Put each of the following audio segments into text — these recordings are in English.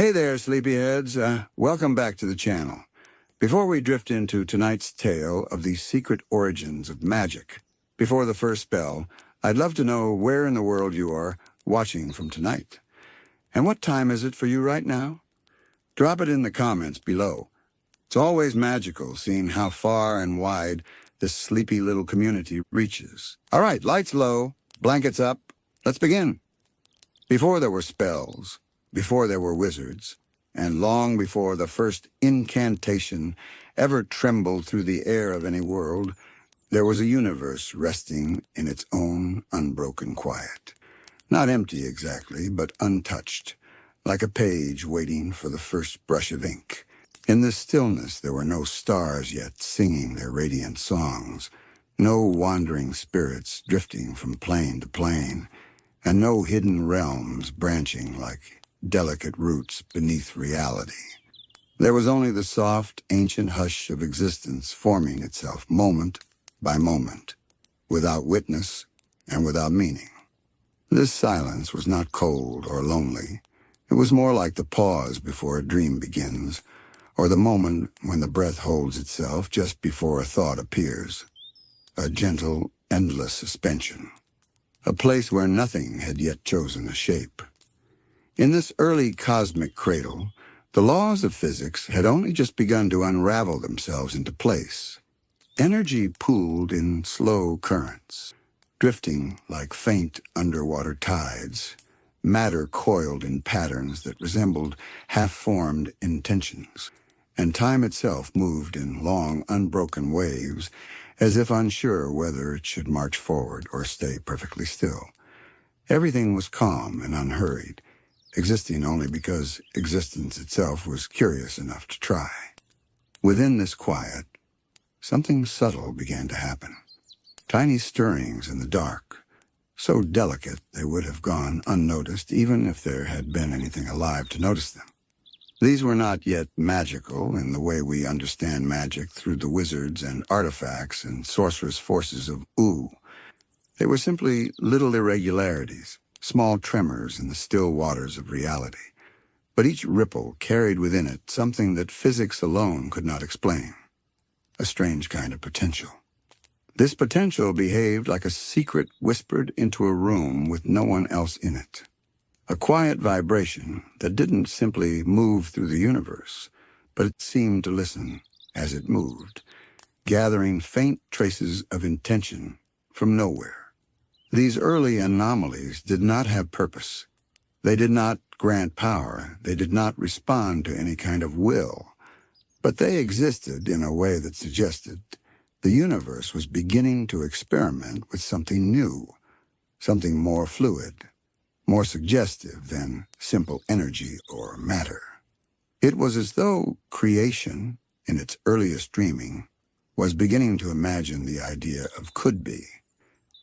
Hey there, sleepyheads. Welcome back to the channel. Before we drift into tonight's tale of the secret origins of magic, before the first spell, I'd love to know where in the world you are watching from tonight. And what time is it for you right now? Drop it in the comments below. It's always magical seeing how far and wide this sleepy little community reaches. All right, lights low, blankets up. Let's begin. Before there were spells, before there were wizards, and long before the first incantation ever trembled through the air of any world, there was a universe resting in its own unbroken quiet. Not empty exactly, but untouched, like a page waiting for the first brush of ink. In this stillness there were no stars yet singing their radiant songs, no wandering spirits drifting from plane to plane, and no hidden realms branching like delicate roots beneath reality. There was only the soft, ancient hush of existence forming itself moment by moment, without witness and without meaning. This silence was not cold or lonely. It was more like the pause before a dream begins, or the moment when the breath holds itself just before a thought appears. A gentle, endless suspension. A place where nothing had yet chosen a shape. In this early cosmic cradle, the laws of physics had only just begun to unravel themselves into place. Energy pooled in slow currents, drifting like faint underwater tides. Matter coiled in patterns that resembled half-formed intentions, and time itself moved in long, unbroken waves, as if unsure whether it should march forward or stay perfectly still. Everything was calm and unhurried, existing only because existence itself was curious enough to try. Within this quiet, something subtle began to happen. Tiny stirrings in the dark, so delicate they would have gone unnoticed even if there had been anything alive to notice them. These were not yet magical in the way we understand magic through the wizards and artifacts and sorcerous forces of Oo. They were simply little irregularities, small tremors in the still waters of reality. But each ripple carried within it something that physics alone could not explain. A strange kind of potential. This potential behaved like a secret whispered into a room with no one else in it. A quiet vibration that didn't simply move through the universe, but it seemed to listen as it moved, gathering faint traces of intention from nowhere. These early anomalies did not have purpose. They did not grant power. They did not respond to any kind of will. But they existed in a way that suggested the universe was beginning to experiment with something new, something more fluid, more suggestive than simple energy or matter. It was as though creation, in its earliest dreaming, was beginning to imagine the idea of could be.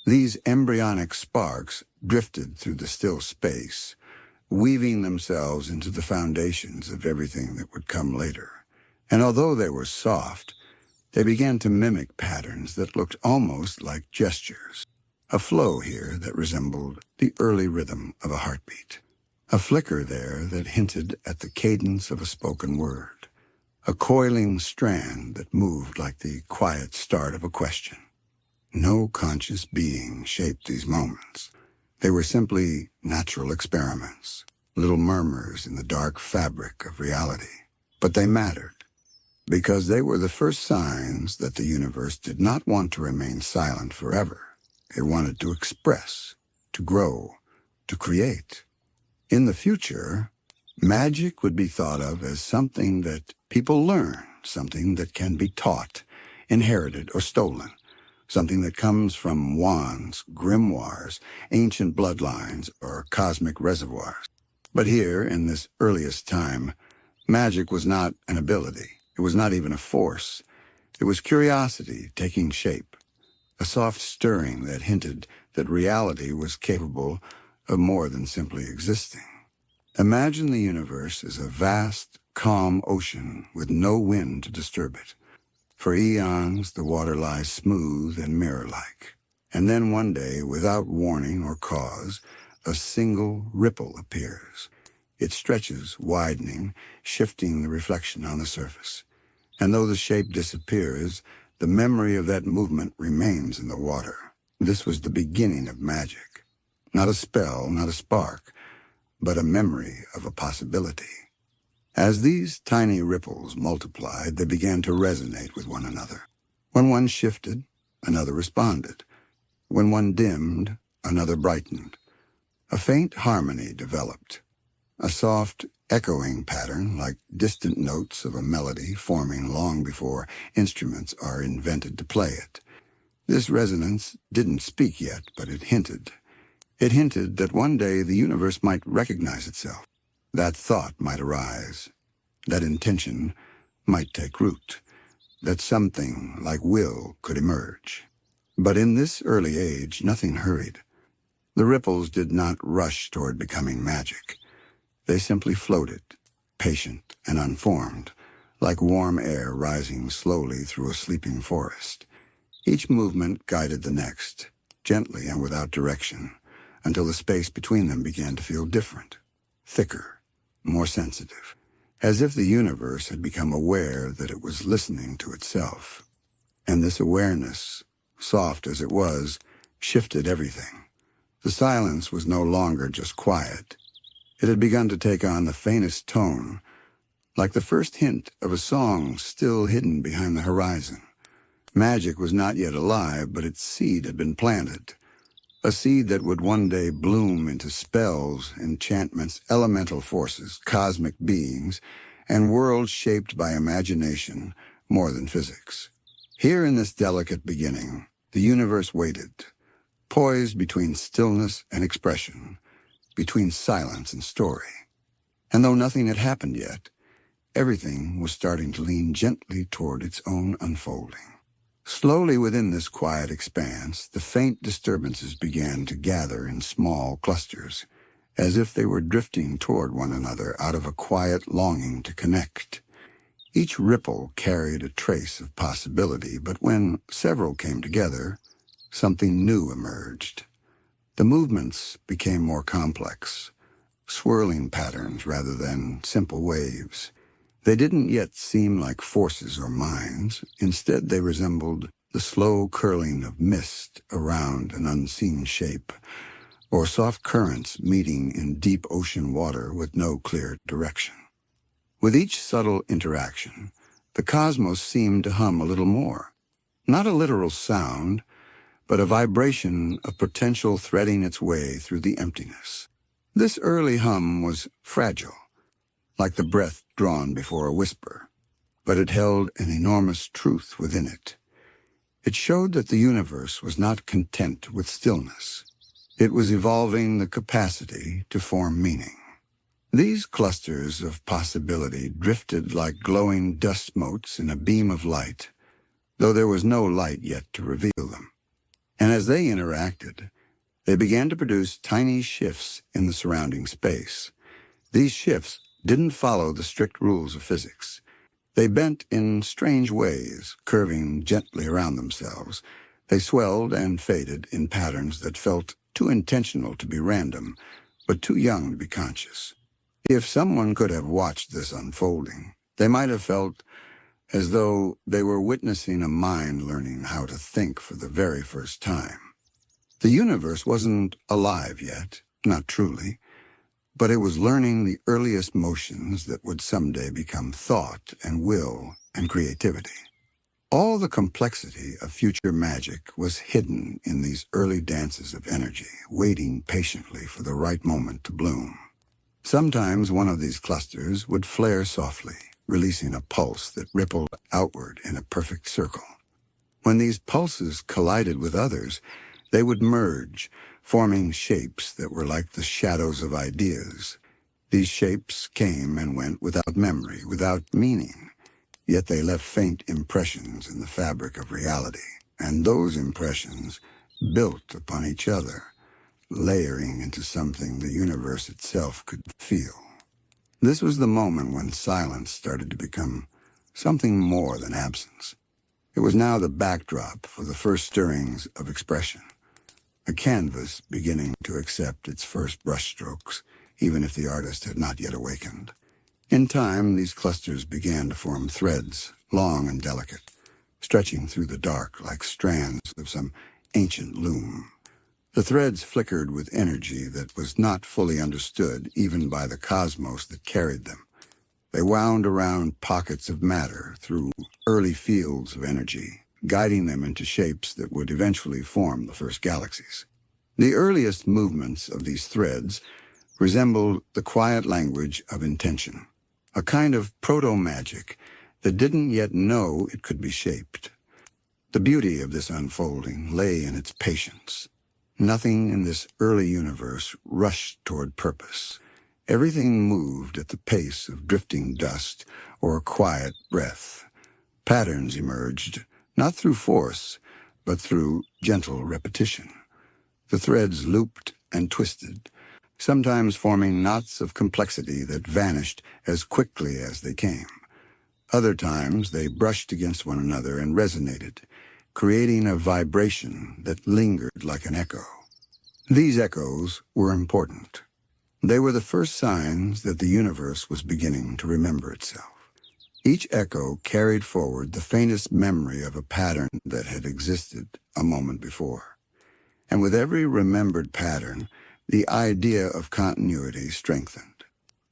These embryonic sparks drifted through the still space, weaving themselves into the foundations of everything that would come later. And although they were soft, they began to mimic patterns that looked almost like gestures. A flow here that resembled the early rhythm of a heartbeat. A flicker there that hinted at the cadence of a spoken word. A coiling strand that moved like the quiet start of a question. No conscious being shaped these moments. They were simply natural experiments, little murmurs in the dark fabric of reality. But they mattered, because they were the first signs that the universe did not want to remain silent forever. It wanted to express, to grow, to create. In the future, magic would be thought of as something that people learn, something that can be taught, inherited, or stolen. Something that comes from wands, grimoires, ancient bloodlines, or cosmic reservoirs. But here, in this earliest time, magic was not an ability. It was not even a force. It was curiosity taking shape, a soft stirring that hinted that reality was capable of more than simply existing. Imagine the universe as a vast, calm ocean with no wind to disturb it. For eons, the water lies smooth and mirror-like. And then one day, without warning or cause, a single ripple appears. It stretches, widening, shifting the reflection on the surface. And though the shape disappears, the memory of that movement remains in the water. This was the beginning of magic. Not a spell, not a spark, but a memory of a possibility. As these tiny ripples multiplied, they began to resonate with one another. When one shifted, another responded. When one dimmed, another brightened. A faint harmony developed, a soft, echoing pattern like distant notes of a melody forming long before instruments are invented to play it. This resonance didn't speak yet, but it hinted. It hinted that one day the universe might recognize itself. That thought might arise. That intention might take root. That something like will could emerge. But in this early age, nothing hurried. The ripples did not rush toward becoming magic. They simply floated, patient and unformed, like warm air rising slowly through a sleeping forest. Each movement guided the next, gently and without direction, until the space between them began to feel different, thicker, more sensitive, as if the universe had become aware that it was listening to itself. And this awareness, soft as it was, shifted everything. The silence was no longer just quiet. It had begun to take on the faintest tone, like the first hint of a song still hidden behind the horizon. Magic was not yet alive, but its seed had been planted. A seed that would one day bloom into spells, enchantments, elemental forces, cosmic beings, and worlds shaped by imagination more than physics. Here in this delicate beginning, the universe waited, poised between stillness and expression, between silence and story. And though nothing had happened yet, everything was starting to lean gently toward its own unfolding. Slowly within this quiet expanse, the faint disturbances began to gather in small clusters, as if they were drifting toward one another out of a quiet longing to connect. Each ripple carried a trace of possibility, but when several came together, something new emerged. The movements became more complex, swirling patterns rather than simple waves. They didn't yet seem like forces or minds. Instead, they resembled the slow curling of mist around an unseen shape, or soft currents meeting in deep ocean water with no clear direction. With each subtle interaction, the cosmos seemed to hum a little more. Not a literal sound, but a vibration of potential threading its way through the emptiness. This early hum was fragile, like the breath drawn before a whisper, but it held an enormous truth within it. It showed that the universe was not content with stillness. It was evolving the capacity to form meaning. These clusters of possibility drifted like glowing dust motes in a beam of light, though there was no light yet to reveal them. And as they interacted, they began to produce tiny shifts in the surrounding space. These shifts didn't follow the strict rules of physics. They bent in strange ways, curving gently around themselves. They swelled and faded in patterns that felt too intentional to be random, but too young to be conscious. If someone could have watched this unfolding, they might have felt as though they were witnessing a mind learning how to think for the very first time. The universe wasn't alive yet, not truly, but it was learning the earliest motions that would someday become thought and will and creativity. All the complexity of future magic was hidden in these early dances of energy, waiting patiently for the right moment to bloom. Sometimes one of these clusters would flare softly, releasing a pulse that rippled outward in a perfect circle. When these pulses collided with others, they would merge, forming shapes that were like the shadows of ideas. These shapes came and went without memory, without meaning, yet they left faint impressions in the fabric of reality, and those impressions built upon each other, layering into something the universe itself could feel. This was the moment when silence started to become something more than absence. It was now the backdrop for the first stirrings of expression, a canvas beginning to accept its first brushstrokes, even if the artist had not yet awakened. In time, these clusters began to form threads, long and delicate, stretching through the dark like strands of some ancient loom. The threads flickered with energy that was not fully understood even by the cosmos that carried them. They wound around pockets of matter through early fields of energy, guiding them into shapes that would eventually form the first galaxies. The earliest movements of these threads resembled the quiet language of intention, a kind of proto-magic that didn't yet know it could be shaped. The beauty of this unfolding lay in its patience. Nothing in this early universe rushed toward purpose. Everything moved at the pace of drifting dust or a quiet breath. Patterns emerged, not through force, but through gentle repetition. The threads looped and twisted, sometimes forming knots of complexity that vanished as quickly as they came. Other times they brushed against one another and resonated, creating a vibration that lingered like an echo. These echoes were important. They were the first signs that the universe was beginning to remember itself. Each echo carried forward the faintest memory of a pattern that had existed a moment before. And with every remembered pattern, the idea of continuity strengthened.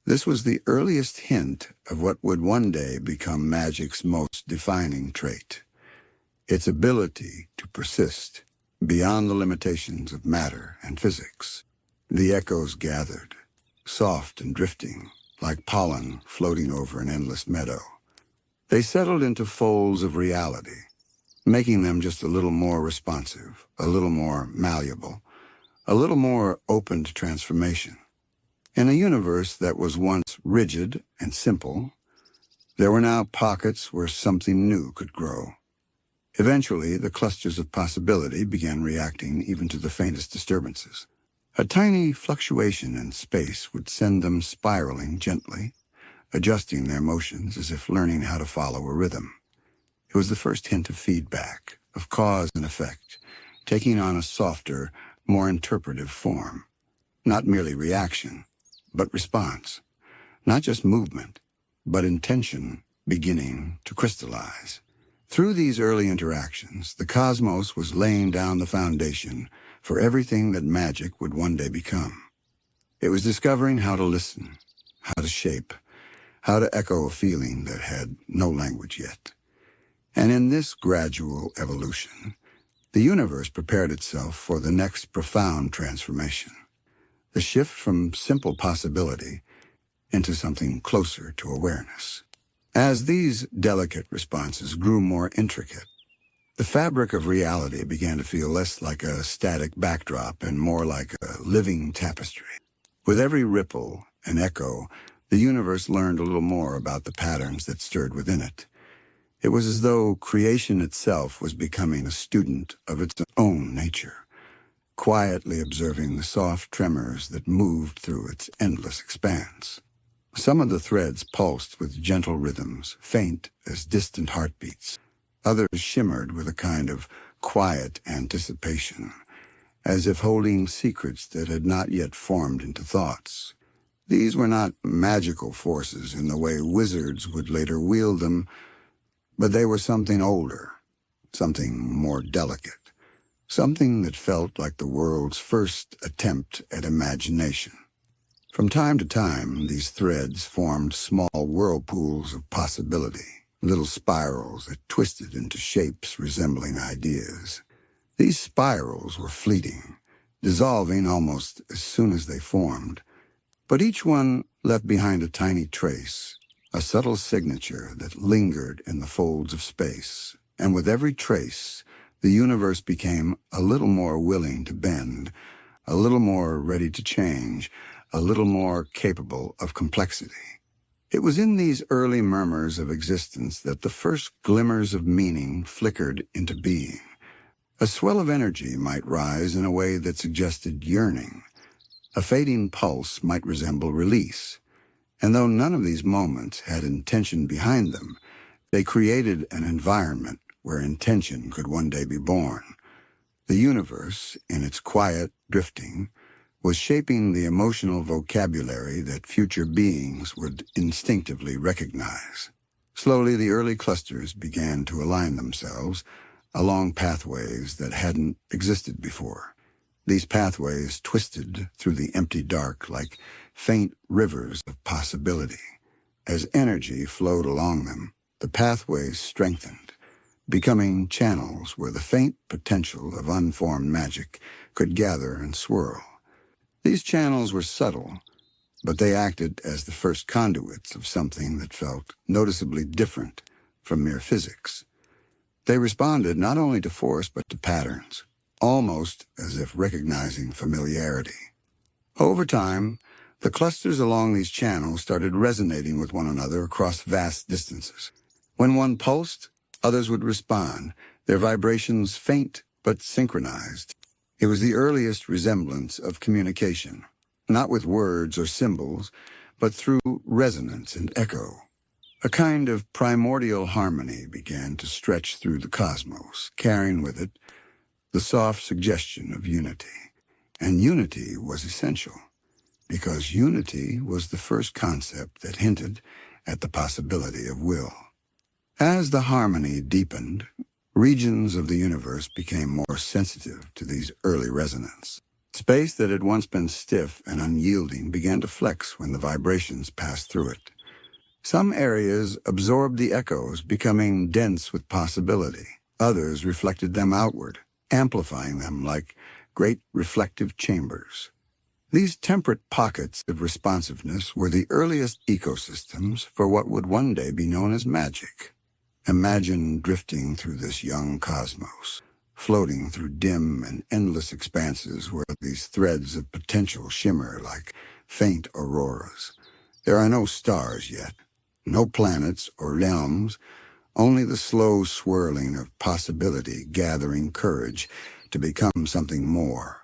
This was the earliest hint of what would one day become magic's most defining trait: its ability to persist beyond the limitations of matter and physics. The echoes gathered, soft and drifting, like pollen floating over an endless meadow. They settled into folds of reality, making them just a little more responsive, a little more malleable, a little more open to transformation. In a universe that was once rigid and simple, there were now pockets where something new could grow. Eventually, the clusters of possibility began reacting even to the faintest disturbances. A tiny fluctuation in space would send them spiraling gently, adjusting their motions as if learning how to follow a rhythm. It was the first hint of feedback, of cause and effect, taking on a softer, more interpretive form. Not merely reaction, but response. Not just movement, but intention beginning to crystallize. Through these early interactions, the cosmos was laying down the foundation for everything that magic would one day become. It was discovering how to listen, how to shape, how to echo a feeling that had no language yet. And in this gradual evolution, the universe prepared itself for the next profound transformation, the shift from simple possibility into something closer to awareness. As these delicate responses grew more intricate, the fabric of reality began to feel less like a static backdrop and more like a living tapestry. With every ripple and echo, the universe learned a little more about the patterns that stirred within it. It was as though creation itself was becoming a student of its own nature, quietly observing the soft tremors that moved through its endless expanse. Some of the threads pulsed with gentle rhythms, faint as distant heartbeats. Others shimmered with a kind of quiet anticipation, as if holding secrets that had not yet formed into thoughts. These were not magical forces in the way wizards would later wield them, but they were something older, something more delicate, something that felt like the world's first attempt at imagination. From time to time, these threads formed small whirlpools of possibility, little spirals that twisted into shapes resembling ideas. These spirals were fleeting, dissolving almost as soon as they formed, but each one left behind a tiny trace, a subtle signature that lingered in the folds of space. And with every trace, the universe became a little more willing to bend, a little more ready to change, a little more capable of complexity. It was in these early murmurs of existence that the first glimmers of meaning flickered into being. A swell of energy might rise in a way that suggested yearning. A fading pulse might resemble release. And though none of these moments had intention behind them, they created an environment where intention could one day be born. The universe, in its quiet drifting, was shaping the emotional vocabulary that future beings would instinctively recognize. Slowly, the early clusters began to align themselves along pathways that hadn't existed before. These pathways twisted through the empty dark like faint rivers of possibility. As energy flowed along them, the pathways strengthened, becoming channels where the faint potential of unformed magic could gather and swirl. These channels were subtle, but they acted as the first conduits of something that felt noticeably different from mere physics. They responded not only to force but to patterns, almost as if recognizing familiarity. Over time, the clusters along these channels started resonating with one another across vast distances. When one pulsed, others would respond, their vibrations faint but synchronized. It was the earliest resemblance of communication, not with words or symbols, but through resonance and echo. A kind of primordial harmony began to stretch through the cosmos, carrying with it the soft suggestion of unity. And unity was essential, because unity was the first concept that hinted at the possibility of will. As the harmony deepened, regions of the universe became more sensitive to these early resonances. Space that had once been stiff and unyielding began to flex when the vibrations passed through it. Some areas absorbed the echoes, becoming dense with possibility. Others reflected them outward, amplifying them like great reflective chambers. These temperate pockets of responsiveness were the earliest ecosystems for what would one day be known as magic. Imagine drifting through this young cosmos, floating through dim and endless expanses where these threads of potential shimmer like faint auroras. There are no stars yet, no planets or realms, only the slow swirling of possibility gathering courage to become something more.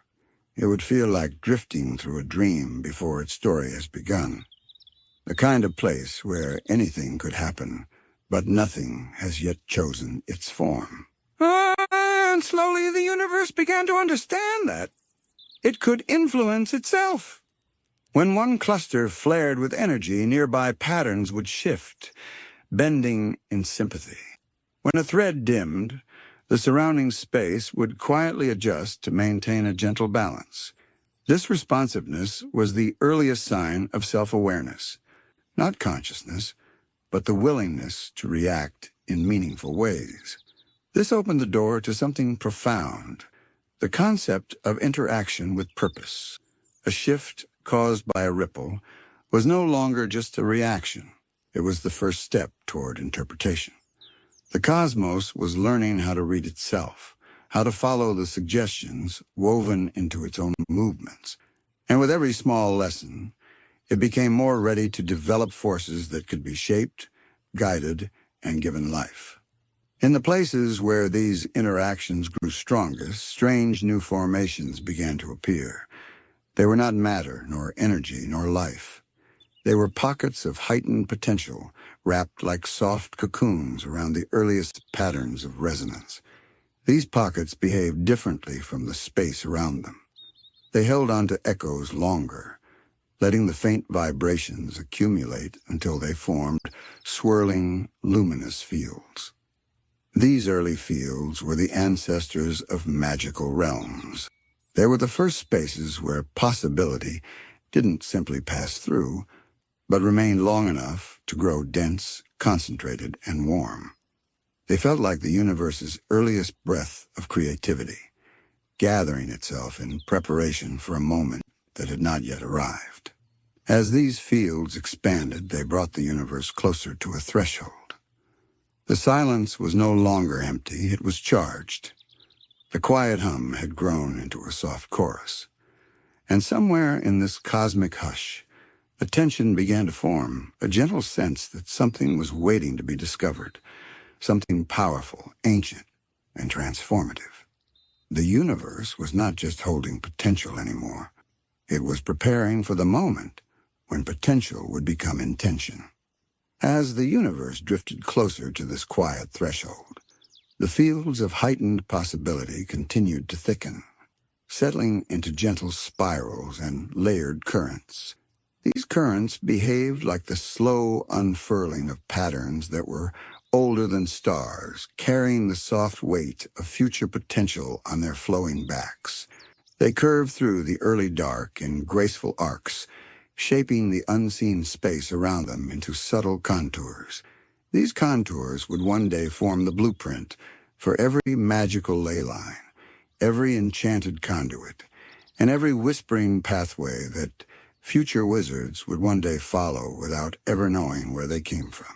It would feel like drifting through a dream before its story has begun. The kind of place where anything could happen, but nothing has yet chosen its form. And slowly the universe began to understand that it could influence itself. When one cluster flared with energy, nearby patterns would shift, bending in sympathy. When a thread dimmed, the surrounding space would quietly adjust to maintain a gentle balance. This responsiveness was the earliest sign of self-awareness, not consciousness, but the willingness to react in meaningful ways. This opened the door to something profound, the concept of interaction with purpose. A shift caused by a ripple was no longer just a reaction. It was the first step toward interpretation. The cosmos was learning how to read itself, how to follow the suggestions woven into its own movements. And with every small lesson, it became more ready to develop forces that could be shaped, guided, and given life. In the places where these interactions grew strongest, strange new formations began to appear. They were not matter, nor energy, nor life. They were pockets of heightened potential, wrapped like soft cocoons around the earliest patterns of resonance. These pockets behaved differently from the space around them. They held on to echoes longer, letting the faint vibrations accumulate until they formed swirling, luminous fields. These early fields were the ancestors of magical realms. They were the first spaces where possibility didn't simply pass through, but remained long enough to grow dense, concentrated, and warm. They felt like the universe's earliest breath of creativity, gathering itself in preparation for a moment that had not yet arrived. As these fields expanded, they brought the universe closer to a threshold. The silence was no longer empty, it was charged. The quiet hum had grown into a soft chorus. And somewhere in this cosmic hush, a tension began to form, a gentle sense that something was waiting to be discovered, something powerful, ancient, and transformative. The universe was not just holding potential anymore. It was preparing for the moment when potential would become intention. As the universe drifted closer to this quiet threshold, the fields of heightened possibility continued to thicken. settling into gentle spirals and layered currents. These currents behaved like the slow unfurling of patterns that were older than stars, carrying the soft weight of future potential on their flowing backs. They curved through the early dark in graceful arcs, shaping the unseen space around them into subtle contours. These contours would one day form the blueprint for every magical ley line, every enchanted conduit, and every whispering pathway that future wizards would one day follow without ever knowing where they came from.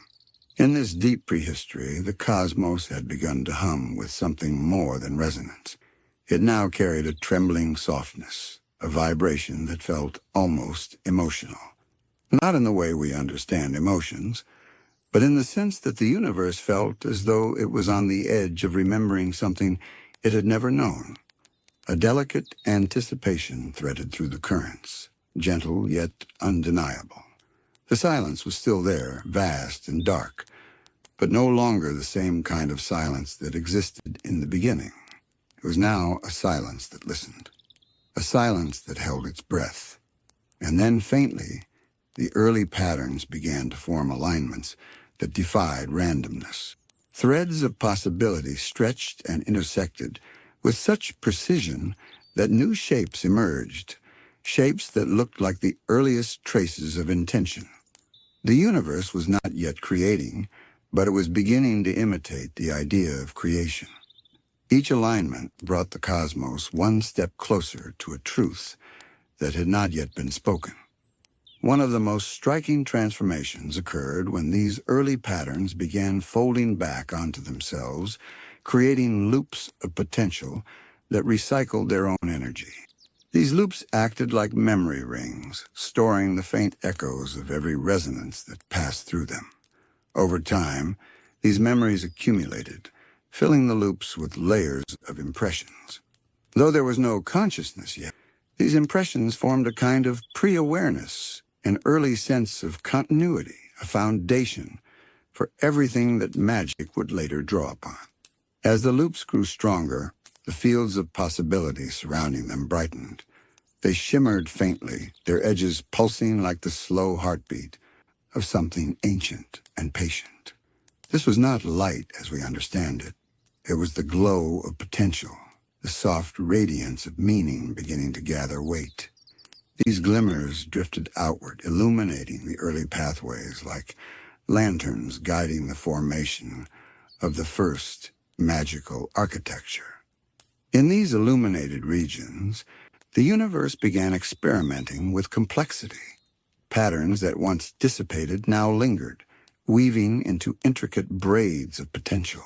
In this deep prehistory, the cosmos had begun to hum with something more than resonance. It now carried a trembling softness, a vibration that felt almost emotional. Not in the way we understand emotions, but in the sense that the universe felt as though it was on the edge of remembering something it had never known. A delicate anticipation threaded through the currents, gentle yet undeniable. The silence was still there, vast and dark, but no longer the same kind of silence that existed in the beginning. It was now a silence that listened, a silence that held its breath. And then faintly, the early patterns began to form alignments that defied randomness. Threads of possibility stretched and intersected with such precision that new shapes emerged, shapes that looked like the earliest traces of intention. The universe was not yet creating, but it was beginning to imitate the idea of creation. Each alignment brought the cosmos one step closer to a truth that had not yet been spoken. One of the most striking transformations occurred when these early patterns began folding back onto themselves, creating loops of potential that recycled their own energy. These loops acted like memory rings, storing the faint echoes of every resonance that passed through them. Over time, these memories accumulated, filling the loops with layers of impressions. Though there was no consciousness yet, these impressions formed a kind of pre-awareness, an early sense of continuity, a foundation for everything that magic would later draw upon. As the loops grew stronger, the fields of possibility surrounding them brightened. They shimmered faintly, their edges pulsing like the slow heartbeat of something ancient and patient. This was not light as we understand it. It was the glow of potential, the soft radiance of meaning beginning to gather weight. These glimmers drifted outward, illuminating the early pathways like lanterns guiding the formation of the first magical architecture. In these illuminated regions, the universe began experimenting with complexity. Patterns that once dissipated now lingered, weaving into intricate braids of potential.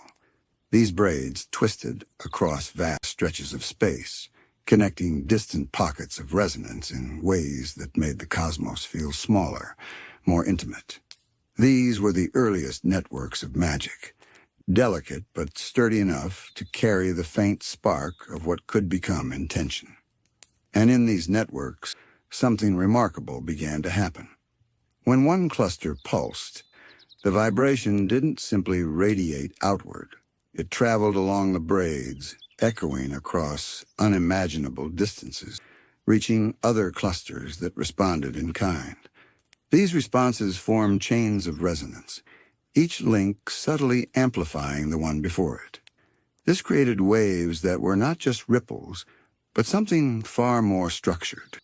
These braids twisted across vast stretches of space, connecting distant pockets of resonance in ways that made the cosmos feel smaller, more intimate. These were the earliest networks of magic, delicate but sturdy enough to carry the faint spark of what could become intention. And in these networks, something remarkable began to happen. When one cluster pulsed, the vibration didn't simply radiate outward. It traveled along the braids, echoing across unimaginable distances, reaching other clusters that responded in kind. These responses formed chains of resonance, each link subtly amplifying the one before it. This created waves that were not just ripples, but something far more structured,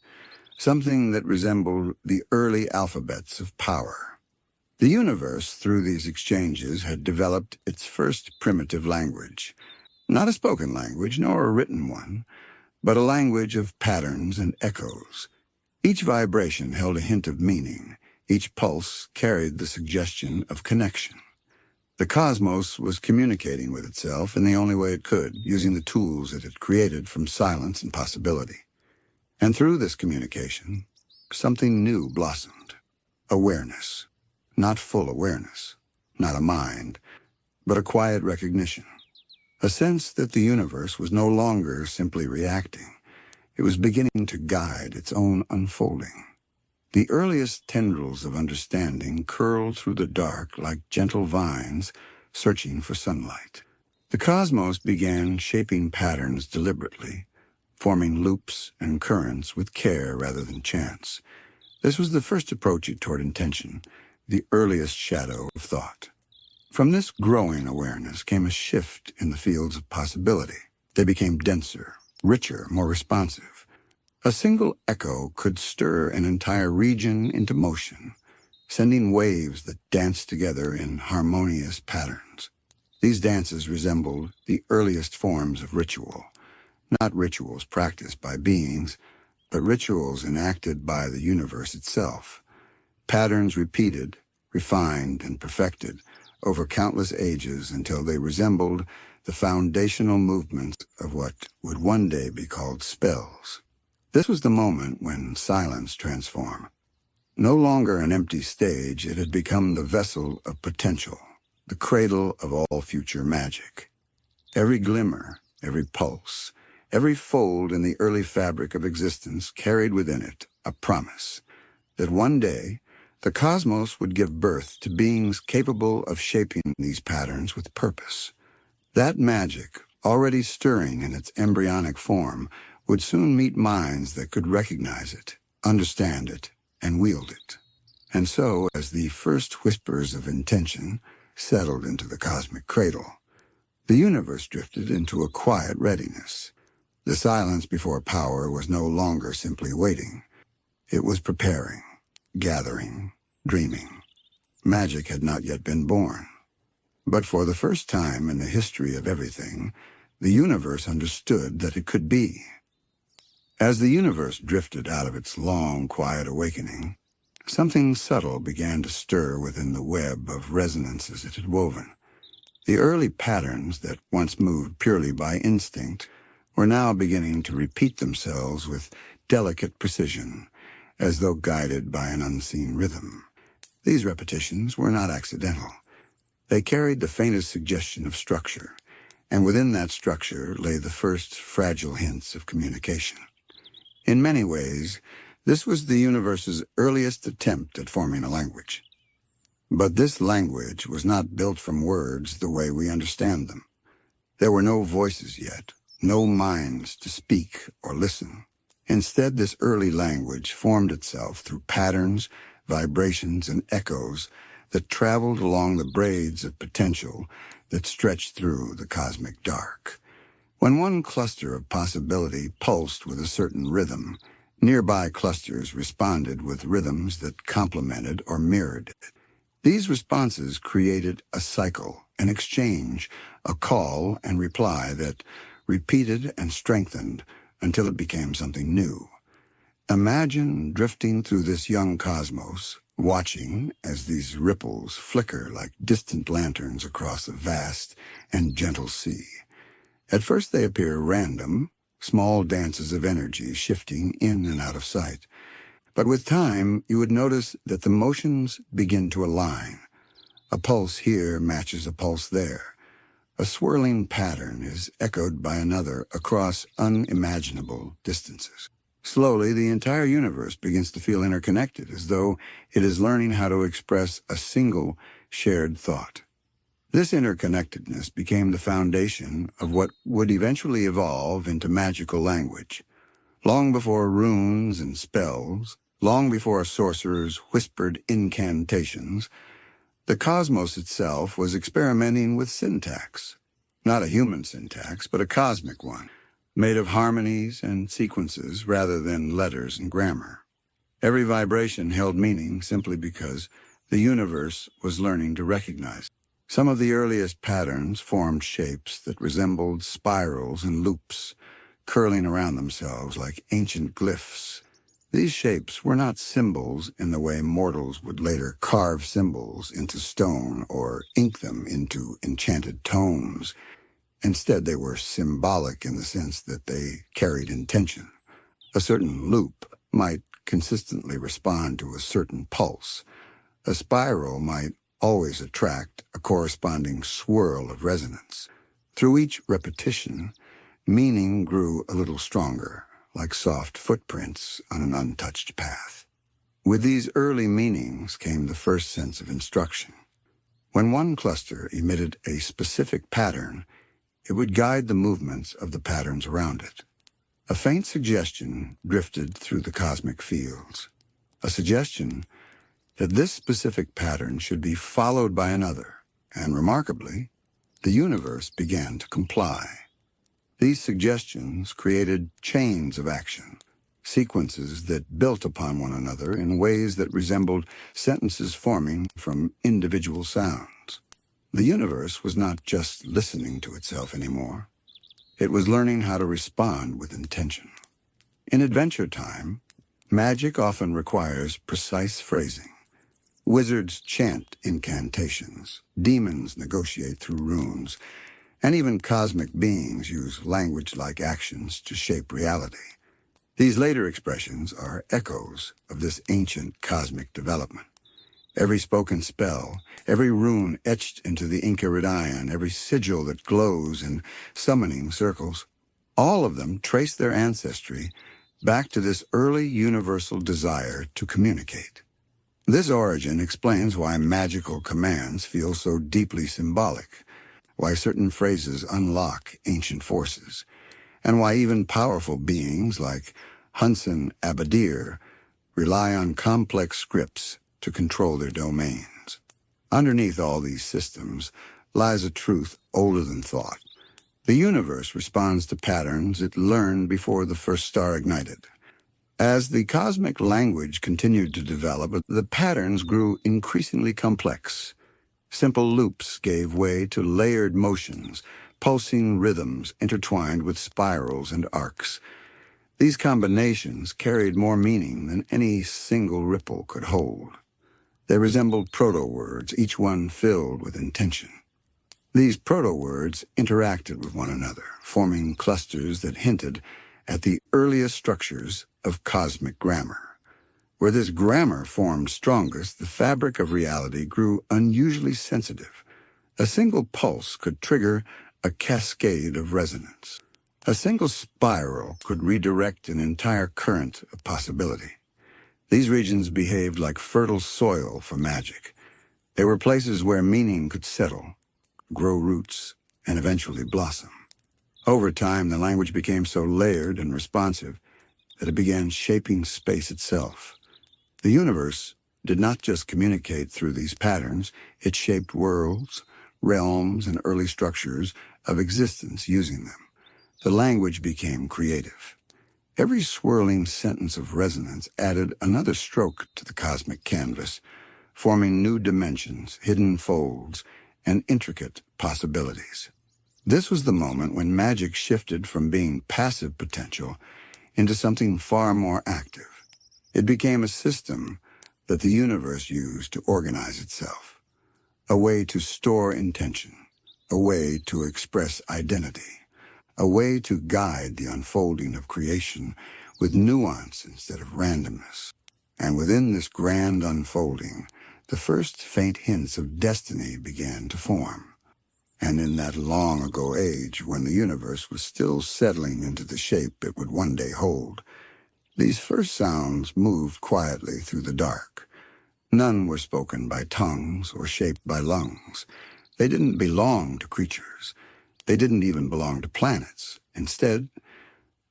something that resembled the early alphabets of power. The universe, through these exchanges, had developed its first primitive language. Not a spoken language, nor a written one, but a language of patterns and echoes. Each vibration held a hint of meaning. Each pulse carried the suggestion of connection. The cosmos was communicating with itself in the only way it could, using the tools it had created from silence and possibility. And through this communication, something new blossomed. Awareness. Not full awareness. Not a mind, but a quiet recognition. A sense that the universe was no longer simply reacting. It was beginning to guide its own unfolding. The earliest tendrils of understanding curled through the dark like gentle vines searching for sunlight. The cosmos began shaping patterns deliberately, forming loops and currents with care rather than chance. This was the first approach toward intention, the earliest shadow of thought. From this growing awareness came a shift in the fields of possibility. They became denser, richer, more responsive. A single echo could stir an entire region into motion, sending waves that danced together in harmonious patterns. These dances resembled the earliest forms of ritual, not rituals practiced by beings, but rituals enacted by the universe itself. Patterns repeated, refined, and perfected over countless ages until they resembled the foundational movements of what would one day be called spells. This was the moment when silence transformed. No longer an empty stage, it had become the vessel of potential, the cradle of all future magic. Every glimmer, every pulse, every fold in the early fabric of existence carried within it a promise that one day the cosmos would give birth to beings capable of shaping these patterns with purpose. That magic, already stirring in its embryonic form, would soon meet minds that could recognize it, understand it, and wield it. And so, as the first whispers of intention settled into the cosmic cradle, the universe drifted into a quiet readiness. The silence before power was no longer simply waiting. It was preparing, gathering, dreaming. Magic had not yet been born. But for the first time in the history of everything, the universe understood that it could be. As the universe drifted out of its long, quiet awakening, something subtle began to stir within the web of resonances it had woven. The early patterns that once moved purely by instinct were now beginning to repeat themselves with delicate precision, as though guided by an unseen rhythm. These repetitions were not accidental. They carried the faintest suggestion of structure, and within that structure lay the first fragile hints of communication. In many ways, this was the universe's earliest attempt at forming a language. But this language was not built from words the way we understand them. There were no voices yet, no minds to speak or listen. Instead, this early language formed itself through patterns, vibrations, and echoes that traveled along the braids of potential that stretched through the cosmic dark. When one cluster of possibility pulsed with a certain rhythm, nearby clusters responded with rhythms that complemented or mirrored it. These responses created a cycle, an exchange, a call and reply that repeated and strengthened until it became something new. Imagine drifting through this young cosmos, watching as these ripples flicker like distant lanterns across a vast and gentle sea. At first they appear random, small dances of energy shifting in and out of sight. But with time, you would notice that the motions begin to align. A pulse here matches a pulse there. A swirling pattern is echoed by another across unimaginable distances. Slowly, the entire universe begins to feel interconnected, as though it is learning how to express a single shared thought. This interconnectedness became the foundation of what would eventually evolve into magical language. Long before runes and spells, long before sorcerers whispered incantations, the cosmos itself was experimenting with syntax. Not a human syntax, but a cosmic one, made of harmonies and sequences rather than letters and grammar. Every vibration held meaning simply because the universe was learning to recognize it. Some of the earliest patterns formed shapes that resembled spirals and loops, curling around themselves like ancient glyphs. These shapes were not symbols in the way mortals would later carve symbols into stone or ink them into enchanted tomes. Instead, they were symbolic in the sense that they carried intention. A certain loop might consistently respond to a certain pulse. A spiral might always attract a corresponding swirl of resonance. Through each repetition, meaning grew a little stronger, like soft footprints on an untouched path. With these early meanings came the first sense of instruction. When one cluster emitted a specific pattern, it would guide the movements of the patterns around it. A faint suggestion drifted through the cosmic fields. A suggestion that this specific pattern should be followed by another, and remarkably, the universe began to comply. These suggestions created chains of action, sequences that built upon one another in ways that resembled sentences forming from individual sounds. The universe was not just listening to itself anymore. It was learning how to respond with intention. In Adventure Time, magic often requires precise phrasing. Wizards chant incantations, demons negotiate through runes, and even cosmic beings use language-like actions to shape reality. These later expressions are echoes of this ancient cosmic development. Every spoken spell, every rune etched into the Enchiridion, every sigil that glows in summoning circles, all of them trace their ancestry back to this early universal desire to communicate. This origin explains why magical commands feel so deeply symbolic, why certain phrases unlock ancient forces, and why even powerful beings like Hunson Abadir rely on complex scripts to control their domains. Underneath all these systems lies a truth older than thought. The universe responds to patterns it learned before the first star ignited. As the cosmic language continued to develop, the patterns grew increasingly complex. Simple loops gave way to layered motions, pulsing rhythms intertwined with spirals and arcs. These combinations carried more meaning than any single ripple could hold. They resembled proto-words, each one filled with intention. These proto-words interacted with one another, forming clusters that hinted at the earliest structures of cosmic grammar. Where this grammar formed strongest, the fabric of reality grew unusually sensitive. A single pulse could trigger a cascade of resonance. A single spiral could redirect an entire current of possibility. These regions behaved like fertile soil for magic. They were places where meaning could settle, grow roots, and eventually blossom. Over time, the language became so layered and responsive that it began shaping space itself. The universe did not just communicate through these patterns, it shaped worlds, realms, and early structures of existence using them. The language became creative. Every swirling sentence of resonance added another stroke to the cosmic canvas, forming new dimensions, hidden folds, and intricate possibilities. This was the moment when magic shifted from being passive potential into something far more active. It became a system that the universe used to organize itself, a way to store intention, a way to express identity, a way to guide the unfolding of creation with nuance instead of randomness. And within this grand unfolding, the first faint hints of destiny began to form. And in that long-ago age, when the universe was still settling into the shape it would one day hold, these first sounds moved quietly through the dark. None were spoken by tongues or shaped by lungs. They didn't belong to creatures. They didn't even belong to planets. Instead,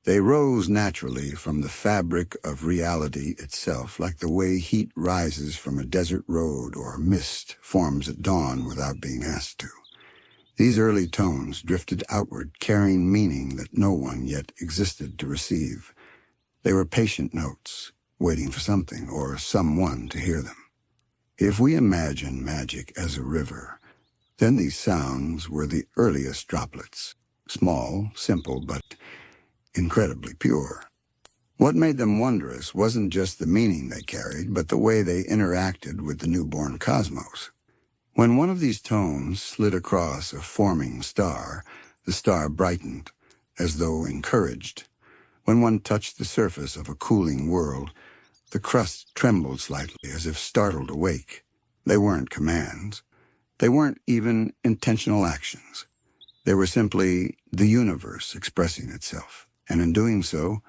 they rose naturally from the fabric of reality itself, like the way heat rises from a desert road or mist forms at dawn without being asked to. These early tones drifted outward, carrying meaning that no one yet existed to receive. They were patient notes, waiting for something or someone to hear them. If we imagine magic as a river, then these sounds were the earliest droplets, small, simple, but incredibly pure. What made them wondrous wasn't just the meaning they carried, but the way they interacted with the newborn cosmos. When one of these tones slid across a forming star, the star brightened, as though encouraged. When one touched the surface of a cooling world, the crust trembled slightly, as if startled awake. They weren't commands. They weren't even intentional actions. They were simply the universe expressing itself, and in doing so,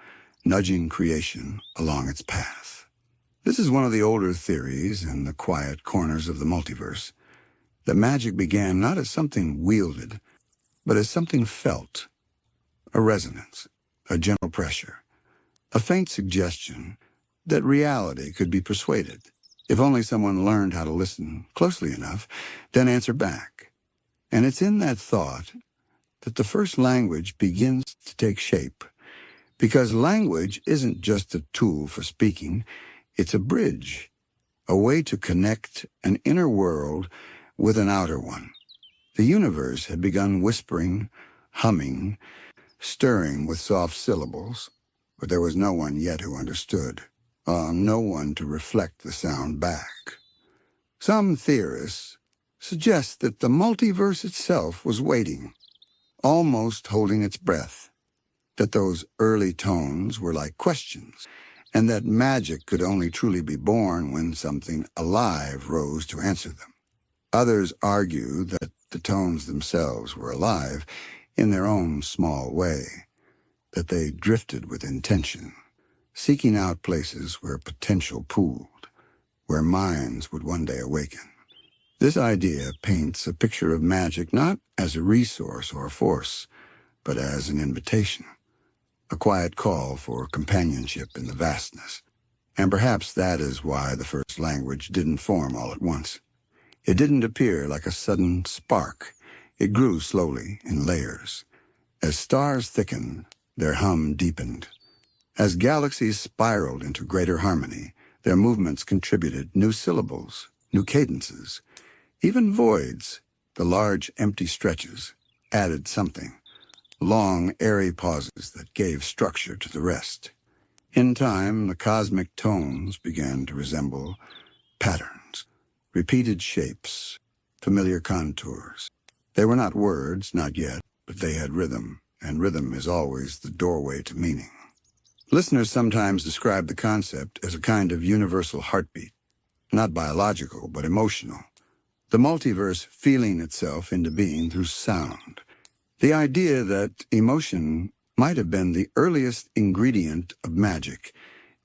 nudging creation along its path. This is one of the older theories in the quiet corners of the multiverse. That magic began not as something wielded, but as something felt, a resonance, a gentle pressure, a faint suggestion that reality could be persuaded, if only someone learned how to listen closely enough, then answer back. And it's in that thought that the first language begins to take shape, because language isn't just a tool for speaking, it's a bridge, a way to connect an inner world with an outer one. The universe had begun whispering, humming, stirring with soft syllables, but there was no one yet who understood, no one to reflect the sound back. Some theorists suggest that the multiverse itself was waiting, almost holding its breath, that those early tones were like questions, and that magic could only truly be born when something alive rose to answer them. Others argue that the tones themselves were alive in their own small way, that they drifted with intention, seeking out places where potential pooled, where minds would one day awaken. This idea paints a picture of magic not as a resource or a force, but as an invitation, a quiet call for companionship in the vastness. And perhaps that is why the first language didn't form all at once. It didn't appear like a sudden spark. It grew slowly in layers. As stars thickened, their hum deepened. As galaxies spiraled into greater harmony, their movements contributed new syllables, new cadences. Even voids, the large empty stretches, added something, long, airy pauses that gave structure to the rest. In time, the cosmic tones began to resemble patterns, repeated shapes, familiar contours. They were not words, not yet, but they had rhythm, and rhythm is always the doorway to meaning. Listeners sometimes describe the concept as a kind of universal heartbeat, not biological, but emotional. The multiverse feeling itself into being through sound. The idea that emotion might have been the earliest ingredient of magic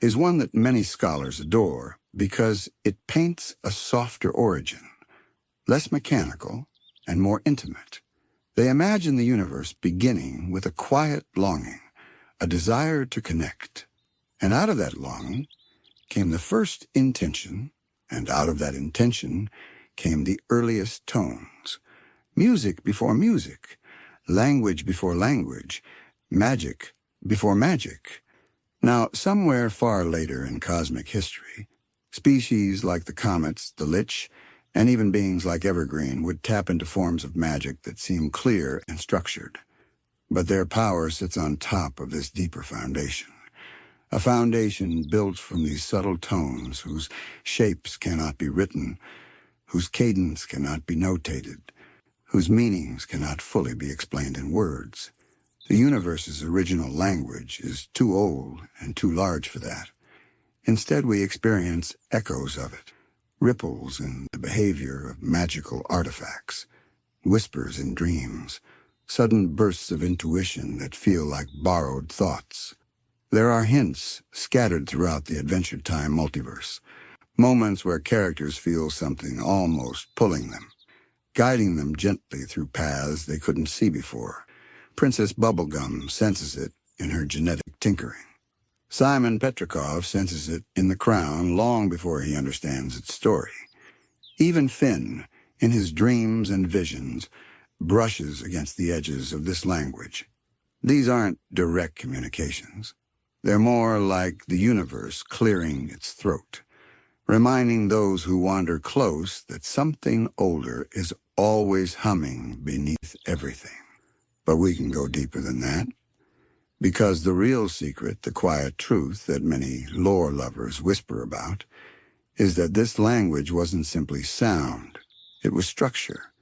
is one that many scholars adore because it paints a softer origin, less mechanical and more intimate. They imagine the universe beginning with a quiet longing, a desire to connect. And out of that longing came the first intention, and out of that intention came the earliest tones. Music before music, language before language, magic before magic. Now, somewhere far later in cosmic history, species like the comets, the lich, and even beings like Evergreen would tap into forms of magic that seem clear and structured. But their power sits on top of this deeper foundation, a foundation built from these subtle tones whose shapes cannot be written, whose cadence cannot be notated, whose meanings cannot fully be explained in words. The universe's original language is too old and too large for that. Instead, we experience echoes of it, ripples in the behavior of magical artifacts, whispers in dreams, sudden bursts of intuition that feel like borrowed thoughts. There are hints scattered throughout the Adventure Time multiverse, moments where characters feel something almost pulling them, guiding them gently through paths they couldn't see before. Princess Bubblegum senses it in her genetic tinkering. Simon Petrikov senses it in the crown long before he understands its story. Even Finn, in his dreams and visions, brushes against the edges of this language. These aren't direct communications. They're more like the universe clearing its throat, reminding those who wander close that something older is always humming beneath everything. But we can go deeper than that, because the real secret, the quiet truth that many lore lovers whisper about, is that this language wasn't simply sound. It was structure.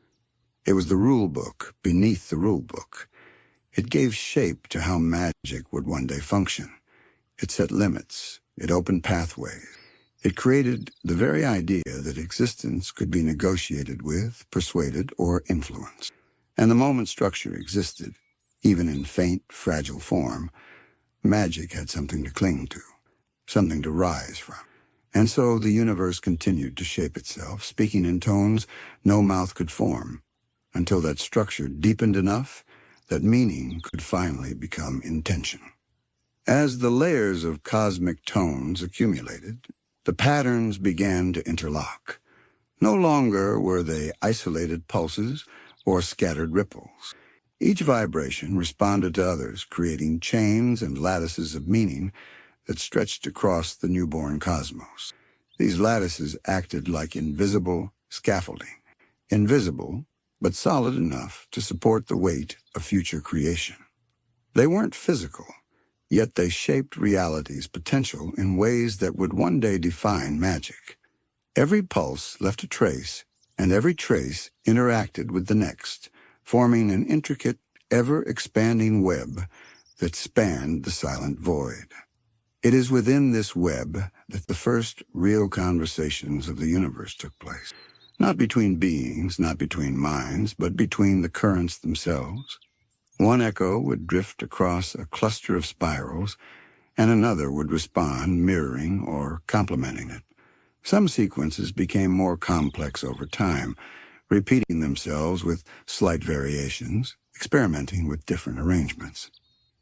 It was the rule book beneath the rule book. It gave shape to how magic would one day function. It set limits. It opened pathways. It created the very idea that existence could be negotiated with, persuaded, or influenced. And the moment structure existed, even in faint, fragile form, magic had something to cling to, something to rise from. And so the universe continued to shape itself, speaking in tones no mouth could form, until that structure deepened enough that meaning could finally become intention. As the layers of cosmic tones accumulated, the patterns began to interlock. No longer were they isolated pulses or scattered ripples. Each vibration responded to others, creating chains and lattices of meaning that stretched across the newborn cosmos. These lattices acted like invisible scaffolding, invisible but solid enough to support the weight of future creation. They weren't physical, yet they shaped reality's potential in ways that would one day define magic. Every pulse left a trace, and every trace interacted with the next, forming an intricate, ever-expanding web that spanned the silent void. It is within this web that the first real conversations of the universe took place. Not between beings, not between minds, but between the currents themselves. One echo would drift across a cluster of spirals, and another would respond, mirroring or complementing it. Some sequences became more complex over time, repeating themselves with slight variations, experimenting with different arrangements.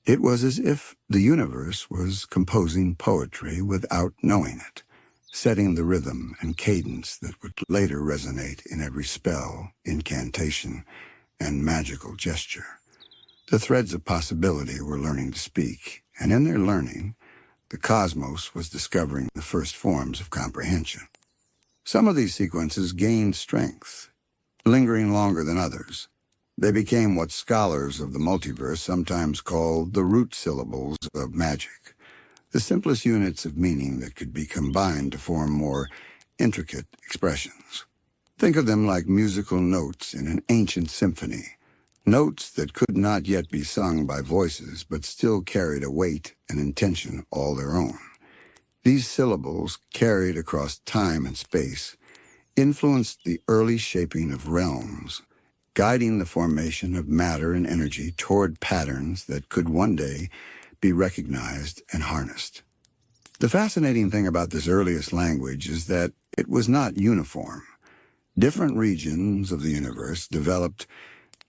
It was as if the universe was composing poetry without knowing it, setting the rhythm and cadence that would later resonate in every spell, incantation, and magical gesture. The threads of possibility were learning to speak, and in their learning, the cosmos was discovering the first forms of comprehension. Some of these sequences gained strength, lingering longer than others. They became what scholars of the multiverse sometimes call the root syllables of magic, the simplest units of meaning that could be combined to form more intricate expressions. Think of them like musical notes in an ancient symphony, notes that could not yet be sung by voices but still carried a weight and intention all their own. These syllables, carried across time and space, influenced the early shaping of realms, guiding the formation of matter and energy toward patterns that could one day be recognized and harnessed. The fascinating thing about this earliest language is that it was not uniform. Different regions of the universe developed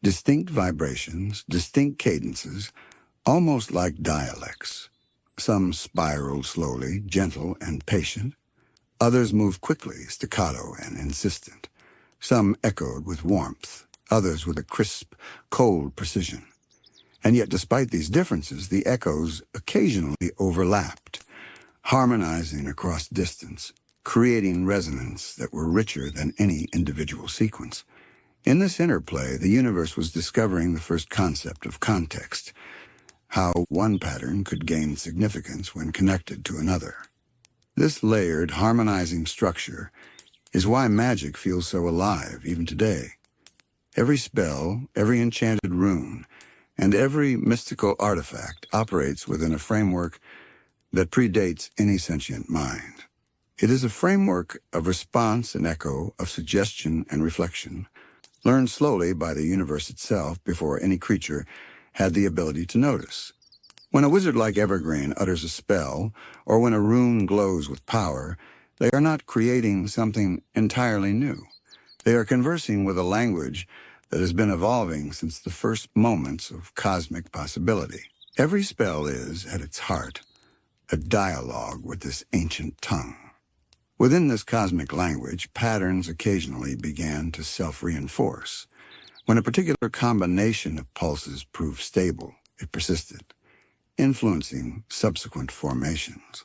distinct vibrations, distinct cadences, almost like dialects. Some spiraled slowly, gentle and patient. Others moved quickly, staccato and insistent. Some echoed with warmth, others with a crisp, cold precision. And yet, despite these differences, the echoes occasionally overlapped, harmonizing across distance, creating resonance that were richer than any individual sequence. In this interplay, the universe was discovering the first concept of context, how one pattern could gain significance when connected to another. This layered, harmonizing structure is why magic feels so alive even today. Every spell, every enchanted rune, and every mystical artifact operates within a framework that predates any sentient mind. It is a framework of response and echo, of suggestion and reflection, learned slowly by the universe itself before any creature had the ability to notice. When a wizard like Evergreen utters a spell, or when a rune glows with power, they are not creating something entirely new. They are conversing with a language that has been evolving since the first moments of cosmic possibility. Every spell is, at its heart, a dialogue with this ancient tongue. Within this cosmic language, patterns occasionally began to self-reinforce. When a particular combination of pulses proved stable, it persisted, influencing subsequent formations.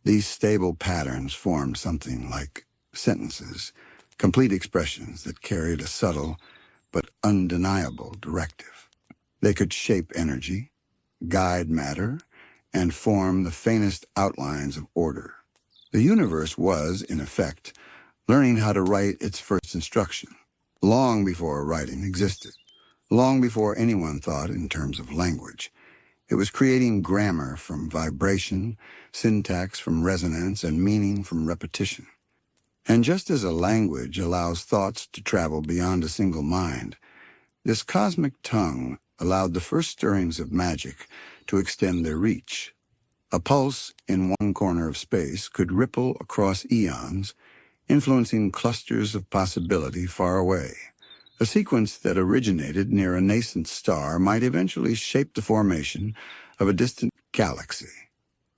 These stable patterns formed something like sentences, complete expressions that carried a subtle but undeniable directive. They could shape energy, guide matter, and form the faintest outlines of order. The universe was, in effect, learning how to write its first instruction, long before writing existed, long before anyone thought in terms of language. It was creating grammar from vibration, syntax from resonance, and meaning from repetition. And just as a language allows thoughts to travel beyond a single mind, this cosmic tongue allowed the first stirrings of magic to extend their reach. A pulse in one corner of space could ripple across eons, influencing clusters of possibility far away. A sequence that originated near a nascent star might eventually shape the formation of a distant galaxy.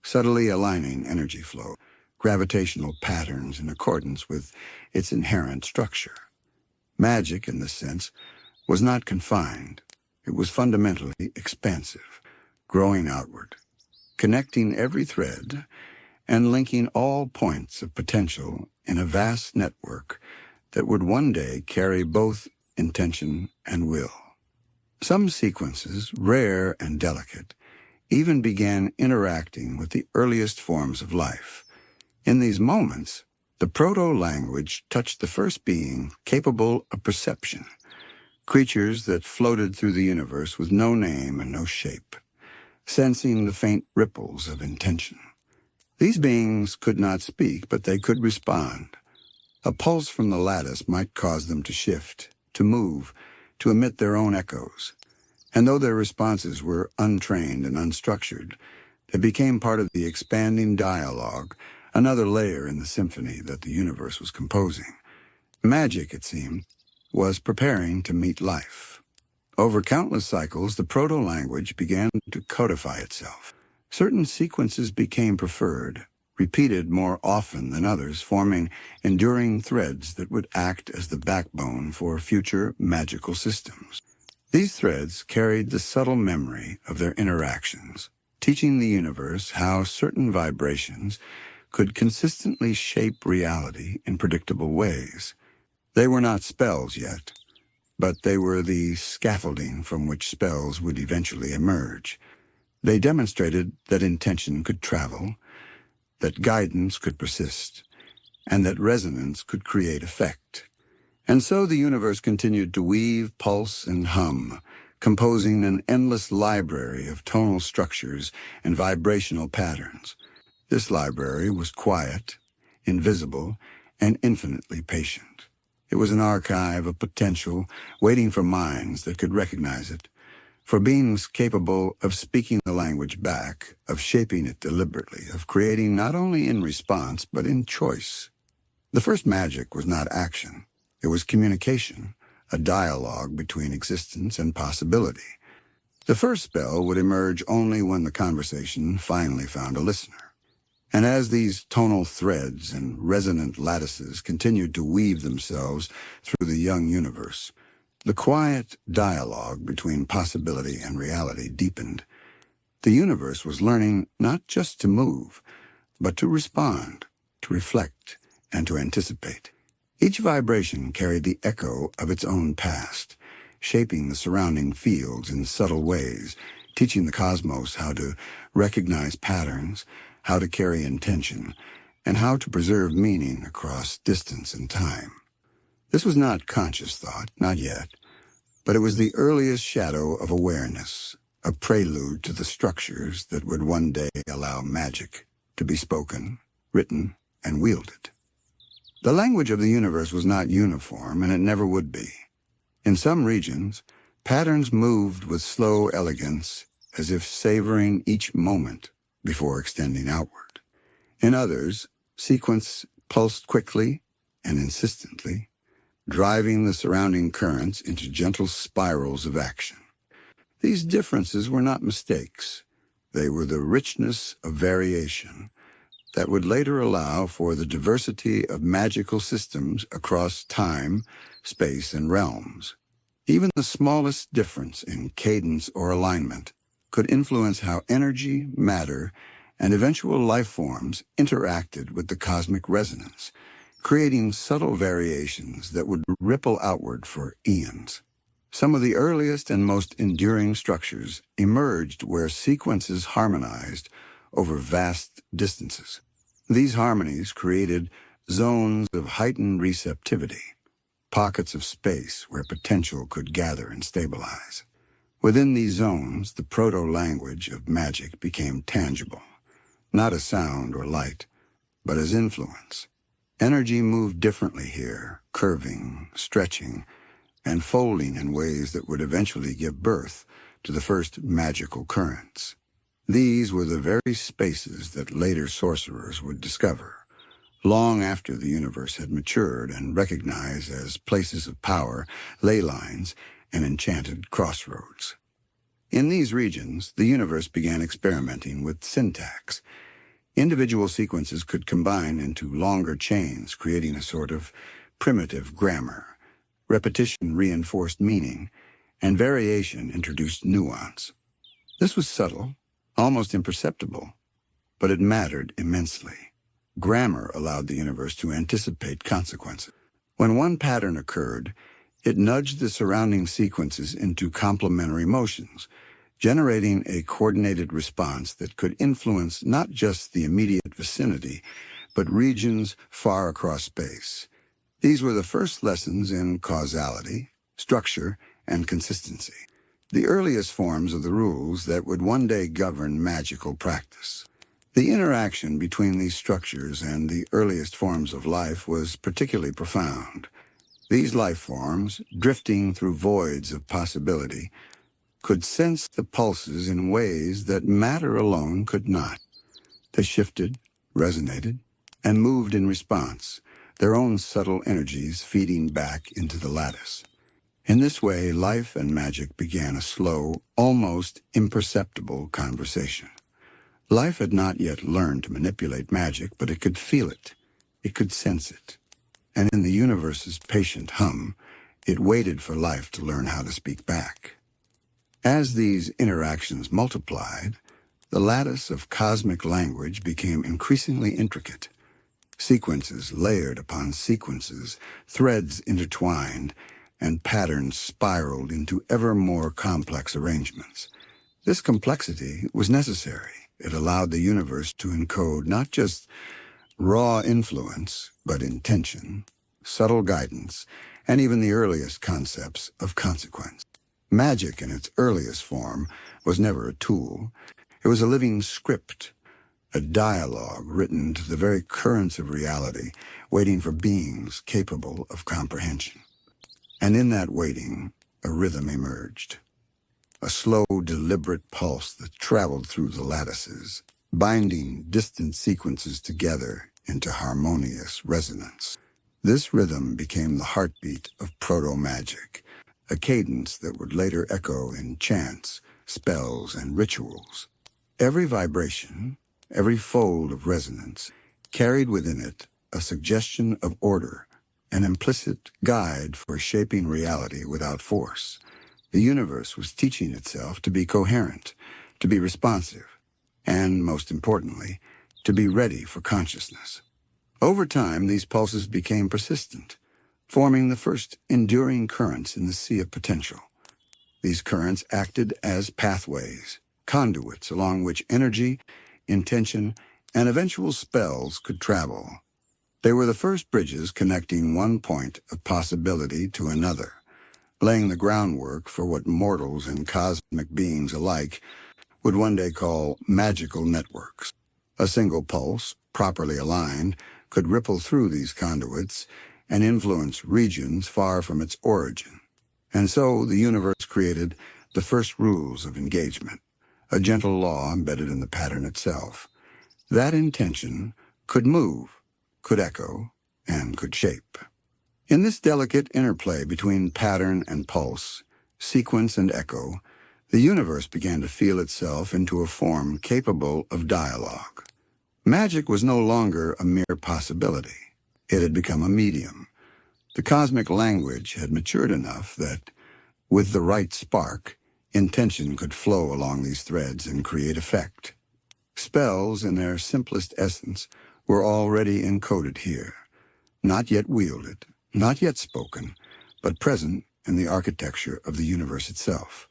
subtly aligning energy flow, gravitational patterns in accordance with its inherent structure. Magic, in this sense, was not confined. It was fundamentally expansive, growing outward, connecting every thread and linking all points of potential in a vast network that would one day carry both intention and will. Some sequences, rare and delicate, even began interacting with the earliest forms of life. In these moments, the proto-language touched the first being capable of perception, creatures that floated through the universe with no name and no shape, sensing the faint ripples of intention. These beings could not speak, but they could respond. A pulse from the lattice might cause them to shift, to move, to emit their own echoes. And though their responses were untrained and unstructured, they became part of the expanding dialogue, another layer in the symphony that the universe was composing. Magic, it seemed, was preparing to meet life. Over countless cycles, the proto-language began to codify itself. Certain sequences became preferred, repeated more often than others, forming enduring threads that would act as the backbone for future magical systems. These threads carried the subtle memory of their interactions, teaching the universe how certain vibrations could consistently shape reality in predictable ways. They were not spells yet, but they were the scaffolding from which spells would eventually emerge. They demonstrated that intention could travel, that guidance could persist, and that resonance could create effect. And so the universe continued to weave, pulse, and hum, composing an endless library of tonal structures and vibrational patterns. This library was quiet, invisible, and infinitely patient. It was an archive of potential, waiting for minds that could recognize it, for beings capable of speaking the language back, of shaping it deliberately, of creating not only in response, but in choice. The first magic was not action. It was communication, a dialogue between existence and possibility. The first spell would emerge only when the conversation finally found a listener. And as these tonal threads and resonant lattices continued to weave themselves through the young universe, the quiet dialogue between possibility and reality deepened. The universe was learning not just to move, but to respond, to reflect, and to anticipate. Each vibration carried the echo of its own past, shaping the surrounding fields in subtle ways, teaching the cosmos how to recognize patterns, how to carry intention, and how to preserve meaning across distance and time. This was not conscious thought, not yet, but it was the earliest shadow of awareness, a prelude to the structures that would one day allow magic to be spoken, written, and wielded. The language of the universe was not uniform, and it never would be. In some regions, patterns moved with slow elegance, as if savoring each moment before extending outward. In others, sequence pulsed quickly and insistently, driving the surrounding currents into gentle spirals of action. These differences were not mistakes. They were the richness of variation that would later allow for the diversity of magical systems across time, space, and realms. Even the smallest difference in cadence or alignment could influence how energy, matter, and eventual life forms interacted with the cosmic resonance, creating subtle variations that would ripple outward for eons. Some of the earliest and most enduring structures emerged where sequences harmonized over vast distances. These harmonies created zones of heightened receptivity, pockets of space where potential could gather and stabilize. Within these zones, the proto-language of magic became tangible, not as sound or light, but as influence. Energy moved differently here, curving, stretching, and folding in ways that would eventually give birth to the first magical currents. These were the very spaces that later sorcerers would discover, long after the universe had matured and recognized as places of power, ley lines, and enchanted crossroads. In these regions, the universe began experimenting with syntax, Individual sequences could combine into longer chains, creating a sort of primitive grammar. Repetition reinforced meaning, and variation introduced nuance. This was subtle, almost imperceptible, but it mattered immensely. Grammar allowed the universe to anticipate consequences. When one pattern occurred, it nudged the surrounding sequences into complementary motions, generating a coordinated response that could influence not just the immediate vicinity, but regions far across space. These were the first lessons in causality, structure, and consistency, the earliest forms of the rules that would one day govern magical practice. The interaction between these structures and the earliest forms of life was particularly profound. These life forms, drifting through voids of possibility, could sense the pulses in ways that matter alone could not. They shifted, resonated, and moved in response, their own subtle energies feeding back into the lattice. In this way, life and magic began a slow, almost imperceptible conversation. Life had not yet learned to manipulate magic, but it could feel it. It could sense it. And in the universe's patient hum, it waited for life to learn how to speak back. As these interactions multiplied, the lattice of cosmic language became increasingly intricate. Sequences layered upon sequences, threads intertwined, and patterns spiraled into ever more complex arrangements. This complexity was necessary. It allowed the universe to encode not just raw influence, but intention, subtle guidance, and even the earliest concepts of consequence. Magic in its earliest form was never a tool. It was a living script, a dialogue written to the very currents of reality, waiting for beings capable of comprehension. And in that waiting, a rhythm emerged. A slow, deliberate pulse that traveled through the lattices, binding distant sequences together into harmonious resonance. This rhythm became the heartbeat of proto-magic, a cadence that would later echo in chants, spells, and rituals. Every vibration, every fold of resonance, carried within it a suggestion of order, an implicit guide for shaping reality without force. The universe was teaching itself to be coherent, to be responsive, and, most importantly, to be ready for consciousness. Over time, these pulses became persistent, forming the first enduring currents in the sea of potential. These currents acted as pathways, conduits along which energy, intention, and eventual spells could travel. They were the first bridges connecting one point of possibility to another, laying the groundwork for what mortals and cosmic beings alike would one day call magical networks. A single pulse, properly aligned, could ripple through these conduits and influence regions far from its origin. And so the universe created the first rules of engagement, a gentle law embedded in the pattern itself. That intention could move, could echo, and could shape. In this delicate interplay between pattern and pulse, sequence and echo, the universe began to feel itself into a form capable of dialogue. Magic was no longer a mere possibility. It had become a medium. The cosmic language had matured enough that, with the right spark, intention could flow along these threads and create effect. Spells, in their simplest essence, were already encoded here, not yet wielded, not yet spoken, but present in the architecture of the universe itself,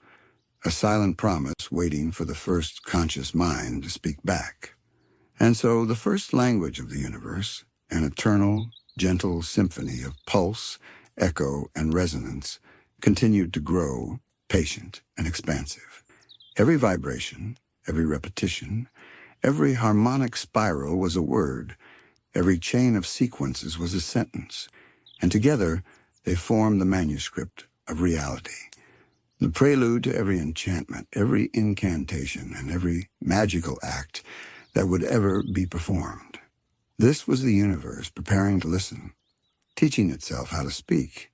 a silent promise waiting for the first conscious mind to speak back. And so the first language of the universe, an eternal, gentle symphony of pulse, echo, and resonance, continued to grow, patient and expansive. Every vibration, every repetition, every harmonic spiral was a word, every chain of sequences was a sentence, and together they formed the manuscript of reality, the prelude to every enchantment, every incantation, and every magical act that would ever be performed. This was the universe preparing to listen, teaching itself how to speak,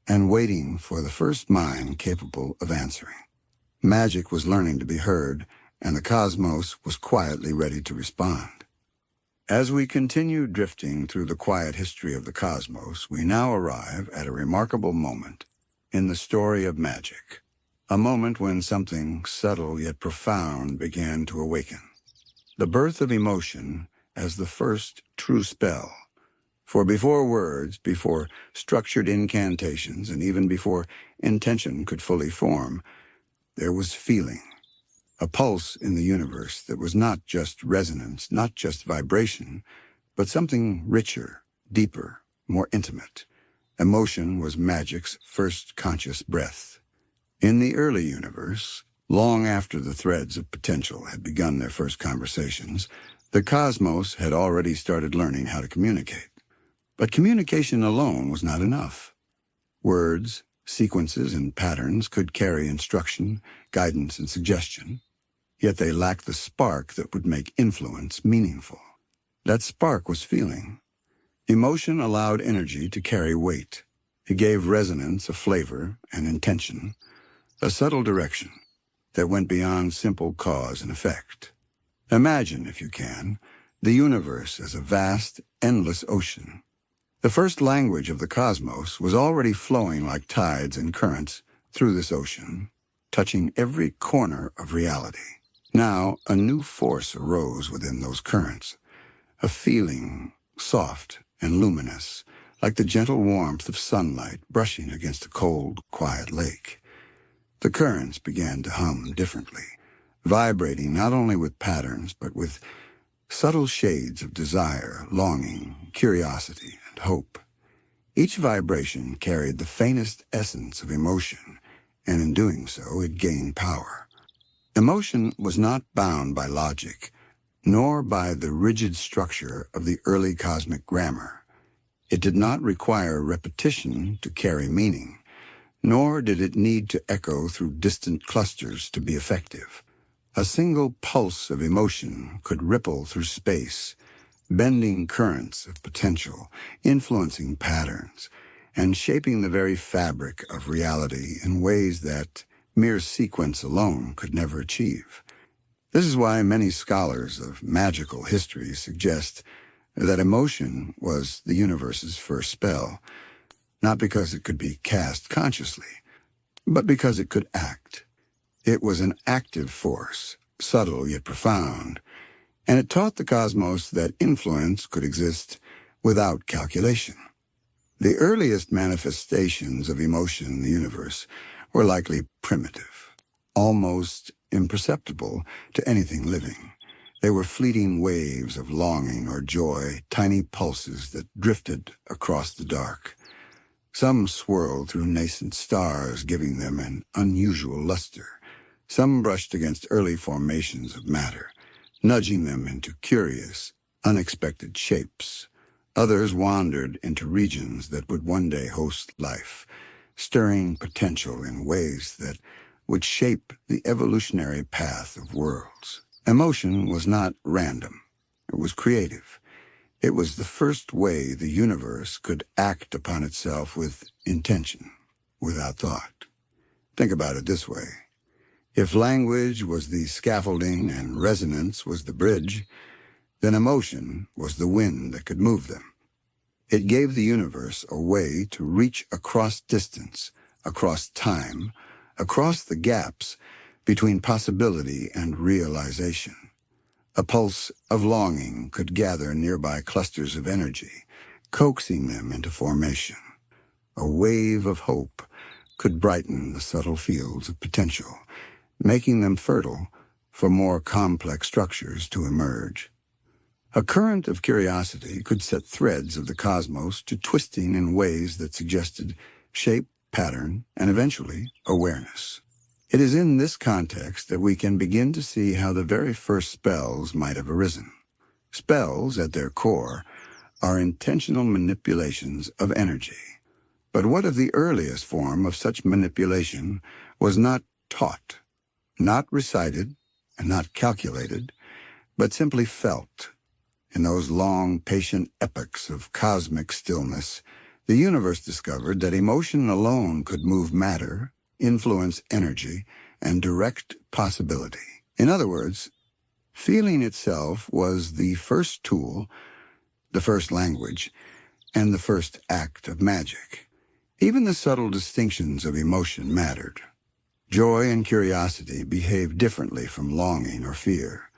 and waiting for the first mind capable of answering. Magic was learning to be heard, and the cosmos was quietly ready to respond. As we continue drifting through the quiet history of the cosmos, we now arrive at a remarkable moment in the story of magic. A moment when something subtle yet profound began to awaken. The birth of emotion as the first true spell. For before words, before structured incantations, and even before intention could fully form, there was feeling. A pulse in the universe that was not just resonance, not just vibration, but something richer, deeper, more intimate. Emotion was magic's first conscious breath. In the early universe, long after the threads of potential had begun their first conversations, the cosmos had already started learning how to communicate. But communication alone was not enough. Words, sequences, and patterns could carry instruction, guidance, and suggestion, yet they lacked the spark that would make influence meaningful. That spark was feeling. Emotion allowed energy to carry weight. It gave resonance a flavor, an intention, a subtle direction that went beyond simple cause and effect. Imagine, if you can, the universe as a vast, endless ocean. The first language of the cosmos was already flowing like tides and currents through this ocean, touching every corner of reality. Now, a new force arose within those currents, a feeling soft and luminous, like the gentle warmth of sunlight brushing against a cold, quiet lake. The currents began to hum differently, vibrating not only with patterns, but with subtle shades of desire, longing, curiosity, and hope. Each vibration carried the faintest essence of emotion, and in doing so, it gained power. Emotion was not bound by logic, nor by the rigid structure of the early cosmic grammar. It did not require repetition to carry meaning, nor did it need to echo through distant clusters to be effective. A single pulse of emotion could ripple through space, bending currents of potential, influencing patterns, and shaping the very fabric of reality in ways that mere sequence alone could never achieve. This is why many scholars of magical history suggest that emotion was the universe's first spell, not because it could be cast consciously, but because it could act. It was an active force, subtle yet profound, and it taught the cosmos that influence could exist without calculation. The earliest manifestations of emotion in the universe were likely primitive, almost imperceptible to anything living. They were fleeting waves of longing or joy, tiny pulses that drifted across the dark. Some swirled through nascent stars, giving them an unusual luster. Some brushed against early formations of matter, nudging them into curious, unexpected shapes. Others wandered into regions that would one day host life, stirring potential in ways that would shape the evolutionary path of worlds. Emotion was not random. It was creative. It was the first way the universe could act upon itself with intention, without thought. Think about it this way. If language was the scaffolding and resonance was the bridge, then emotion was the wind that could move them. It gave the universe a way to reach across distance, across time, across the gaps between possibility and realization. A pulse of longing could gather nearby clusters of energy, coaxing them into formation. A wave of hope could brighten the subtle fields of potential, making them fertile for more complex structures to emerge. A current of curiosity could set threads of the cosmos to twisting in ways that suggested shape, pattern, and eventually awareness. It is in this context that we can begin to see how the very first spells might have arisen. Spells, at their core, are intentional manipulations of energy. But what if the earliest form of such manipulation was not taught, not recited, and not calculated, but simply felt? In those long, patient epochs of cosmic stillness, the universe discovered that emotion alone could move matter, influence energy, and direct possibility. In other words, Feeling itself was the first tool, the first language, and the first act of magic. Even the subtle distinctions of emotion mattered. Joy and curiosity behaved differently from longing or fear.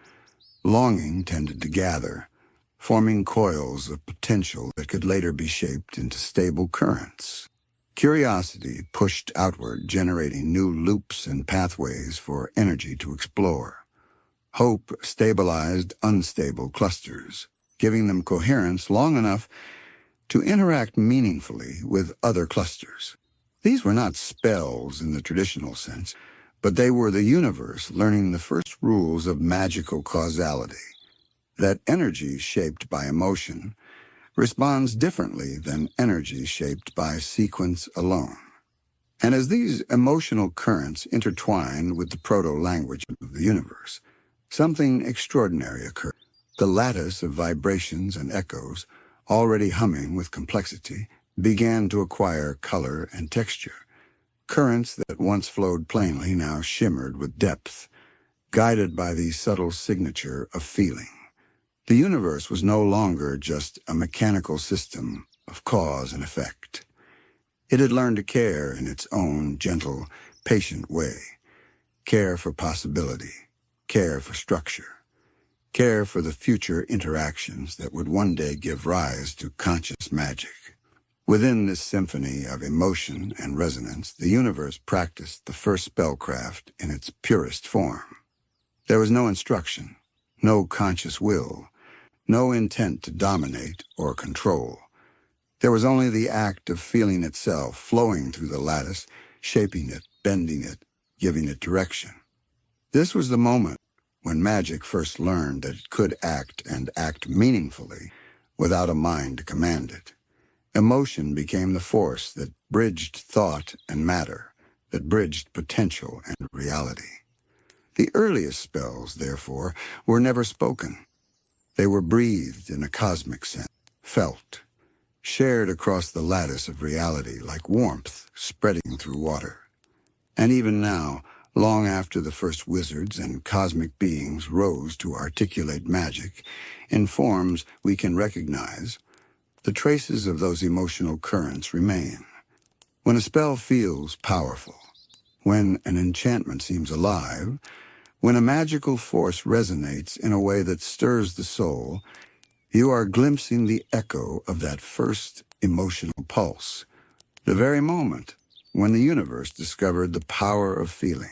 Longing tended to gather, forming coils of potential that could later be shaped into stable currents. Curiosity pushed outward, generating new loops and pathways for energy to explore. Hope stabilized unstable clusters, giving them coherence long enough to interact meaningfully with other clusters. These were not spells in the traditional sense, but they were the universe learning the first rules of magical causality, that energy shaped by emotion responds differently than energy shaped by sequence alone. And as these emotional currents intertwined with the proto-language of the universe, something extraordinary occurred. The lattice of vibrations and echoes, already humming with complexity, began to acquire color and texture. Currents that once flowed plainly now shimmered with depth, guided by the subtle signature of feeling. The universe was no longer just a mechanical system of cause and effect. It had learned to care in its own gentle, patient way. Care for possibility, care for structure, care for the future interactions that would one day give rise to conscious magic. Within this symphony of emotion and resonance, the universe practiced the first spellcraft in its purest form. There was no instruction, no conscious will, no intent to dominate or control. There was only the act of feeling itself flowing through the lattice, shaping it, bending it, giving it direction. This was the moment when magic first learned that it could act and act meaningfully without a mind to command it. Emotion became the force that bridged thought and matter, that bridged potential and reality. The earliest spells, therefore, were never spoken. They were breathed in a cosmic sense, felt, shared across the lattice of reality like warmth spreading through water. And even now, long after the first wizards and cosmic beings rose to articulate magic in forms we can recognize, the traces of those emotional currents remain. When a spell feels powerful, when an enchantment seems alive, when a magical force resonates in a way that stirs the soul, you are glimpsing the echo of that first emotional pulse, the very moment when the universe discovered the power of feeling.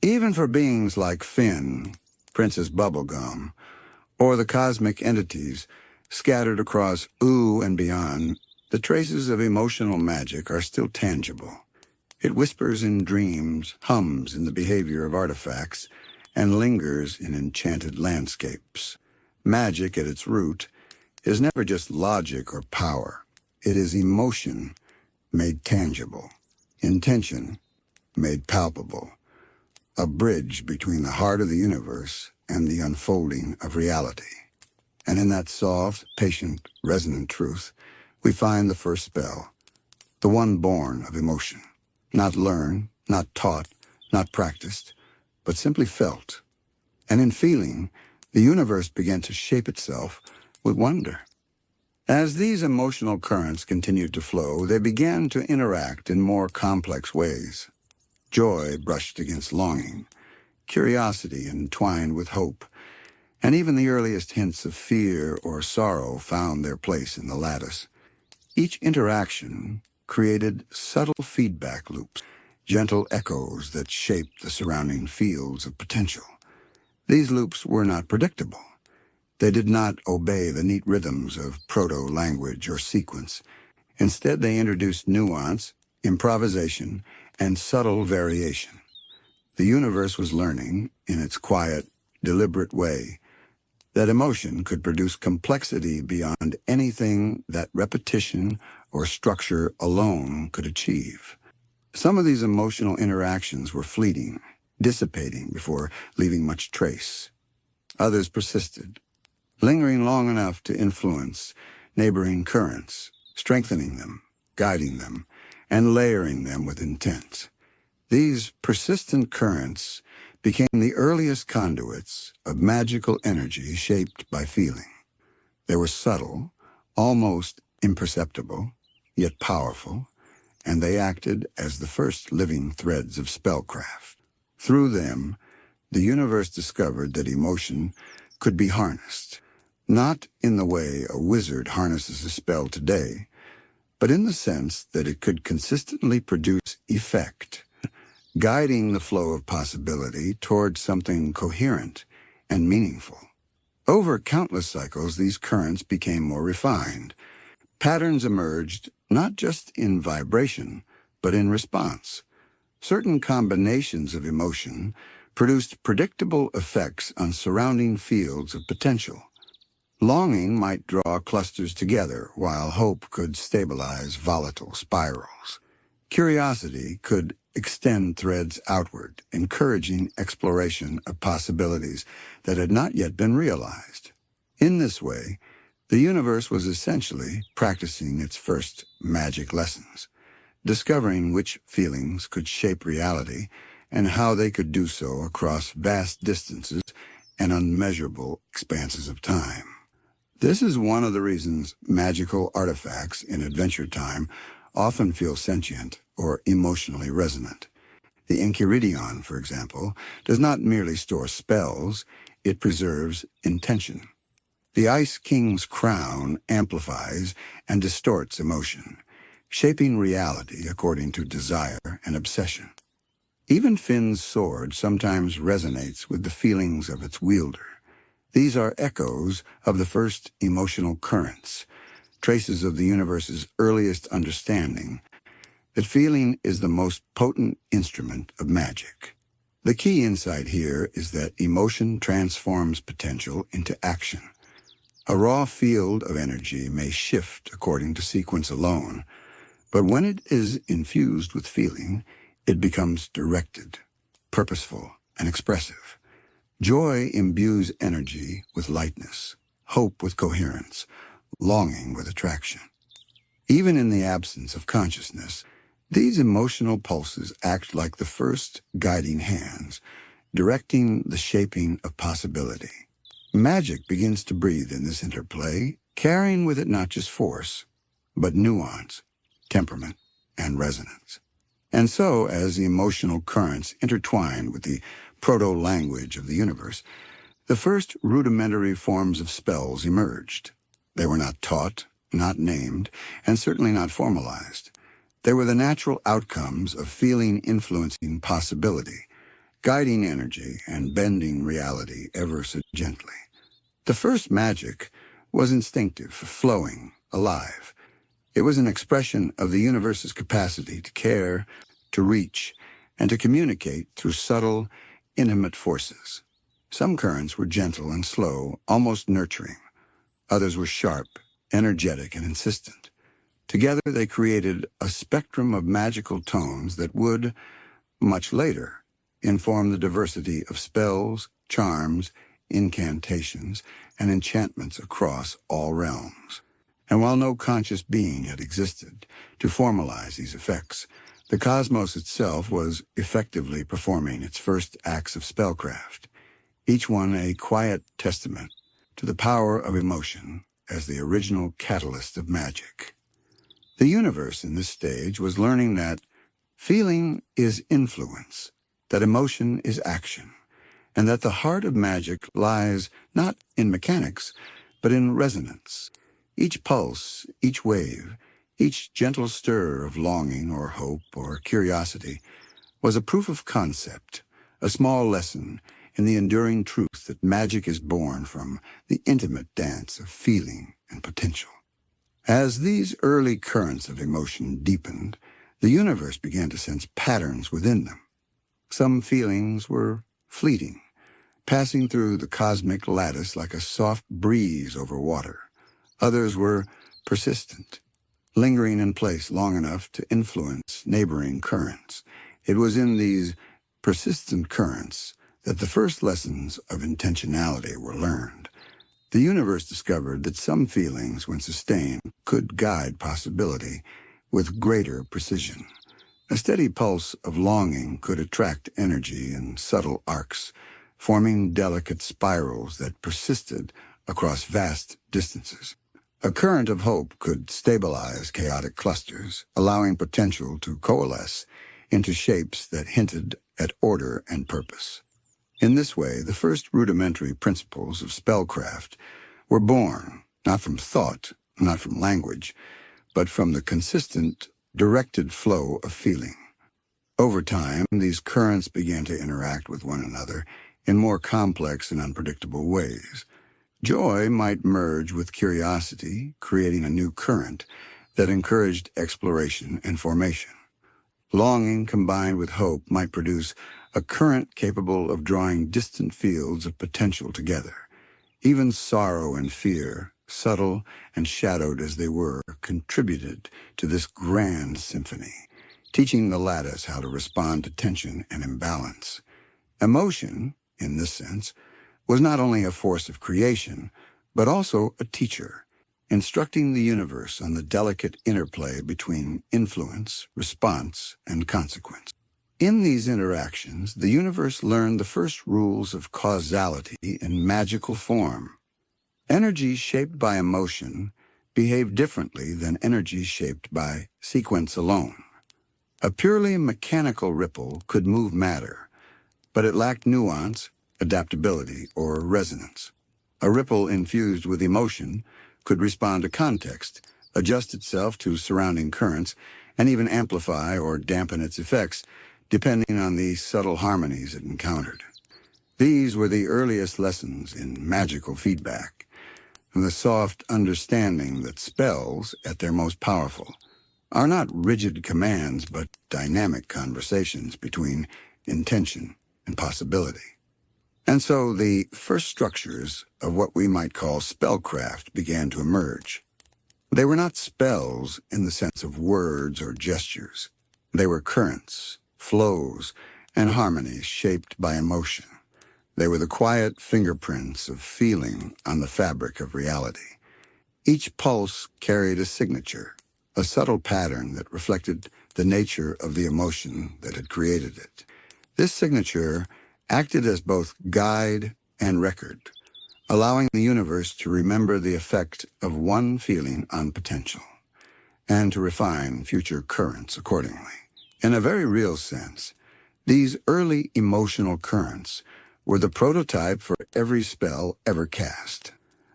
Even for beings like Finn, Princess Bubblegum, or the cosmic entities scattered across Ooh and beyond, the traces of emotional magic are still tangible. It whispers in dreams, hums in the behavior of artifacts, and lingers in enchanted landscapes. Magic at its root is never just logic or power. It is emotion made tangible, intention made palpable, a bridge between the heart of the universe and the unfolding of reality. And in that soft, patient, resonant truth, we find the first spell, the one born of emotion, not learned, not taught, not practiced, but simply felt. And in feeling, the universe began to shape itself with wonder. As these emotional currents continued to flow, they began to interact in more complex ways. Joy brushed against longing, curiosity entwined with hope, and even the earliest hints of fear or sorrow found their place in the lattice. Each interaction created subtle feedback loops, gentle echoes that shaped the surrounding fields of potential. These loops were not predictable. They did not obey the neat rhythms of proto-language or sequence. Instead, they introduced nuance, improvisation, and subtle variation. The universe was learning, in its quiet, deliberate way, that emotion could produce complexity beyond anything that repetition or structure alone could achieve. Some of these emotional interactions were fleeting, dissipating before leaving much trace. Others persisted, lingering long enough to influence neighboring currents, strengthening them, guiding them, and layering them with intent. These persistent currents became the earliest conduits of magical energy shaped by feeling. They were subtle, almost imperceptible, yet powerful, and they acted as the first living threads of spellcraft. Through them, the universe discovered that emotion could be harnessed, not in the way a wizard harnesses a spell today, but in the sense that it could consistently produce effect, guiding the flow of possibility toward something coherent and meaningful. Over countless cycles, these currents became more refined. Patterns emerged not just in vibration, but in response. Certain combinations of emotion produced predictable effects on surrounding fields of potential. Longing might draw clusters together, while hope could stabilize volatile spirals. Curiosity could extend threads outward, encouraging exploration of possibilities that had not yet been realized. In this way, the universe was essentially practicing its first magic lessons, discovering which feelings could shape reality and how they could do so across vast distances and unmeasurable expanses of time. This is one of the reasons magical artifacts in Adventure Time often feel sentient or emotionally resonant. The Enchiridion, for example, does not merely store spells, it preserves intention. The Ice King's crown amplifies and distorts emotion, shaping reality according to desire and obsession. Even Finn's sword sometimes resonates with the feelings of its wielder. These are echoes of the first emotional currents, traces of the universe's earliest understanding that feeling is the most potent instrument of magic. The key insight here is that emotion transforms potential into action. A raw field of energy may shift according to sequence alone, but when it is infused with feeling, it becomes directed, purposeful, and expressive. Joy imbues energy with lightness, hope with coherence, longing with attraction. Even in the absence of consciousness, these emotional pulses act like the first guiding hands, directing the shaping of possibility. Magic begins to breathe in this interplay, carrying with it not just force, but nuance, temperament, and resonance. And so, as the emotional currents intertwined with the proto-language of the universe, the first rudimentary forms of spells emerged. They were not taught, not named, and certainly not formalized. They were the natural outcomes of feeling influencing possibility, guiding energy and bending reality ever so gently. The first magic was instinctive, flowing, alive. It was an expression of the universe's capacity to care, to reach, and to communicate through subtle, intimate forces. Some currents were gentle and slow, almost nurturing. Others were sharp, energetic, and insistent. Together they created a spectrum of magical tones that would, much later, inform the diversity of spells, charms, incantations, and enchantments across all realms. And while no conscious being had existed to formalize these effects, the cosmos itself was effectively performing its first acts of spellcraft, each one a quiet testament to the power of emotion as the original catalyst of magic. The universe in this stage was learning that feeling is influence, that emotion is action, and that the heart of magic lies not in mechanics, but in resonance. Each pulse, each wave, each gentle stir of longing or hope or curiosity was a proof of concept, a small lesson in the enduring truth that magic is born from the intimate dance of feeling and potential. As these early currents of emotion deepened, the universe began to sense patterns within them. Some feelings were fleeting, passing through the cosmic lattice like a soft breeze over water. Others were persistent, lingering in place long enough to influence neighboring currents. It was in these persistent currents that the first lessons of intentionality were learned. The universe discovered that some feelings, when sustained, could guide possibility with greater precision. A steady pulse of longing could attract energy in subtle arcs, forming delicate spirals that persisted across vast distances. A current of hope could stabilize chaotic clusters, allowing potential to coalesce into shapes that hinted at order and purpose. In this way, the first rudimentary principles of spellcraft were born, not from thought, not from language, but from the consistent, directed flow of feeling. Over time, these currents began to interact with one another in more complex and unpredictable ways. Joy might merge with curiosity, creating a new current that encouraged exploration and formation. Longing combined with hope might produce a current capable of drawing distant fields of potential together. Even sorrow and fear, subtle and shadowed as they were, contributed to this grand symphony, teaching the lattice how to respond to tension and imbalance. Emotion, in this sense, was not only a force of creation, but also a teacher, instructing the universe on the delicate interplay between influence, response, and consequence. In these interactions, the universe learned the first rules of causality in magical form. Energy shaped by emotion behaved differently than energy shaped by sequence alone. A purely mechanical ripple could move matter, but it lacked nuance, adaptability, or resonance. A ripple infused with emotion could respond to context, adjust itself to surrounding currents, and even amplify or dampen its effects, depending on the subtle harmonies it encountered. These were the earliest lessons in magical feedback, the soft understanding that spells, at their most powerful, are not rigid commands but dynamic conversations between intention and possibility. And so the first structures of what we might call spellcraft began to emerge. They were not spells in the sense of words or gestures. They were currents, flows, and harmonies shaped by emotion. They were the quiet fingerprints of feeling on the fabric of reality. Each pulse carried a signature, a subtle pattern that reflected the nature of the emotion that had created it. This signature acted as both guide and record, allowing the universe to remember the effect of one feeling on potential, and to refine future currents accordingly. In a very real sense, these early emotional currents were the prototype for every spell ever cast.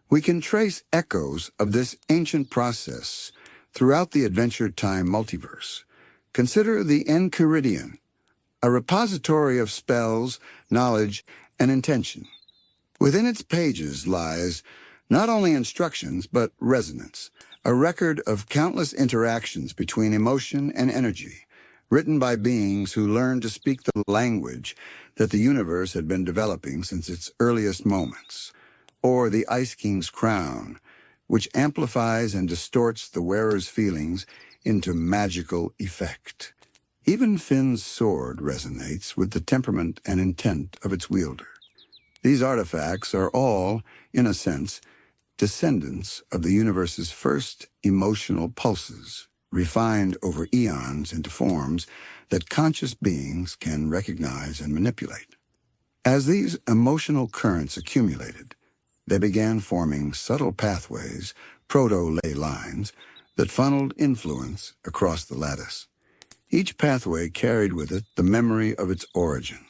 We can trace echoes of this ancient process throughout the Adventure Time multiverse. Consider the Enchiridion, a repository of spells, knowledge, and intention. Within its pages lies not only instructions, but resonance, a record of countless interactions between emotion and energy, written by beings who learned to speak the language that the universe had been developing since its earliest moments. Or the Ice King's crown, which amplifies and distorts the wearer's feelings into magical effect. Even Finn's sword resonates with the temperament and intent of its wielder. These artifacts are all, in a sense, descendants of the universe's first emotional pulses, refined over eons into forms that conscious beings can recognize and manipulate. As these emotional currents accumulated, they began forming subtle pathways, proto-ley lines, that funneled influence across the lattice. Each pathway carried with it the memory of its origin,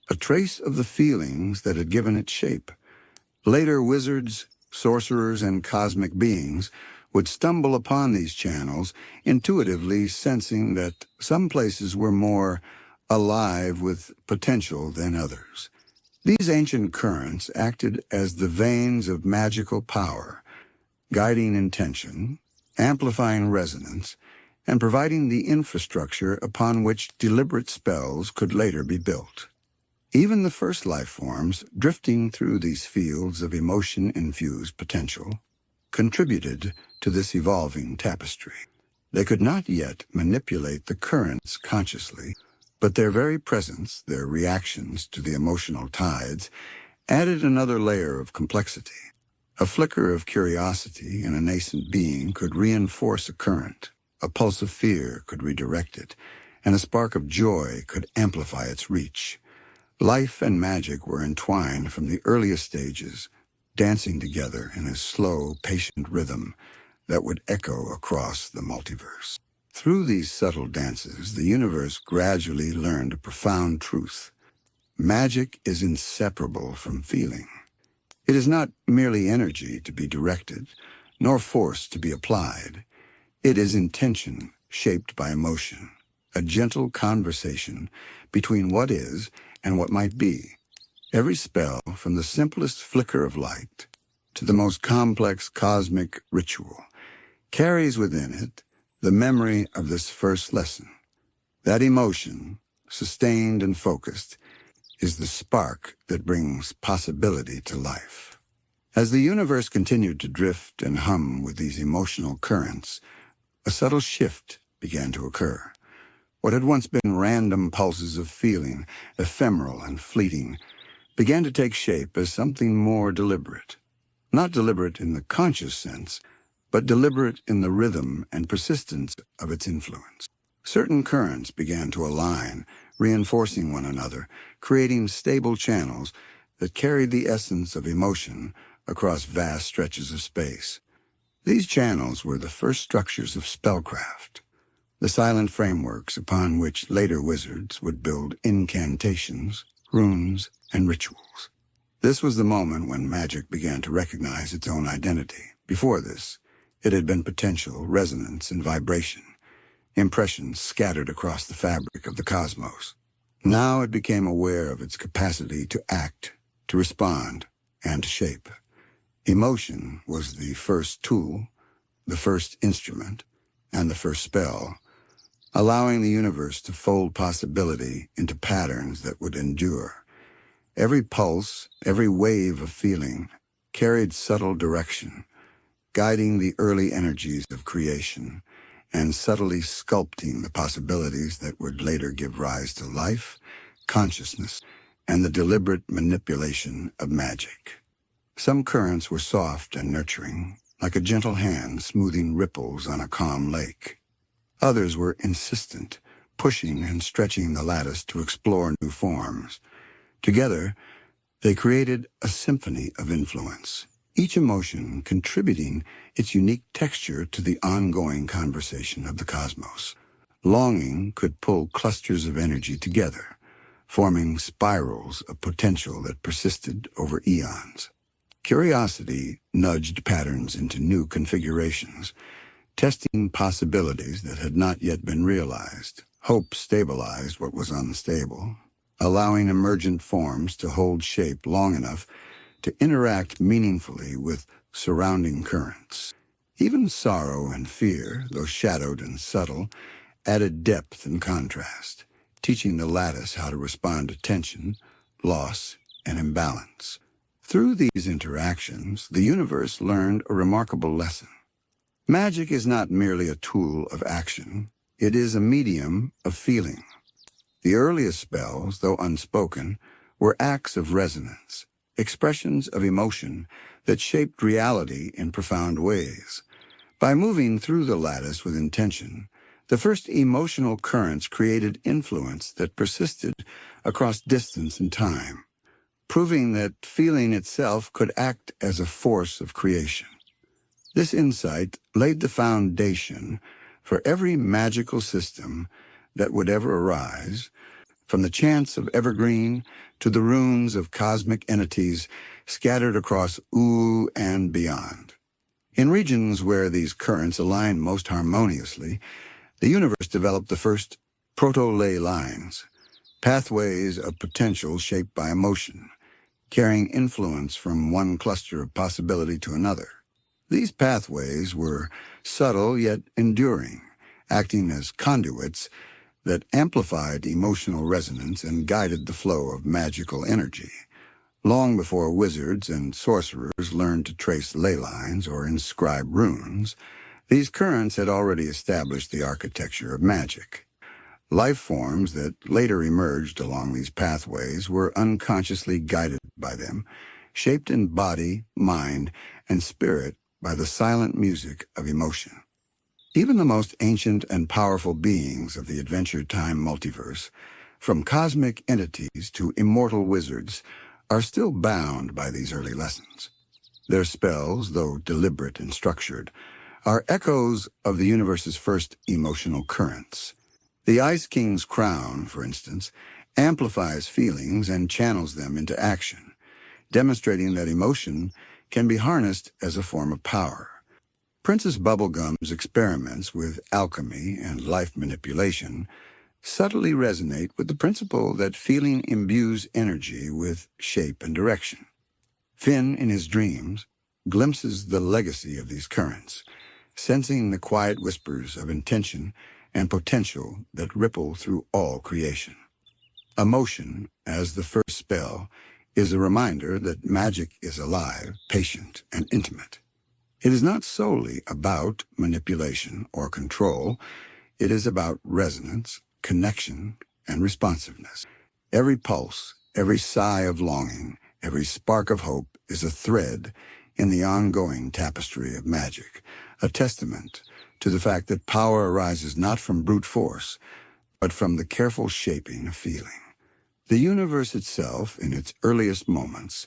a trace of the feelings that had given it shape. Later wizards, sorcerers, and cosmic beings would stumble upon these channels, intuitively sensing that some places were more alive with potential than others. These ancient currents acted as the veins of magical power, guiding intention, amplifying resonance, and providing the infrastructure upon which deliberate spells could later be built. Even the first life forms, drifting through these fields of emotion-infused potential, contributed to this evolving tapestry. They could not yet manipulate the currents consciously, but their very presence, their reactions to the emotional tides, added another layer of complexity. A flicker of curiosity in a nascent being could reinforce a current. A pulse of fear could redirect it, and a spark of joy could amplify its reach. Life and magic were entwined from the earliest stages, dancing together in a slow, patient rhythm that would echo across the multiverse. Through these subtle dances, the universe gradually learned a profound truth. Magic is inseparable from feeling. It is not merely energy to be directed, nor force to be applied. It is intention shaped by emotion, a gentle conversation between what is and what might be. Every spell, from the simplest flicker of light to the most complex cosmic ritual, carries within it the memory of this first lesson. That emotion, sustained and focused, is the spark that brings possibility to life. As the universe continued to drift and hum with these emotional currents, a subtle shift began to occur. What had once been random pulses of feeling, ephemeral and fleeting, began to take shape as something more deliberate. Not deliberate in the conscious sense, but deliberate in the rhythm and persistence of its influence. Certain currents began to align, reinforcing one another, creating stable channels that carried the essence of emotion across vast stretches of space. These channels were the first structures of spellcraft, the silent frameworks upon which later wizards would build incantations, runes, and rituals. This was the moment when magic began to recognize its own identity. Before this, it had been potential, resonance, and vibration, impressions scattered across the fabric of the cosmos. Now it became aware of its capacity to act, to respond, and to shape. Emotion was the first tool, the first instrument, and the first spell, allowing the universe to fold possibility into patterns that would endure. Every pulse, every wave of feeling carried subtle direction, guiding the early energies of creation and subtly sculpting the possibilities that would later give rise to life, consciousness, and the deliberate manipulation of magic. Some currents were soft and nurturing, like a gentle hand smoothing ripples on a calm lake. Others were insistent, pushing and stretching the lattice to explore new forms. Together, they created a symphony of influence, each emotion contributing its unique texture to the ongoing conversation of the cosmos. Longing could pull clusters of energy together, forming spirals of potential that persisted over eons. Curiosity nudged patterns into new configurations, testing possibilities that had not yet been realized. Hope stabilized what was unstable, allowing emergent forms to hold shape long enough to interact meaningfully with surrounding currents. Even sorrow and fear, though shadowed and subtle, added depth and contrast, teaching the lattice how to respond to tension, loss, and imbalance. Through these interactions, the universe learned a remarkable lesson. Magic is not merely a tool of action, it is a medium of feeling. The earliest spells, though unspoken, were acts of resonance, expressions of emotion that shaped reality in profound ways. By moving through the lattice with intention, the first emotional currents created influence that persisted across distance and time, proving that feeling itself could act as a force of creation. This insight laid the foundation for every magical system that would ever arise, from the chants of Evergreen to the runes of cosmic entities scattered across Ulu and beyond. In regions where these currents aligned most harmoniously, the universe developed the first proto-ley lines, pathways of potential shaped by emotion, carrying influence from one cluster of possibility to another. These pathways were subtle yet enduring, acting as conduits that amplified emotional resonance and guided the flow of magical energy. Long before wizards and sorcerers learned to trace ley lines or inscribe runes, these currents had already established the architecture of magic. Life forms that later emerged along these pathways were unconsciously guided by them, shaped in body, mind, and spirit by the silent music of emotion. Even the most ancient and powerful beings of the Adventure Time multiverse, from cosmic entities to immortal wizards, are still bound by these early lessons. Their spells, though deliberate and structured, are echoes of the universe's first emotional currents. The Ice King's crown, for instance, amplifies feelings and channels them into action, demonstrating that emotion can be harnessed as a form of power. Princess Bubblegum's experiments with alchemy and life manipulation subtly resonate with the principle that feeling imbues energy with shape and direction. Finn, in his dreams, glimpses the legacy of these currents, sensing the quiet whispers of intention and potential that ripple through all creation. Emotion, as the first spell, is a reminder that magic is alive, patient, and intimate. It is not solely about manipulation or control. It is about resonance, connection, and responsiveness. Every pulse, every sigh of longing, every spark of hope is a thread in the ongoing tapestry of magic, a testament to the fact that power arises not from brute force, but from the careful shaping of feeling. The universe itself, in its earliest moments,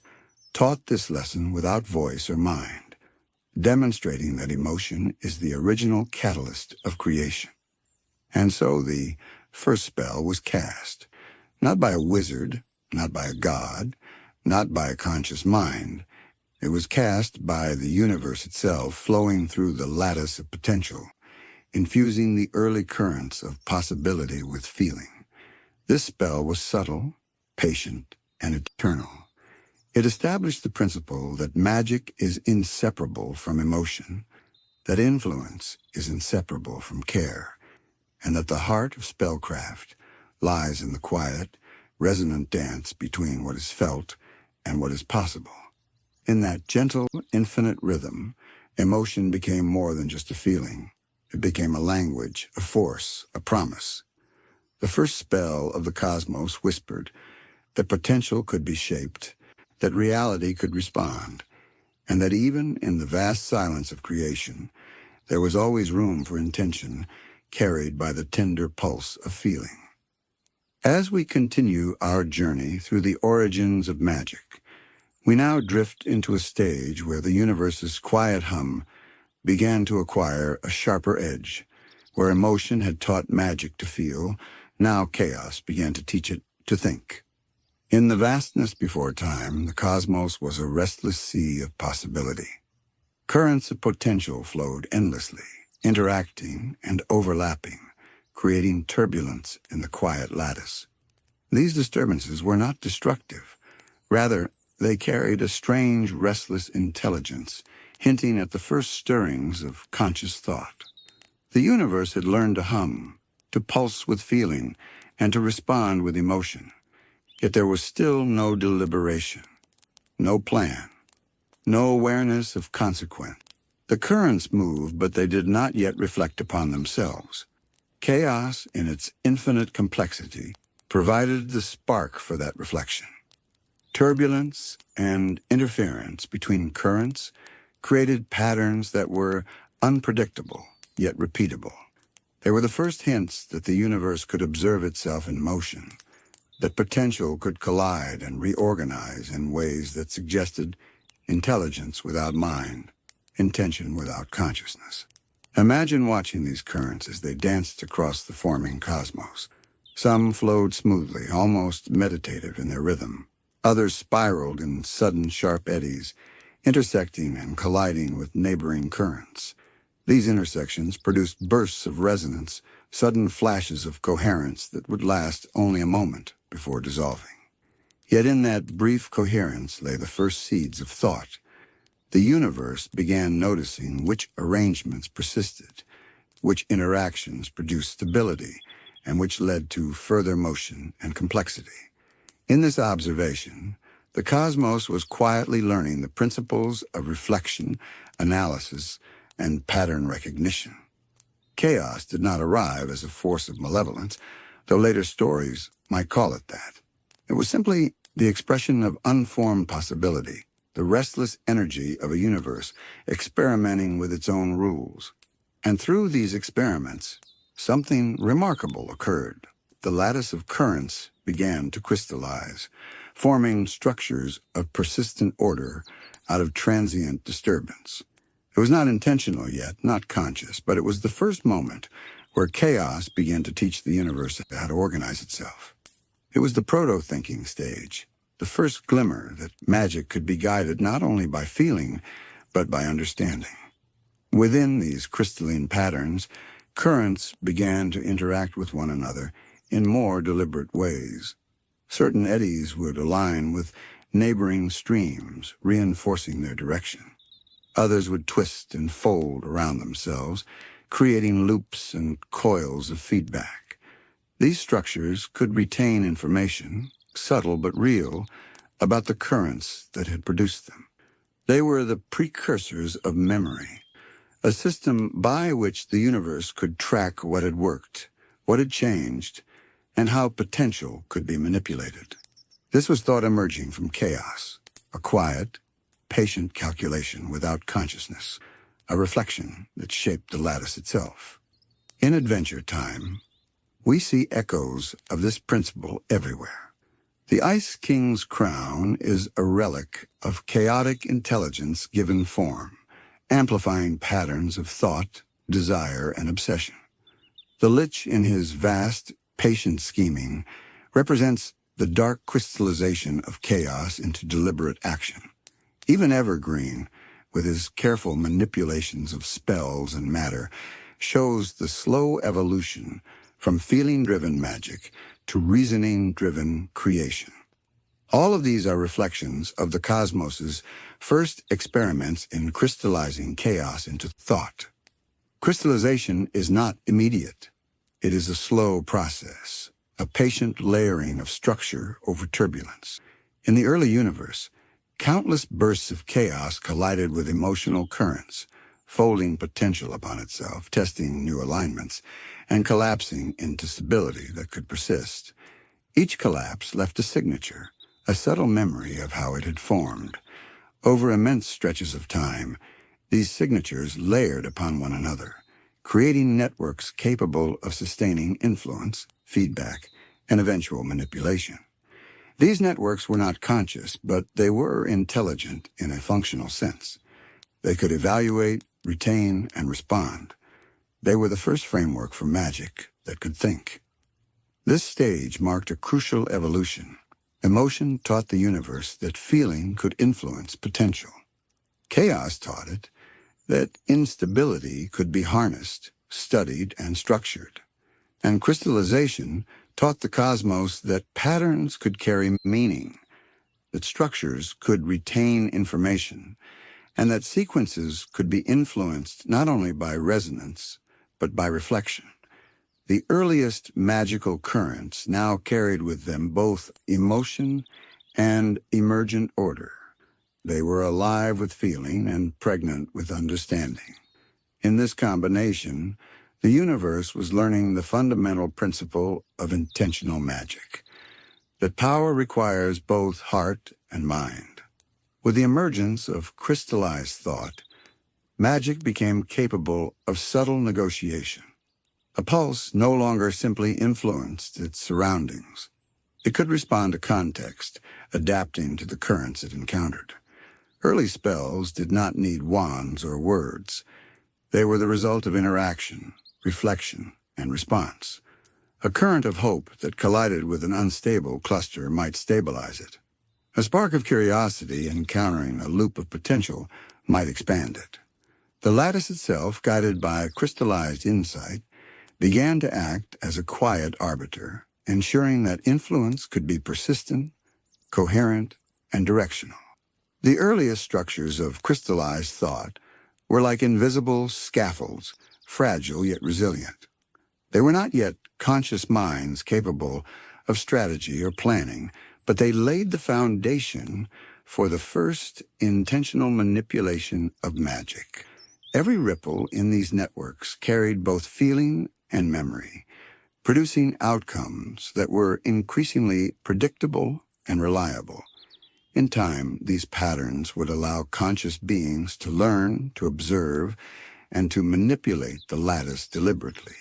taught this lesson without voice or mind, demonstrating that emotion is the original catalyst of creation. And so the first spell was cast, not by a wizard, not by a god, not by a conscious mind. It was cast by the universe itself, flowing through the lattice of potential, infusing the early currents of possibility with feeling. This spell was subtle, patient, and eternal. It established the principle that magic is inseparable from emotion, that influence is inseparable from care, and that the heart of spellcraft lies in the quiet, resonant dance between what is felt and what is possible. In that gentle, infinite rhythm, emotion became more than just a feeling. It became a language, a force, a promise. The first spell of the cosmos whispered that potential could be shaped, that reality could respond, and that even in the vast silence of creation, there was always room for intention carried by the tender pulse of feeling. As we continue our journey through the origins of magic, we now drift into a stage where the universe's quiet hum began to acquire a sharper edge. Where emotion had taught magic to feel, now chaos began to teach it to think. In the vastness before time, the cosmos was a restless sea of possibility. Currents of potential flowed endlessly, interacting and overlapping, creating turbulence in the quiet lattice. These disturbances were not destructive. Rather, they carried a strange, restless intelligence, hinting at the first stirrings of conscious thought. The universe had learned to hum, to pulse with feeling, and to respond with emotion. Yet there was still no deliberation, no plan, no awareness of consequence. The currents moved, but they did not yet reflect upon themselves. Chaos, in its infinite complexity, provided the spark for that reflection. Turbulence and interference between currents created patterns that were unpredictable, yet repeatable. They were the first hints that the universe could observe itself in motion, that potential could collide and reorganize in ways that suggested intelligence without mind, intention without consciousness. Imagine watching these currents as they danced across the forming cosmos. Some flowed smoothly, almost meditative in their rhythm. Others spiraled in sudden sharp eddies, intersecting and colliding with neighboring currents. These intersections produced bursts of resonance, sudden flashes of coherence that would last only a moment before dissolving. Yet in that brief coherence lay the first seeds of thought. The universe began noticing which arrangements persisted, which interactions produced stability, and which led to further motion and complexity. In this observation, the cosmos was quietly learning the principles of reflection, analysis, and pattern recognition. Chaos did not arrive as a force of malevolence, though later stories might call it that. It was simply the expression of unformed possibility, the restless energy of a universe experimenting with its own rules. And through these experiments, something remarkable occurred. The lattice of currents began to crystallize, forming structures of persistent order out of transient disturbance. It was not intentional yet, not conscious, but it was the first moment where chaos began to teach the universe how to organize itself. It was the proto-thinking stage, the first glimmer that magic could be guided not only by feeling, but by understanding. Within these crystalline patterns, currents began to interact with one another in more deliberate ways. Certain eddies would align with neighboring streams, reinforcing their direction. Others would twist and fold around themselves, creating loops and coils of feedback. These structures could retain information, subtle but real, about the currents that had produced them. They were the precursors of memory, a system by which the universe could track what had worked, what had changed, and how potential could be manipulated. This was thought emerging from chaos, a quiet, patient calculation without consciousness, a reflection that shaped the lattice itself. In Adventure Time, we see echoes of this principle everywhere. The Ice King's crown is a relic of chaotic intelligence given form, amplifying patterns of thought, desire, and obsession. The Lich, in his vast, patient scheming, represents the dark crystallization of chaos into deliberate action. Even Evergreen, with his careful manipulations of spells and matter, shows the slow evolution from feeling-driven magic to reasoning-driven creation. All of these are reflections of the cosmos's first experiments in crystallizing chaos into thought. Crystallization is not immediate. It is a slow process, a patient layering of structure over turbulence. In the early universe, countless bursts of chaos collided with emotional currents, folding potential upon itself, testing new alignments, and collapsing into stability that could persist. Each collapse left a signature, a subtle memory of how it had formed. Over immense stretches of time, these signatures layered upon one another, creating networks capable of sustaining influence, feedback, and eventual manipulation. These networks were not conscious, but they were intelligent in a functional sense. They could evaluate, retain, and respond. They were the first framework for magic that could think. This stage marked a crucial evolution. Emotion taught the universe that feeling could influence potential. Chaos taught it that instability could be harnessed, studied, and structured. And crystallization taught the cosmos that patterns could carry meaning, that structures could retain information, and that sequences could be influenced not only by resonance, but by reflection. The earliest magical currents now carried with them both emotion and emergent order. They were alive with feeling and pregnant with understanding. In this combination, the universe was learning the fundamental principle of intentional magic, that power requires both heart and mind. With the emergence of crystallized thought, magic became capable of subtle negotiation. A pulse no longer simply influenced its surroundings. It could respond to context, adapting to the currents it encountered. Early spells did not need wands or words. They were the result of interaction, reflection, and response. A current of hope that collided with an unstable cluster might stabilize it. A spark of curiosity encountering a loop of potential might expand it. The lattice itself, guided by crystallized insight, began to act as a quiet arbiter, ensuring that influence could be persistent, coherent, and directional. The earliest structures of crystallized thought were like invisible scaffolds, fragile yet resilient. They were not yet conscious minds capable of strategy or planning, but they laid the foundation for the first intentional manipulation of magic. Every ripple in these networks carried both feeling and memory, producing outcomes that were increasingly predictable and reliable. In time, these patterns would allow conscious beings to learn, to observe, and to manipulate the lattice deliberately.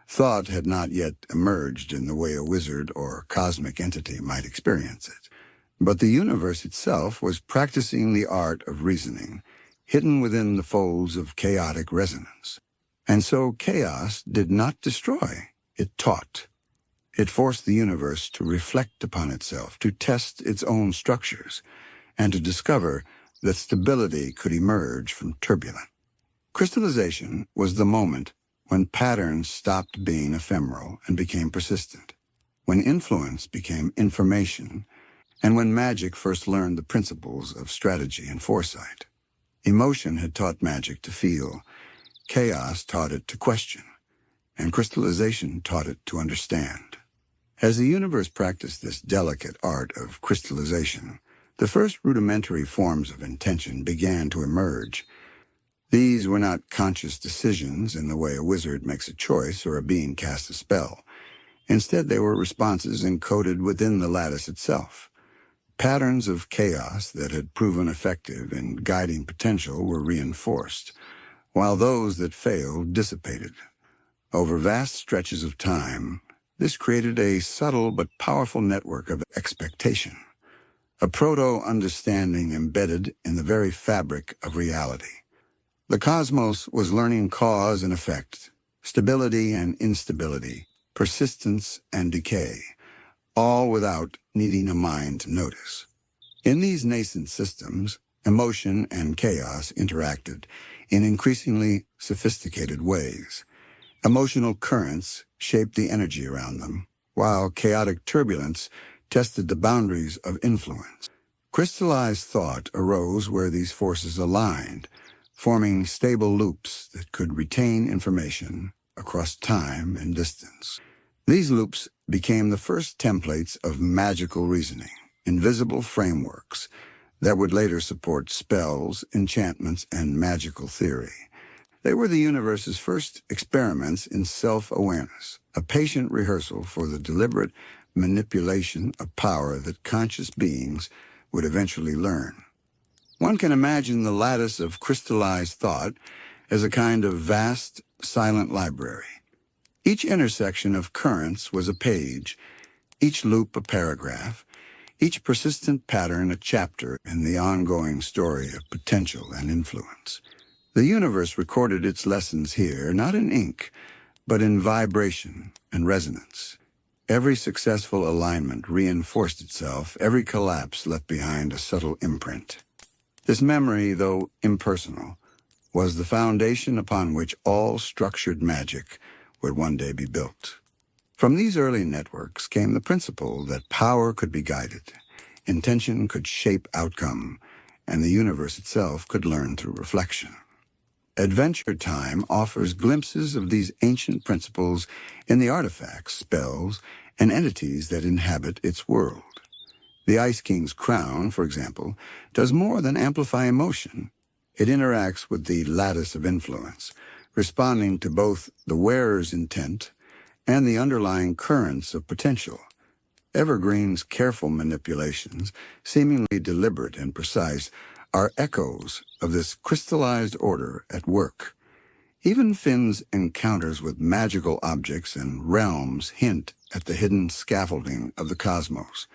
Thought had not yet emerged in the way a wizard or cosmic entity might experience it. But the universe itself was practicing the art of reasoning, hidden within the folds of chaotic resonance. And so chaos did not destroy, it taught. It forced the universe to reflect upon itself, to test its own structures, and to discover that stability could emerge from turbulence. Crystallization was the moment when patterns stopped being ephemeral and became persistent, when influence became information, and when magic first learned the principles of strategy and foresight. Emotion had taught magic to feel, chaos taught it to question, and crystallization taught it to understand. As the universe practiced this delicate art of crystallization, the first rudimentary forms of intention began to emerge. These were not conscious decisions in the way a wizard makes a choice or a being casts a spell. Instead, they were responses encoded within the lattice itself. Patterns of chaos that had proven effective in guiding potential were reinforced, while those that failed dissipated. Over vast stretches of time, this created a subtle but powerful network of expectation, a proto-understanding embedded in the very fabric of reality. The cosmos was learning cause and effect, stability and instability, persistence and decay, all without needing a mind to notice. In these nascent systems, emotion and chaos interacted in increasingly sophisticated ways. Emotional currents shaped the energy around them, while chaotic turbulence tested the boundaries of influence. Crystallized thought arose where these forces aligned, forming stable loops that could retain information across time and distance. These loops became the first templates of magical reasoning, invisible frameworks that would later support spells, enchantments, and magical theory. They were the universe's first experiments in self-awareness, a patient rehearsal for the deliberate manipulation of power that conscious beings would eventually learn. One can imagine the lattice of crystallized thought as a kind of vast, silent library. Each intersection of currents was a page, each loop a paragraph, each persistent pattern a chapter in the ongoing story of potential and influence. The universe recorded its lessons here, not in ink, but in vibration and resonance. Every successful alignment reinforced itself, every collapse left behind a subtle imprint. This memory, though impersonal, was the foundation upon which all structured magic would one day be built. From these early networks came the principle that power could be guided, intention could shape outcome, and the universe itself could learn through reflection. Adventure Time offers glimpses of these ancient principles in the artifacts, spells, and entities that inhabit its world. The Ice King's crown, for example, does more than amplify emotion. It interacts with the lattice of influence, responding to both the wearer's intent and the underlying currents of potential. Evergreen's careful manipulations, seemingly deliberate and precise, are echoes of this crystallized order at work. Even Finn's encounters with magical objects and realms hint at the hidden scaffolding of the cosmos,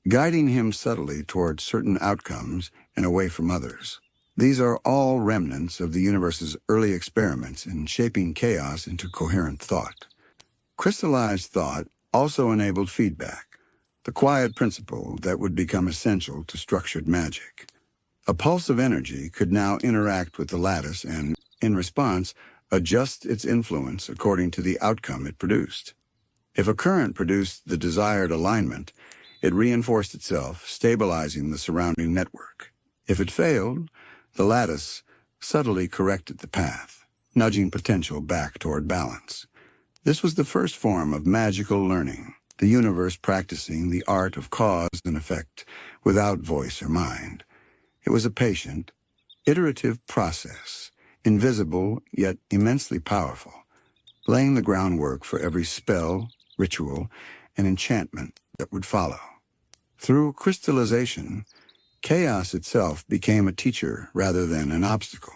guiding him subtly towards certain outcomes and away from others. These are all remnants of the universe's early experiments in shaping chaos into coherent thought. Crystallized thought also enabled feedback, the quiet principle that would become essential to structured magic. A pulse of energy could now interact with the lattice and, in response, adjust its influence according to the outcome it produced. If a current produced the desired alignment, it reinforced itself, stabilizing the surrounding network. If it failed, the lattice subtly corrected the path, nudging potential back toward balance. This was the first form of magical learning, the universe practicing the art of cause and effect without voice or mind. It was a patient, iterative process, invisible yet immensely powerful, laying the groundwork for every spell, ritual, and enchantment that would follow. Through crystallization, chaos itself became a teacher rather than an obstacle.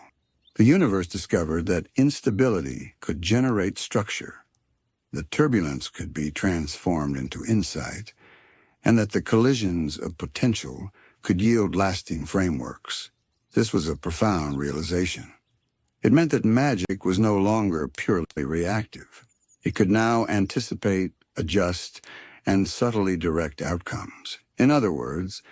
The universe discovered that instability could generate structure, that turbulence could be transformed into insight, and that the collisions of potential could yield lasting frameworks. This was a profound realization. It meant that magic was no longer purely reactive. It could now anticipate, adjust, and subtly direct outcomes. In other words,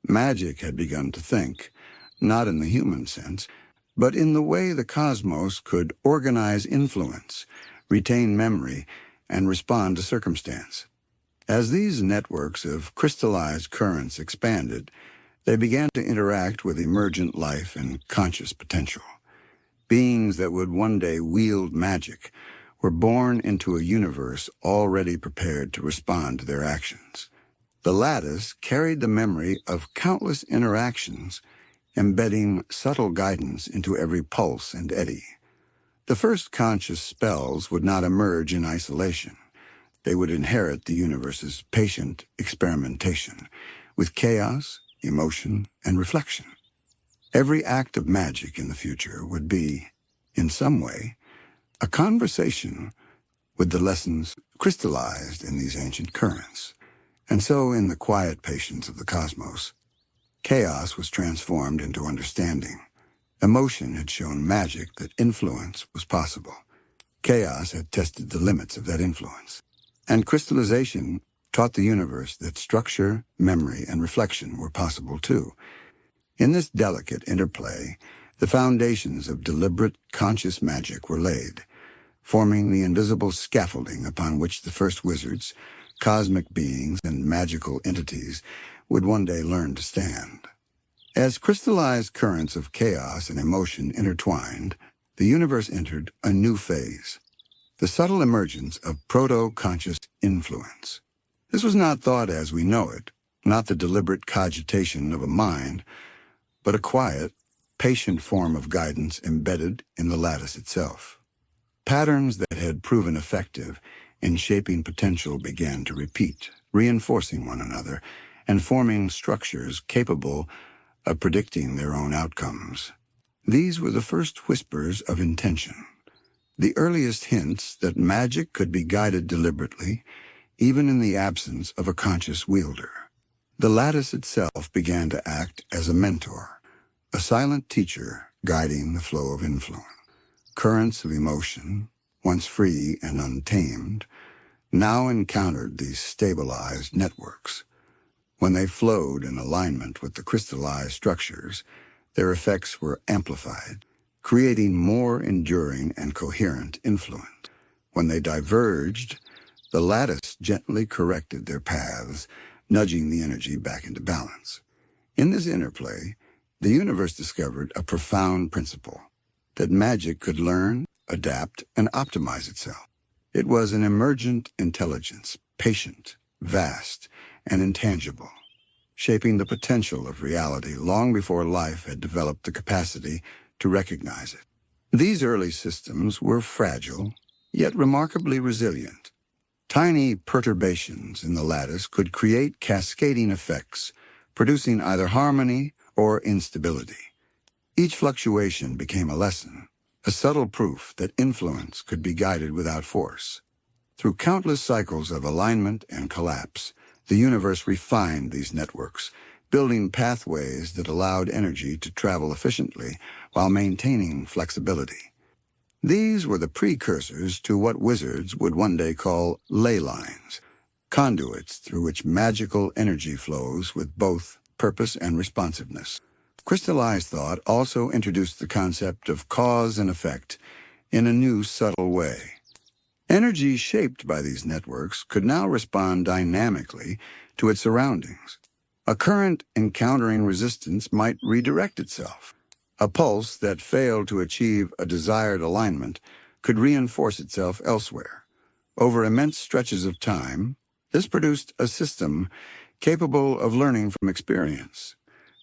magic had begun to think, not in the human sense, but in the way the cosmos could organize influence, retain memory, and respond to circumstance. As these networks of crystallized currents expanded, they began to interact with emergent life and conscious potential. Beings that would one day wield magic were born into a universe already prepared to respond to their actions. The lattice carried the memory of countless interactions, embedding subtle guidance into every pulse and eddy. The first conscious spells would not emerge in isolation. They would inherit the universe's patient experimentation, with chaos, emotion, and reflection. Every act of magic in the future would be, in some way, a conversation with the lessons crystallized in these ancient currents. And so, in the quiet patience of the cosmos, chaos was transformed into understanding. Emotion had shown magic that influence was possible. Chaos had tested the limits of that influence. And crystallization taught the universe that structure, memory, and reflection were possible too. In this delicate interplay, the foundations of deliberate, conscious magic were laid, forming the invisible scaffolding upon which the first wizards, cosmic beings, and magical entities would one day learn to stand. As crystallized currents of chaos and emotion intertwined, the universe entered a new phase, the subtle emergence of proto-conscious influence. This was not thought as we know it, not the deliberate cogitation of a mind, but a quiet, patient form of guidance embedded in the lattice itself. Patterns that had proven effective in shaping potential began to repeat, reinforcing one another and forming structures capable of predicting their own outcomes. These were the first whispers of intention, the earliest hints that magic could be guided deliberately, even in the absence of a conscious wielder. The lattice itself began to act as a mentor, a silent teacher guiding the flow of influence. Currents of emotion, once free and untamed, now encountered these stabilized networks. When they flowed in alignment with the crystallized structures, their effects were amplified, creating more enduring and coherent influence. When they diverged, the lattice gently corrected their paths, nudging the energy back into balance. In this interplay, the universe discovered a profound principle, that magic could learn, adapt, and optimize itself. It was an emergent intelligence, patient, vast, and intangible, shaping the potential of reality long before life had developed the capacity to recognize it. These early systems were fragile, yet remarkably resilient. Tiny perturbations in the lattice could create cascading effects, producing either harmony or instability. Each fluctuation became a lesson, a subtle proof that influence could be guided without force. Through countless cycles of alignment and collapse, the universe refined these networks, building pathways that allowed energy to travel efficiently while maintaining flexibility. These were the precursors to what wizards would one day call ley lines, conduits through which magical energy flows with both purpose and responsiveness. Crystallized thought also introduced the concept of cause and effect in a new, subtle way. Energy shaped by these networks could now respond dynamically to its surroundings. A current encountering resistance might redirect itself. A pulse that failed to achieve a desired alignment could reinforce itself elsewhere. Over immense stretches of time, this produced a system capable of learning from experience,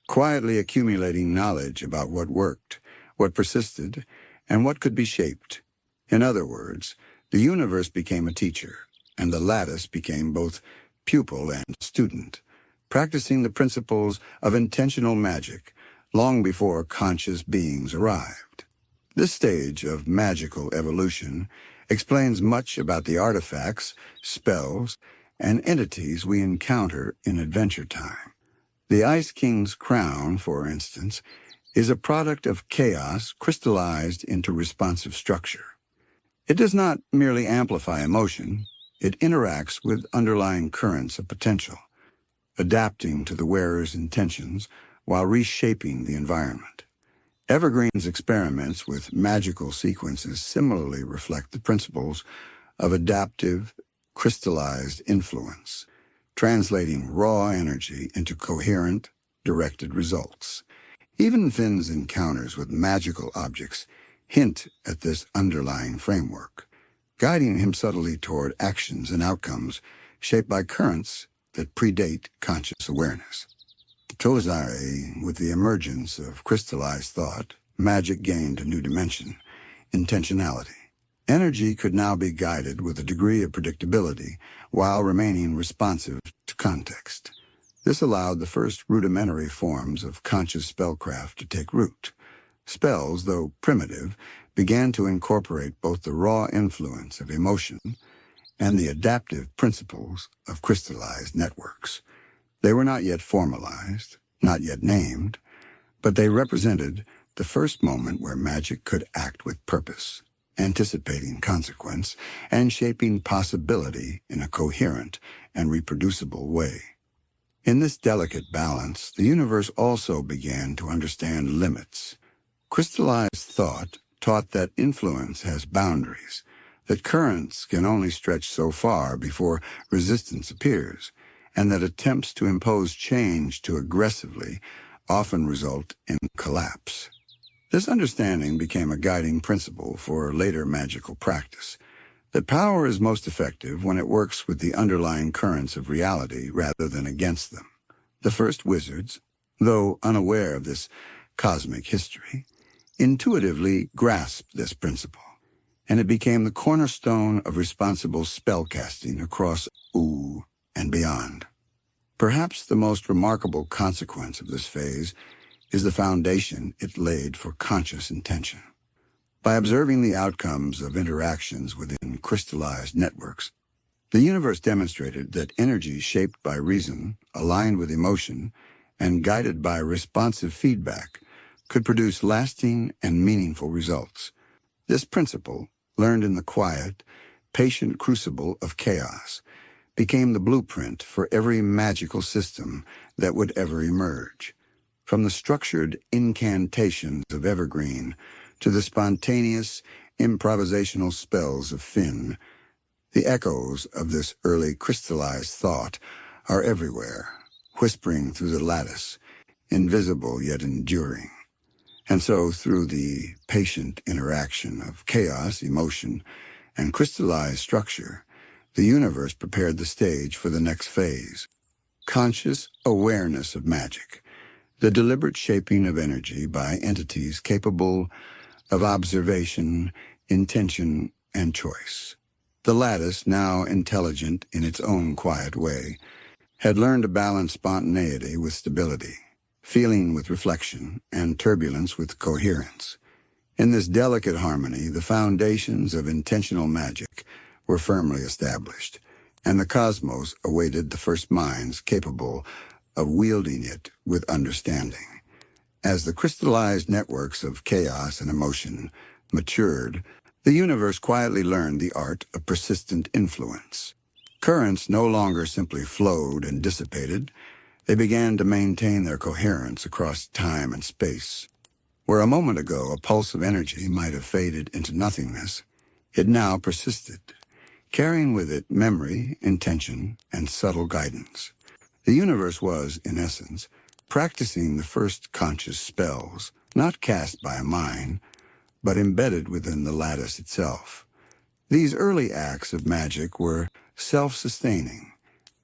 quietly accumulating knowledge about what worked, what persisted, and what could be shaped. In other words, the universe became a teacher, and the lattice became both pupil and student, practicing the principles of intentional magic long before conscious beings arrived. This stage of magical evolution explains much about the artifacts, spells, and entities we encounter in Adventure Time. The Ice King's crown, for instance, is a product of chaos crystallized into responsive structure. It does not merely amplify emotion, it interacts with underlying currents of potential, adapting to the wearer's intentions while reshaping the environment. Evergreen's experiments with magical sequences similarly reflect the principles of adaptive, crystallized influence, translating raw energy into coherent, directed results. Even Finn's encounters with magical objects hint at this underlying framework, guiding him subtly toward actions and outcomes shaped by currents that predate conscious awareness. Tozai, with the emergence of crystallized thought, magic gained a new dimension, intentionality. Energy could now be guided with a degree of predictability while remaining responsive to context. This allowed the first rudimentary forms of conscious spellcraft to take root. Spells, though primitive, began to incorporate both the raw influence of emotion and the adaptive principles of crystallized networks. They were not yet formalized, not yet named, but they represented the first moment where magic could act with purpose, anticipating consequence and shaping possibility in a coherent and reproducible way. In this delicate balance, the universe also began to understand limits. Crystallized thought taught that influence has boundaries, that currents can only stretch so far before resistance appears, and that attempts to impose change too aggressively often result in collapse. This understanding became a guiding principle for later magical practice, that power is most effective when it works with the underlying currents of reality rather than against them. The first wizards, though unaware of this cosmic history, intuitively grasped this principle, and it became the cornerstone of responsible spellcasting across Ooh and beyond. Perhaps the most remarkable consequence of this phase is the foundation it laid for conscious intention. By observing the outcomes of interactions within crystallized networks, the universe demonstrated that energy shaped by reason, aligned with emotion, and guided by responsive feedback could produce lasting and meaningful results. This principle, learned in the quiet, patient crucible of chaos, became the blueprint for every magical system that would ever emerge. From the structured incantations of Evergreen to the spontaneous, improvisational spells of Finn, the echoes of this early crystallized thought are everywhere, whispering through the lattice, invisible yet enduring. And so, through the patient interaction of chaos, emotion, and crystallized structure, the universe prepared the stage for the next phase, conscious awareness of magic, the deliberate shaping of energy by entities capable of observation, intention, and choice. The lattice, now intelligent in its own quiet way, had learned to balance spontaneity with stability, feeling with reflection, and turbulence with coherence. In this delicate harmony, the foundations of intentional magic were firmly established, and the cosmos awaited the first minds capable of wielding it with understanding. As the crystallized networks of chaos and emotion matured, the universe quietly learned the art of persistent influence. Currents no longer simply flowed and dissipated. They began to maintain their coherence across time and space. Where a moment ago a pulse of energy might have faded into nothingness, it now persisted, carrying with it memory, intention, and subtle guidance. The universe was, in essence, practicing the first conscious spells, not cast by a mind, but embedded within the lattice itself. These early acts of magic were self-sustaining,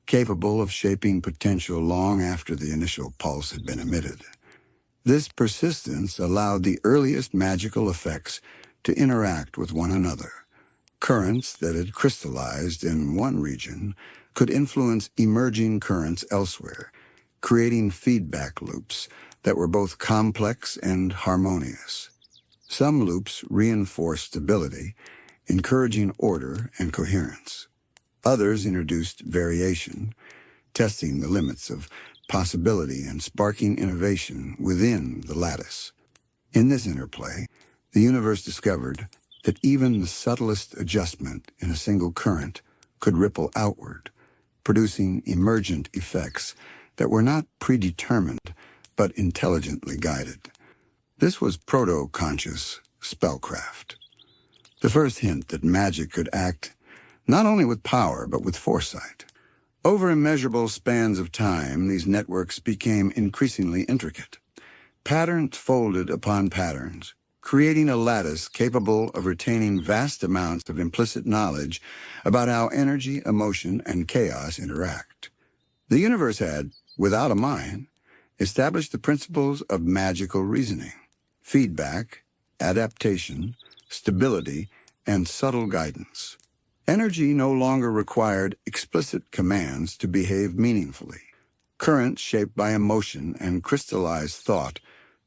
capable of shaping potential long after the initial pulse had been emitted. This persistence allowed the earliest magical effects to interact with one another. Currents that had crystallized in one region could influence emerging currents elsewhere, creating feedback loops that were both complex and harmonious. Some loops reinforced stability, encouraging order and coherence. Others introduced variation, testing the limits of possibility and sparking innovation within the lattice. In this interplay, the universe discovered that even the subtlest adjustment in a single current could ripple outward, producing emergent effects that were not predetermined but intelligently guided. This was proto-conscious spellcraft, the first hint that magic could act not only with power but with foresight. Over immeasurable spans of time, these networks became increasingly intricate. Patterns folded upon patterns, creating a lattice capable of retaining vast amounts of implicit knowledge about how energy, emotion, and chaos interact. The universe had, without a mind, established the principles of magical reasoning: feedback, adaptation, stability, and subtle guidance. Energy no longer required explicit commands to behave meaningfully. Currents shaped by emotion and crystallized thought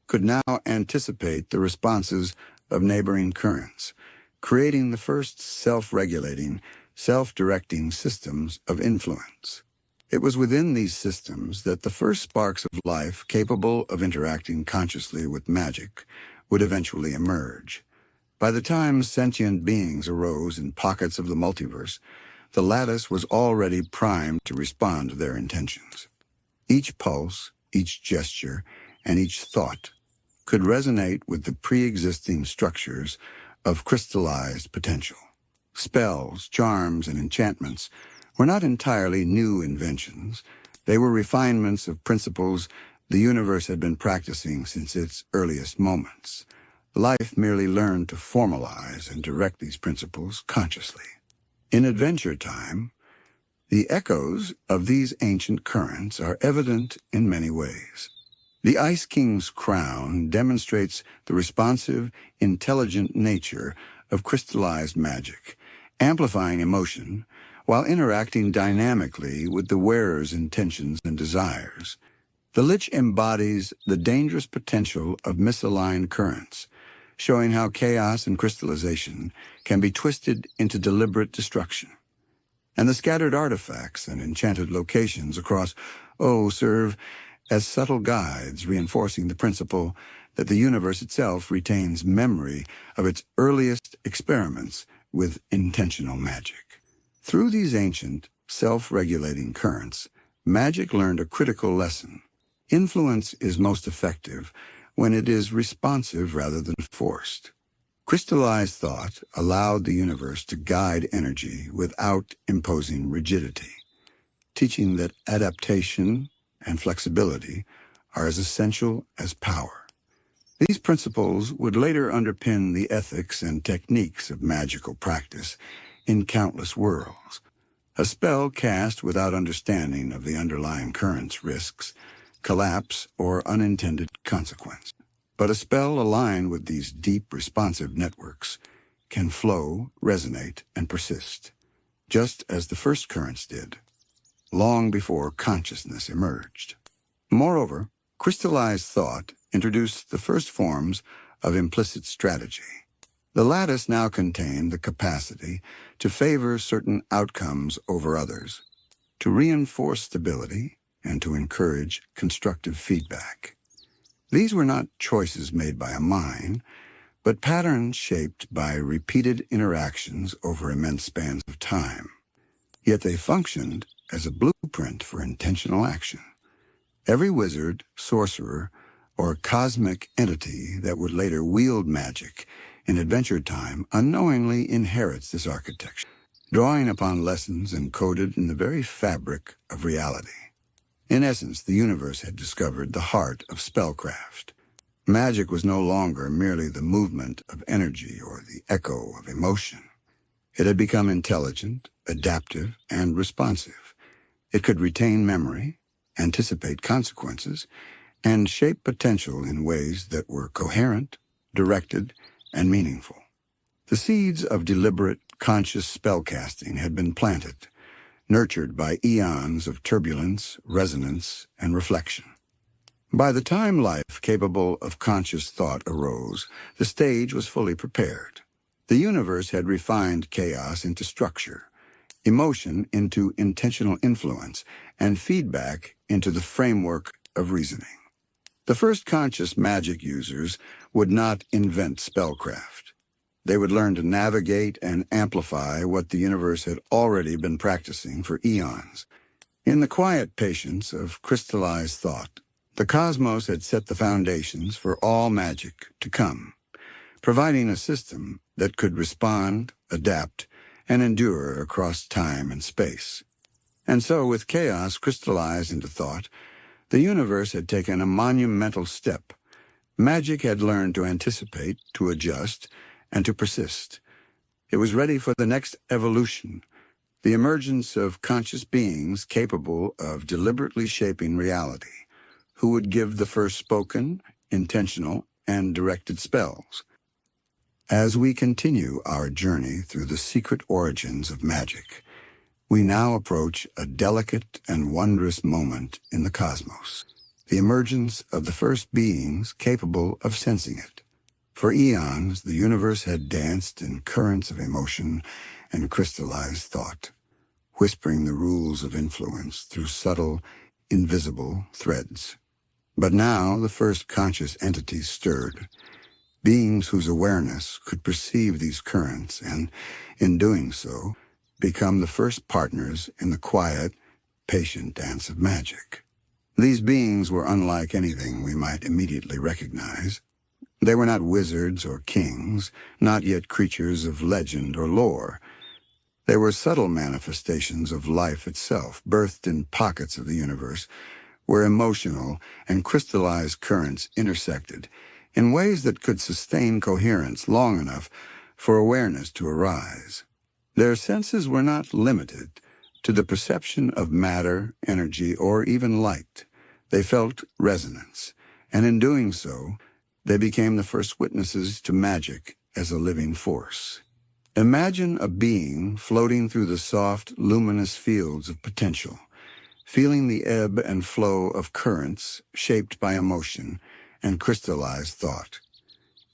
could now anticipate the responses of neighboring currents, creating the first self-regulating, self-directing systems of influence. It was within these systems that the first sparks of life capable of interacting consciously with magic would eventually emerge. By the time sentient beings arose in pockets of the multiverse, the lattice was already primed to respond to their intentions. Each pulse, each gesture, and each thought could resonate with the pre-existing structures of crystallized potential. Spells, charms, and enchantments were not entirely new inventions. They were refinements of principles the universe had been practicing since its earliest moments. Life merely learned to formalize and direct these principles consciously. In Adventure Time, the echoes of these ancient currents are evident in many ways. The Ice King's crown demonstrates the responsive, intelligent nature of crystallized magic, amplifying emotion while interacting dynamically with the wearer's intentions and desires. The Lich embodies the dangerous potential of misaligned currents, showing how chaos and crystallization can be twisted into deliberate destruction. And the scattered artifacts and enchanted locations across serve as subtle guides, reinforcing the principle that the universe itself retains memory of its earliest experiments with intentional magic. Through these ancient, self-regulating currents, magic learned a critical lesson. Influence is most effective when it is responsive rather than forced. Crystallized thought allowed the universe to guide energy without imposing rigidity, teaching that adaptation and flexibility are as essential as power. These principles would later underpin the ethics and techniques of magical practice in countless worlds. A spell cast without understanding of the underlying currents risks collapse or unintended consequence. But a spell aligned with these deep, responsive networks can flow, resonate, and persist, just as the first currents did, long before consciousness emerged. Moreover, crystallized thought introduced the first forms of implicit strategy. The lattice now contained the capacity to favor certain outcomes over others, to reinforce stability, and to encourage constructive feedback. These were not choices made by a mind, but patterns shaped by repeated interactions over immense spans of time. Yet they functioned as a blueprint for intentional action. Every wizard, sorcerer, or cosmic entity that would later wield magic in Adventure Time unknowingly inherits this architecture, drawing upon lessons encoded in the very fabric of reality. In essence, the universe had discovered the heart of spellcraft. Magic was no longer merely the movement of energy or the echo of emotion. It had become intelligent, adaptive, and responsive. It could retain memory, anticipate consequences, and shape potential in ways that were coherent, directed, and meaningful. The seeds of deliberate, conscious spellcasting had been planted, nurtured by eons of turbulence, resonance, and reflection. By the time life capable of conscious thought arose, the stage was fully prepared. The universe had refined chaos into structure, emotion into intentional influence, and feedback into the framework of reasoning. The first conscious magic users would not invent spellcraft. They would learn to navigate and amplify what the universe had already been practicing for eons. In the quiet patience of crystallized thought, the cosmos had set the foundations for all magic to come, providing a system that could respond, adapt, and endure across time and space. And so, with chaos crystallized into thought, the universe had taken a monumental step. Magic had learned to anticipate, to adjust, and to persist. It was ready for the next evolution, the emergence of conscious beings capable of deliberately shaping reality, who would give the first spoken, intentional, and directed spells. As we continue our journey through the secret origins of magic, we now approach a delicate and wondrous moment in the cosmos, the emergence of the first beings capable of sensing it. For eons, the universe had danced in currents of emotion and crystallized thought, whispering the rules of influence through subtle, invisible threads. But now the first conscious entities stirred, beings whose awareness could perceive these currents and, in doing so, become the first partners in the quiet, patient dance of magic. These beings were unlike anything we might immediately recognize. They were not wizards or kings, not yet creatures of legend or lore. They were subtle manifestations of life itself, birthed in pockets of the universe, where emotional and crystallized currents intersected in ways that could sustain coherence long enough for awareness to arise. Their senses were not limited to the perception of matter, energy, or even light. They felt resonance, and in doing so, they became the first witnesses to magic as a living force. Imagine a being floating through the soft, luminous fields of potential, feeling the ebb and flow of currents shaped by emotion and crystallized thought.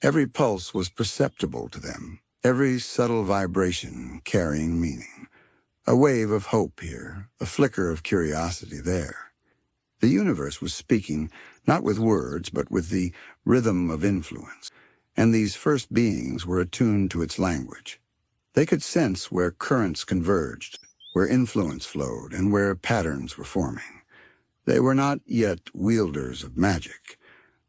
Every pulse was perceptible to them, every subtle vibration carrying meaning. A wave of hope here, a flicker of curiosity there. The universe was speaking not with words, but with the rhythm of influence, and these first beings were attuned to its language. They could sense where currents converged, where influence flowed, and where patterns were forming. They were not yet wielders of magic,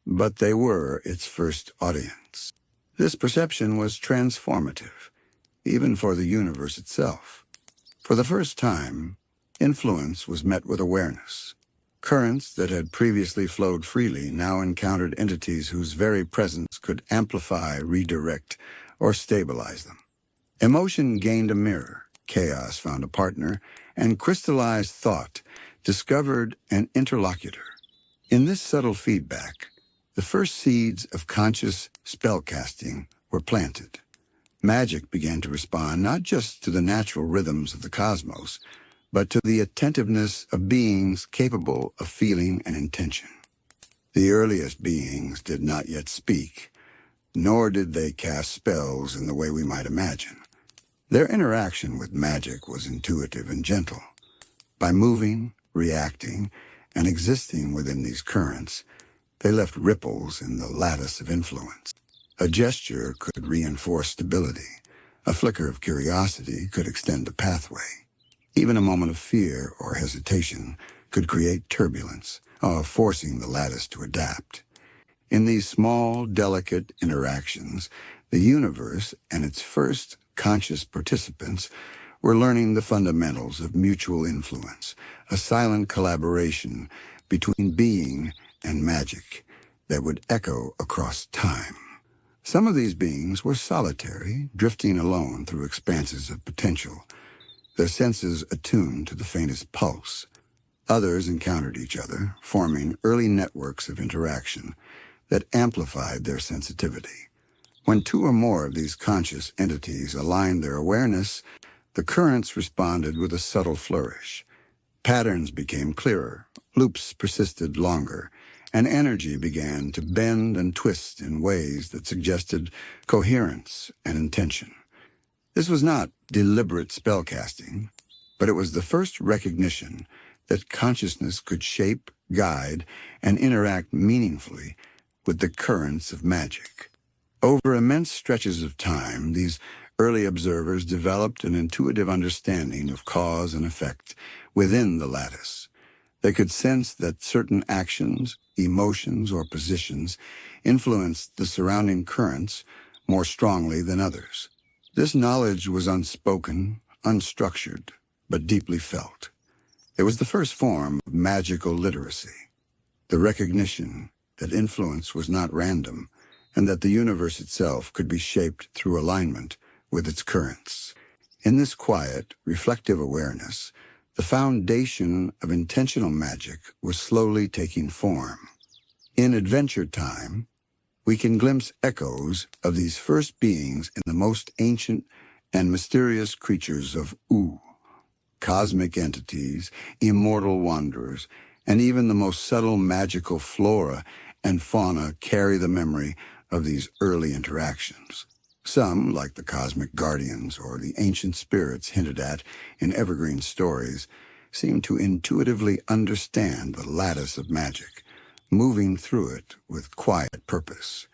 but they were its first audience. This perception was transformative, even for the universe itself. For the first time, influence was met with awareness. Currents that had previously flowed freely now encountered entities whose very presence could amplify, redirect, or stabilize them. Emotion gained a mirror, chaos found a partner, and crystallized thought discovered an interlocutor. In this subtle feedback, the first seeds of conscious spellcasting were planted. Magic began to respond not just to the natural rhythms of the cosmos, but to the attentiveness of beings capable of feeling an intention. The earliest beings did not yet speak, nor did they cast spells in the way we might imagine. Their interaction with magic was intuitive and gentle. By moving, reacting, and existing within these currents, they left ripples in the lattice of influence. A gesture could reinforce stability. A flicker of curiosity could extend a pathway. Even a moment of fear or hesitation could create turbulence, forcing the lattice to adapt. In these small, delicate interactions, the universe and its first conscious participants were learning the fundamentals of mutual influence, a silent collaboration between being and magic that would echo across time. Some of these beings were solitary, drifting alone through expanses of potential, their senses attuned to the faintest pulse. Others encountered each other, forming early networks of interaction that amplified their sensitivity. When two or more of these conscious entities aligned their awareness, the currents responded with a subtle flourish. Patterns became clearer, loops persisted longer, and energy began to bend and twist in ways that suggested coherence and intention. This was not deliberate spellcasting, but it was the first recognition that consciousness could shape, guide, and interact meaningfully with the currents of magic. Over immense stretches of time, these early observers developed an intuitive understanding of cause and effect within the lattice. They could sense that certain actions, emotions, or positions influenced the surrounding currents more strongly than others. This knowledge was unspoken, unstructured, but deeply felt. It was the first form of magical literacy, the recognition that influence was not random, and that the universe itself could be shaped through alignment with its currents. In this quiet, reflective awareness, the foundation of intentional magic was slowly taking form. In Adventure Time, we can glimpse echoes of these first beings in the most ancient and mysterious creatures of Oo, cosmic entities, immortal wanderers, and even the most subtle magical flora and fauna carry the memory of these early interactions. Some, like the cosmic guardians or the ancient spirits hinted at in Evergreen stories, seem to intuitively understand the lattice of magic, moving through it with quiet purpose.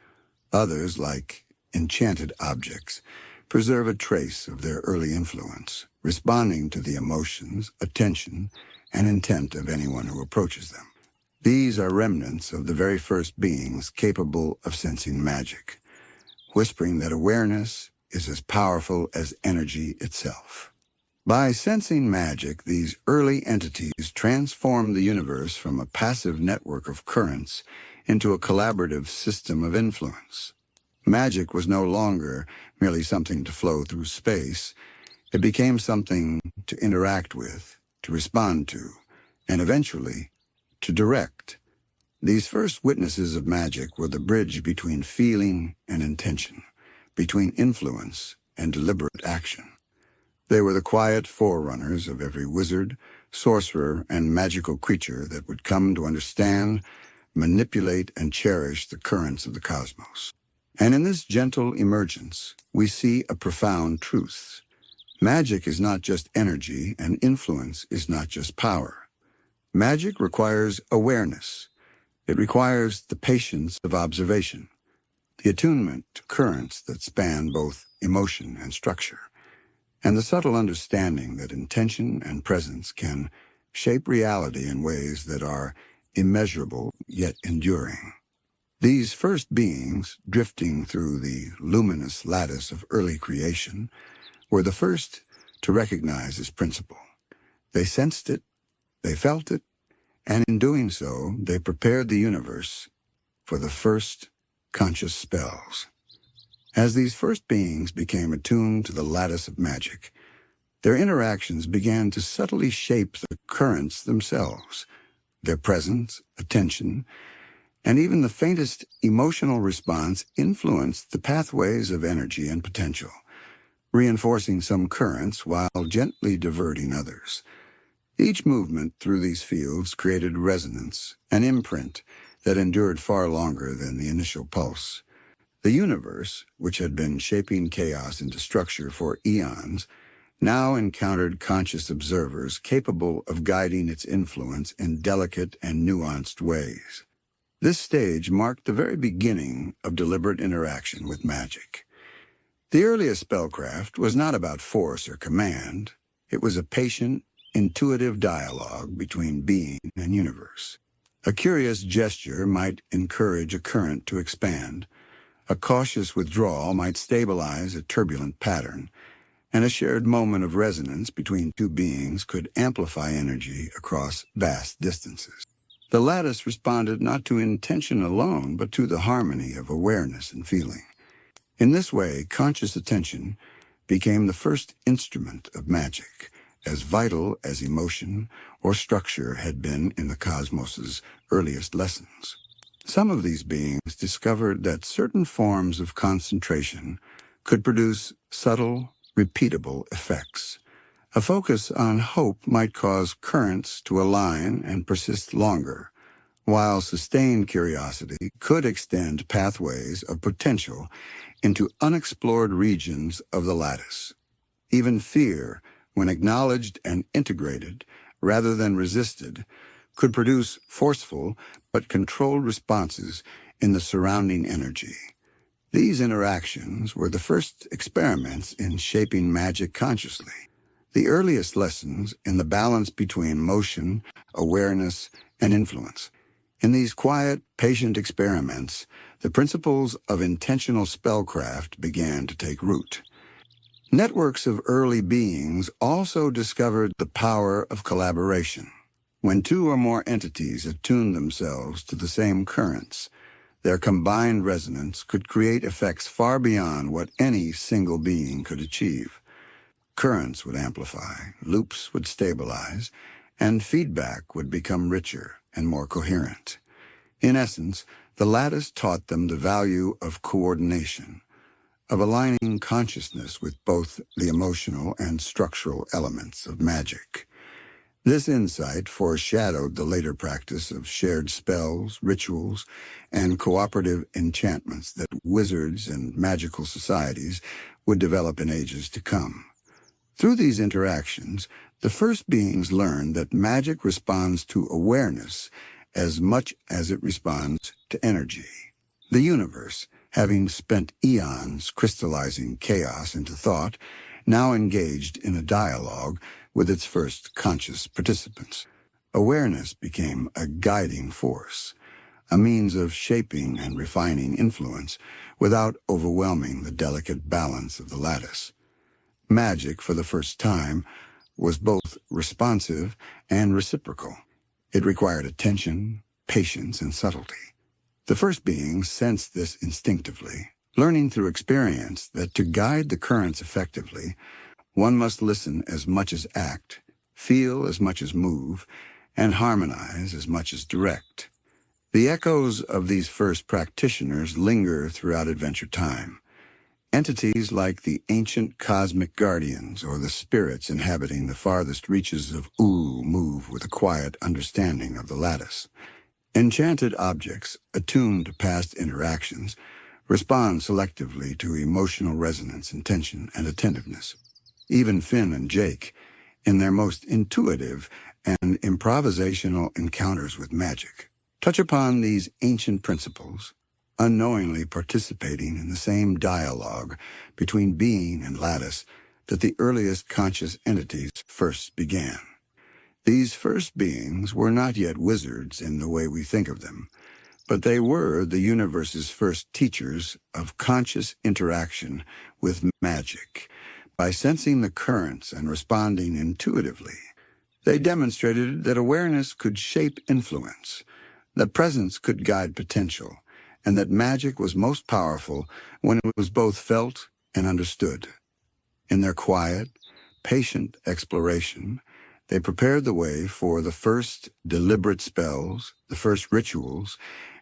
Others, like enchanted objects, preserve a trace of their early influence, responding to the emotions, attention, and intent of anyone who approaches them. These are remnants of the very first beings capable of sensing magic, whispering that awareness is as powerful as energy itself. By sensing magic, these early entities transformed the universe from a passive network of currents into a collaborative system of influence. Magic was no longer merely something to flow through space. It became something to interact with, to respond to, and eventually to direct. These first witnesses of magic were the bridge between feeling and intention, between influence and deliberate action. They were the quiet forerunners of every wizard, sorcerer, and magical creature that would come to understand, manipulate, and cherish the currents of the cosmos. And in this gentle emergence, we see a profound truth. Magic is not just energy, and influence is not just power. Magic requires awareness. It requires the patience of observation, the attunement to currents that span both emotion and structure, and the subtle understanding that intention and presence can shape reality in ways that are immeasurable yet enduring. These first beings, drifting through the luminous lattice of early creation, were the first to recognize this principle. They sensed it, they felt it, and in doing so, they prepared the universe for the first conscious spells. As these first beings became attuned to the lattice of magic, their interactions began to subtly shape the currents themselves. Their presence, attention, and even the faintest emotional response influenced the pathways of energy and potential, reinforcing some currents while gently diverting others. Each movement through these fields created resonance, an imprint that endured far longer than the initial pulse. The universe, which had been shaping chaos into structure for eons, now encountered conscious observers capable of guiding its influence in delicate and nuanced ways. This stage marked the very beginning of deliberate interaction with magic. The earliest spellcraft was not about force or command. It was a patient, intuitive dialogue between being and universe. A curious gesture might encourage a current to expand. A cautious withdrawal might stabilize a turbulent pattern, and a shared moment of resonance between two beings could amplify energy across vast distances. The lattice responded not to intention alone, but to the harmony of awareness and feeling. In this way, conscious attention became the first instrument of magic, as vital as emotion or structure had been in the cosmos's earliest lessons. Some of these beings discovered that certain forms of concentration could produce subtle, repeatable effects. A focus on hope might cause currents to align and persist longer, while sustained curiosity could extend pathways of potential into unexplored regions of the lattice. Even fear, when acknowledged and integrated rather than resisted, could produce forceful but controlled responses in the surrounding energy. These interactions were the first experiments in shaping magic consciously, the earliest lessons in the balance between motion, awareness, and influence. In these quiet, patient experiments, the principles of intentional spellcraft began to take root. Networks of early beings also discovered the power of collaboration. When two or more entities attuned themselves to the same currents, their combined resonance could create effects far beyond what any single being could achieve. Currents would amplify, loops would stabilize, and feedback would become richer and more coherent. In essence, the lattice taught them the value of coordination, of aligning consciousness with both the emotional and structural elements of magic. This insight foreshadowed the later practice of shared spells, rituals, and cooperative enchantments that wizards and magical societies would develop in ages to come. Through these interactions, the first beings learned that magic responds to awareness as much as it responds to energy. The universe, having spent eons crystallizing chaos into thought, now engaged in a dialogue with its first conscious participants. Awareness became a guiding force, a means of shaping and refining influence without overwhelming the delicate balance of the lattice. Magic, for the first time, was both responsive and reciprocal. It required attention, patience, and subtlety. The first beings sensed this instinctively, learning through experience that to guide the currents effectively, one must listen as much as act, feel as much as move, and harmonize as much as direct. The echoes of these first practitioners linger throughout Adventure Time. Entities like the ancient cosmic guardians or the spirits inhabiting the farthest reaches of move with a quiet understanding of the lattice. Enchanted objects, attuned to past interactions, respond selectively to emotional resonance, intention, and attentiveness. Even Finn and Jake, in their most intuitive and improvisational encounters with magic, touch upon these ancient principles, unknowingly participating in the same dialogue between being and lattice that the earliest conscious entities first began. These first beings were not yet wizards in the way we think of them, but they were the universe's first teachers of conscious interaction with magic. By sensing the currents and responding intuitively, they demonstrated that awareness could shape influence, that presence could guide potential, and that magic was most powerful when it was both felt and understood. In their quiet, patient exploration, they prepared the way for the first deliberate spells, the first rituals,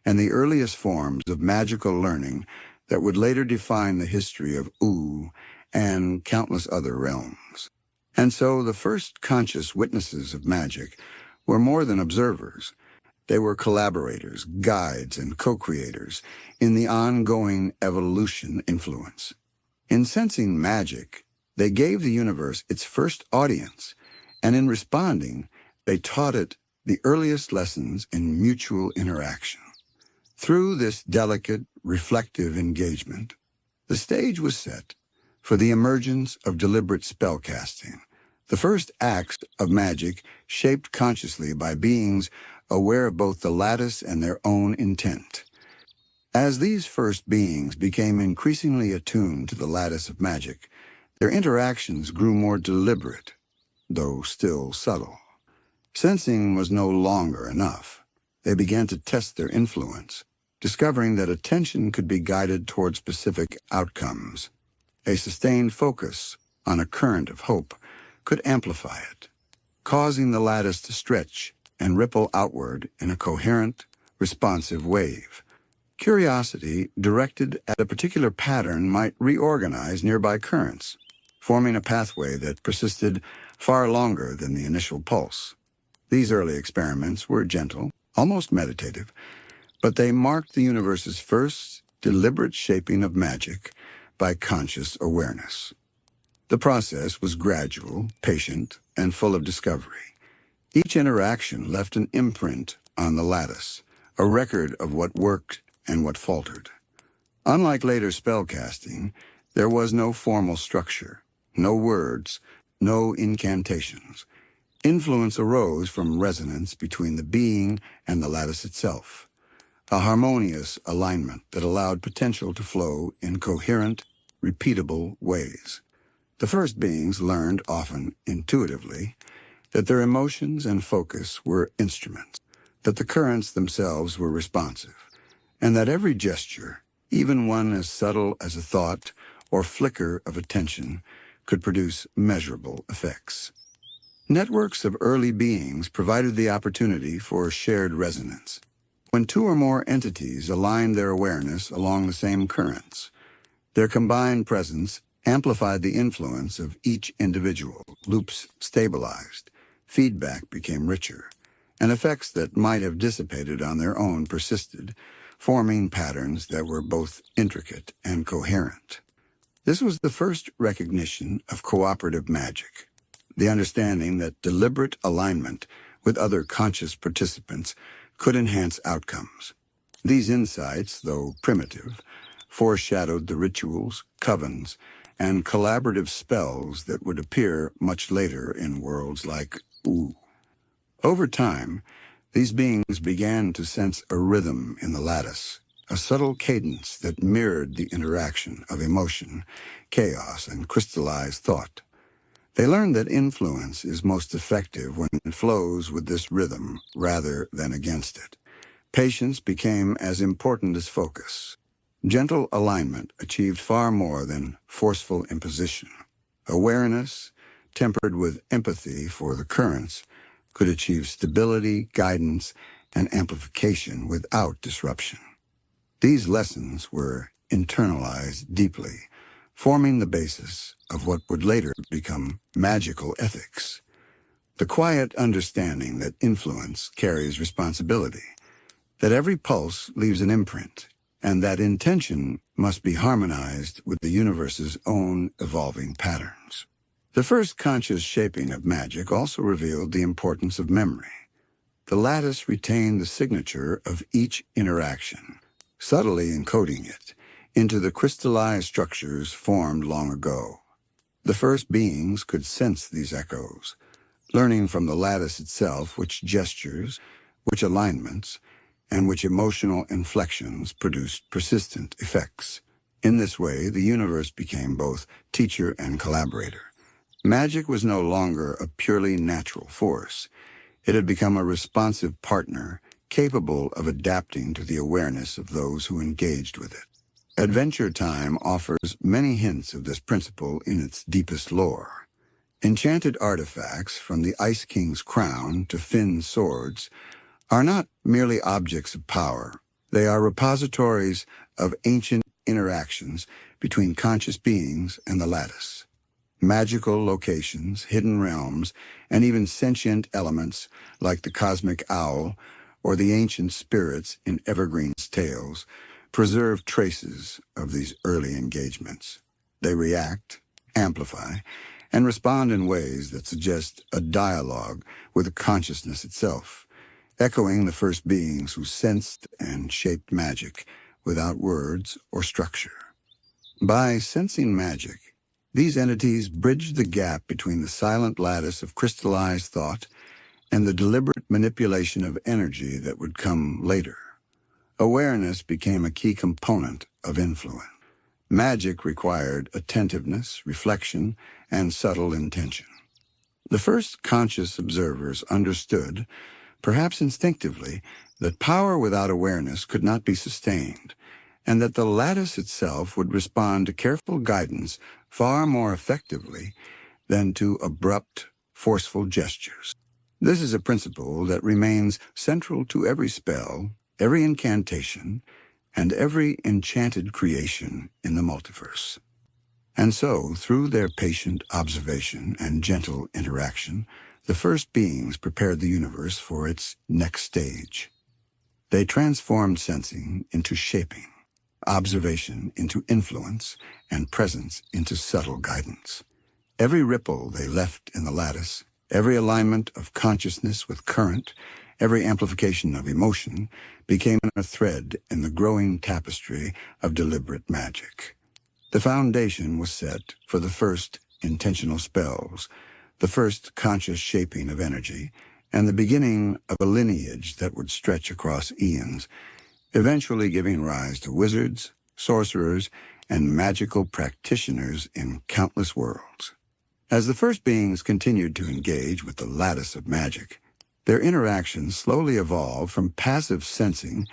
and the earliest forms of magical learning that would later define the history of and countless other realms. And so the first conscious witnesses of magic were more than observers. They were collaborators, guides, and co-creators in the ongoing evolution influence. In sensing magic, they gave the universe its first audience, and in responding, they taught it the earliest lessons in mutual interaction. Through this delicate, reflective engagement, the stage was set for the emergence of deliberate spellcasting, the first acts of magic shaped consciously by beings aware of both the lattice and their own intent. As these first beings became increasingly attuned to the lattice of magic, their interactions grew more deliberate, though still subtle. Sensing was no longer enough. They began to test their influence, discovering that attention could be guided toward specific outcomes. A sustained focus on a current of hope could amplify it, causing the lattice to stretch and ripple outward in a coherent, responsive wave. Curiosity, directed at a particular pattern, might reorganize nearby currents, forming a pathway that persisted far longer than the initial pulse. These early experiments were gentle, almost meditative, but they marked the universe's first deliberate shaping of magic by conscious awareness. The process was gradual, patient, and full of discovery. Each interaction left an imprint on the lattice, a record of what worked and what faltered. Unlike later spellcasting, there was no formal structure, no words, no incantations. Influence arose from resonance between the being and the lattice itself, a harmonious alignment that allowed potential to flow in coherent, repeatable ways. The first beings learned, often intuitively, that their emotions and focus were instruments, that the currents themselves were responsive, and that every gesture, even one as subtle as a thought or flicker of attention, could produce measurable effects. Networks of early beings provided the opportunity for shared resonance. When two or more entities aligned their awareness along the same currents, their combined presence amplified the influence of each individual. Loops stabilized, feedback became richer, and effects that might have dissipated on their own persisted, forming patterns that were both intricate and coherent. This was the first recognition of cooperative magic, the understanding that deliberate alignment with other conscious participants could enhance outcomes. These insights, though primitive, foreshadowed the rituals, covens, and collaborative spells that would appear much later in worlds like Ooh. Over time, these beings began to sense a rhythm in the lattice, a subtle cadence that mirrored the interaction of emotion, chaos, and crystallized thought. They learned that influence is most effective when it flows with this rhythm rather than against it. Patience became as important as focus. Gentle alignment achieved far more than forceful imposition. Awareness, tempered with empathy for the currents, could achieve stability, guidance, and amplification without disruption. These lessons were internalized deeply, forming the basis of what would later become magical ethics. The quiet understanding that influence carries responsibility, that every pulse leaves an imprint, and that intention must be harmonized with the universe's own evolving patterns. The first conscious shaping of magic also revealed the importance of memory. The lattice retained the signature of each interaction, subtly encoding it into the crystallized structures formed long ago. The first beings could sense these echoes, learning from the lattice itself which gestures, which alignments, and which emotional inflections produced persistent effects. In this way, the universe became both teacher and collaborator. Magic was no longer a purely natural force. It had become a responsive partner, capable of adapting to the awareness of those who engaged with it. Adventure Time offers many hints of this principle in its deepest lore. Enchanted artifacts, from the Ice King's crown to Finn's swords, are not merely objects of power. They are repositories of ancient interactions between conscious beings and the lattice. Magical locations, hidden realms, and even sentient elements like the cosmic owl or the ancient spirits in Evergreen's tales preserve traces of these early engagements. They react, amplify, and respond in ways that suggest a dialogue with consciousness itself, echoing the first beings who sensed and shaped magic without words or structure. By sensing magic, these entities bridged the gap between the silent lattice of crystallized thought and the deliberate manipulation of energy that would come later. Awareness became a key component of influence. Magic required attentiveness, reflection, and subtle intention. The first conscious observers understood, perhaps instinctively, that power without awareness could not be sustained, and that the lattice itself would respond to careful guidance far more effectively than to abrupt, forceful gestures. This is a principle that remains central to every spell, every incantation, and every enchanted creation in the multiverse. And so, through their patient observation and gentle interaction, the first beings prepared the universe for its next stage. They transformed sensing into shaping, observation into influence, and presence into subtle guidance. Every ripple they left in the lattice, every alignment of consciousness with current, every amplification of emotion became a thread in the growing tapestry of deliberate magic. The foundation was set for the first intentional spells, the first conscious shaping of energy, and the beginning of a lineage that would stretch across eons, eventually giving rise to wizards, sorcerers, and magical practitioners in countless worlds. As the first beings continued to engage with the lattice of magic, their interactions slowly evolved from passive sensing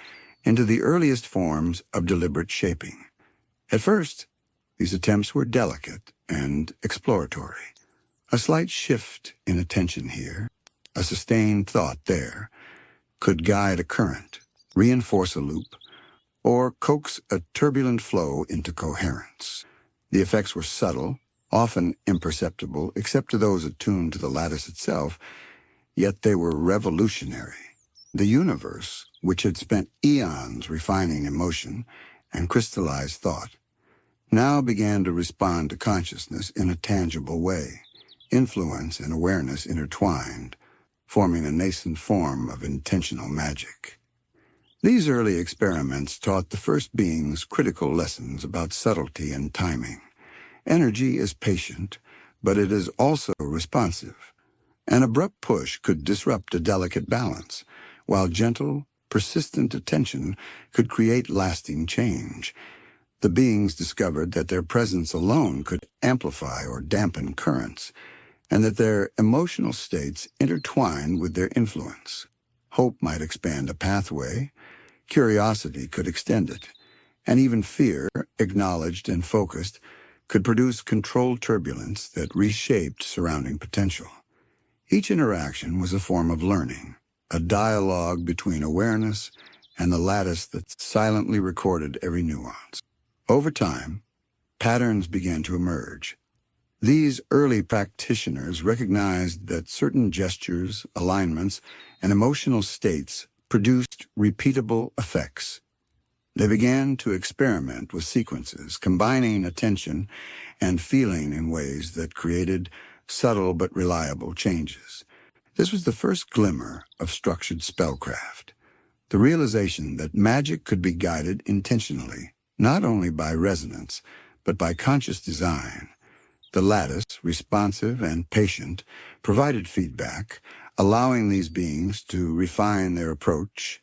into the earliest forms of deliberate shaping. At first, these attempts were delicate and exploratory. A slight shift in attention here, a sustained thought there, could guide a current, reinforce a loop, or coax a turbulent flow into coherence. The effects were subtle, often imperceptible except to those attuned to the lattice itself, yet they were revolutionary. The universe, which had spent eons refining emotion and crystallized thought, now began to respond to consciousness in a tangible way. Influence and awareness intertwined, forming a nascent form of intentional magic. These early experiments taught the first beings critical lessons about subtlety and timing. Energy is patient, but it is also responsive. An abrupt push could disrupt a delicate balance, while gentle, persistent attention could create lasting change. The beings discovered that their presence alone could amplify or dampen currents, and that their emotional states intertwined with their influence. Hope might expand a pathway, curiosity could extend it, and even fear, acknowledged and focused, could produce controlled turbulence that reshaped surrounding potential. Each interaction was a form of learning, a dialogue between awareness and the lattice that silently recorded every nuance. Over time, patterns began to emerge. These early practitioners recognized that certain gestures, alignments, and emotional states produced repeatable effects. They began to experiment with sequences, combining attention and feeling in ways that created subtle but reliable changes. This was the first glimmer of structured spellcraft, the realization that magic could be guided intentionally, not only by resonance, but by conscious design. The lattice, responsive and patient, provided feedback, allowing these beings to refine their approach,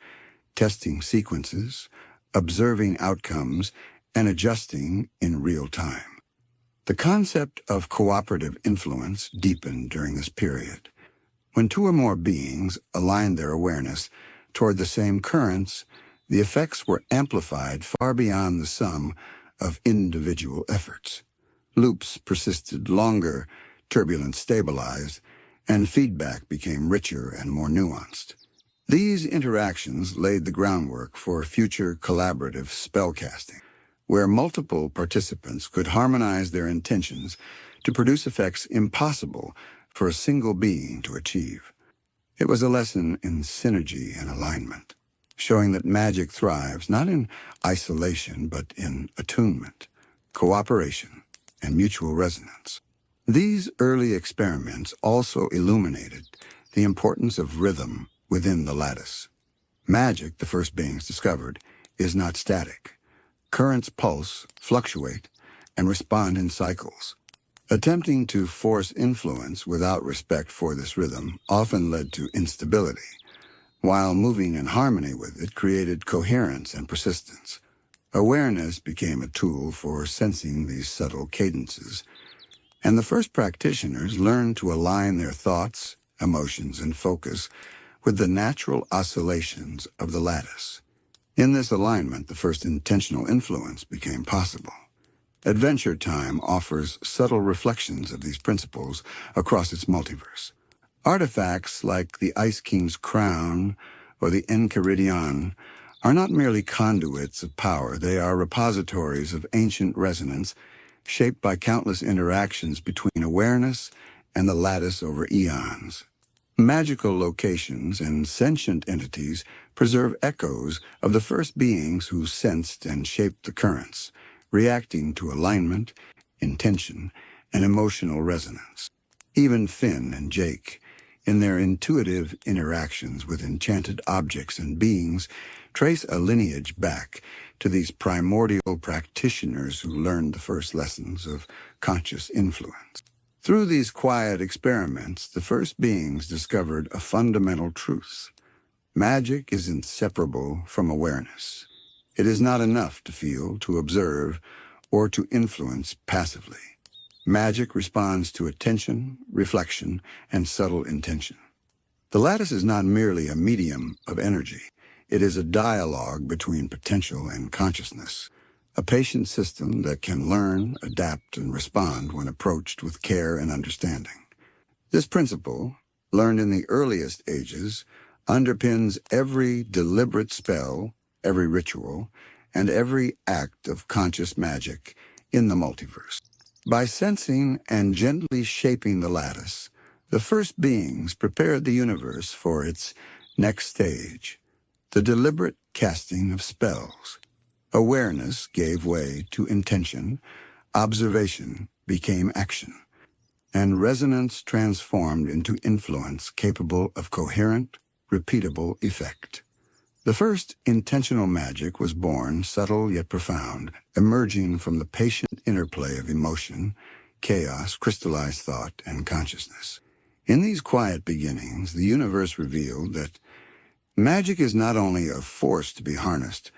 testing sequences, observing outcomes, and adjusting in real time. The concept of cooperative influence deepened during this period. When two or more beings aligned their awareness toward the same currents, the effects were amplified far beyond the sum of individual efforts. Loops persisted longer, turbulence stabilized, and feedback became richer and more nuanced. These interactions laid the groundwork for future collaborative spellcasting, where multiple participants could harmonize their intentions to produce effects impossible for a single being to achieve. It was a lesson in synergy and alignment, showing that magic thrives not in isolation but in attunement, cooperation, and mutual resonance. These early experiments also illuminated the importance of rhythm within the lattice. Magic, the first beings discovered, is not static. Currents pulse, fluctuate, and respond in cycles. Attempting to force influence without respect for this rhythm often led to instability, while moving in harmony with it created coherence and persistence. Awareness became a tool for sensing these subtle cadences, and the first practitioners learned to align their thoughts, emotions, and focus with the natural oscillations of the lattice. In this alignment, the first intentional influence became possible. Adventure Time offers subtle reflections of these principles across its multiverse. Artifacts like the Ice King's crown or the Enchiridion are not merely conduits of power. They are repositories of ancient resonance shaped by countless interactions between awareness and the lattice over eons. Magical locations and sentient entities preserve echoes of the first beings who sensed and shaped the currents, reacting to alignment, intention, and emotional resonance. Even Finn and Jake, in their intuitive interactions with enchanted objects and beings, trace a lineage back to these primordial practitioners who learned the first lessons of conscious influence. Through these quiet experiments, the first beings discovered a fundamental truth. Magic is inseparable from awareness. It is not enough to feel, to observe, or to influence passively. Magic responds to attention, reflection, and subtle intention. The lattice is not merely a medium of energy. It is a dialogue between potential and consciousness, a patient system that can learn, adapt, and respond when approached with care and understanding. This principle, learned in the earliest ages, underpins every deliberate spell, every ritual, and every act of conscious magic in the multiverse. By sensing and gently shaping the lattice, the first beings prepared the universe for its next stage, the deliberate casting of spells. Awareness gave way to intention, observation became action, and resonance transformed into influence capable of coherent, repeatable effect. The first intentional magic was born, subtle yet profound, emerging from the patient interplay of emotion, chaos, crystallized thought, and consciousness. In these quiet beginnings, the universe revealed that magic is not only a force to be harnessed,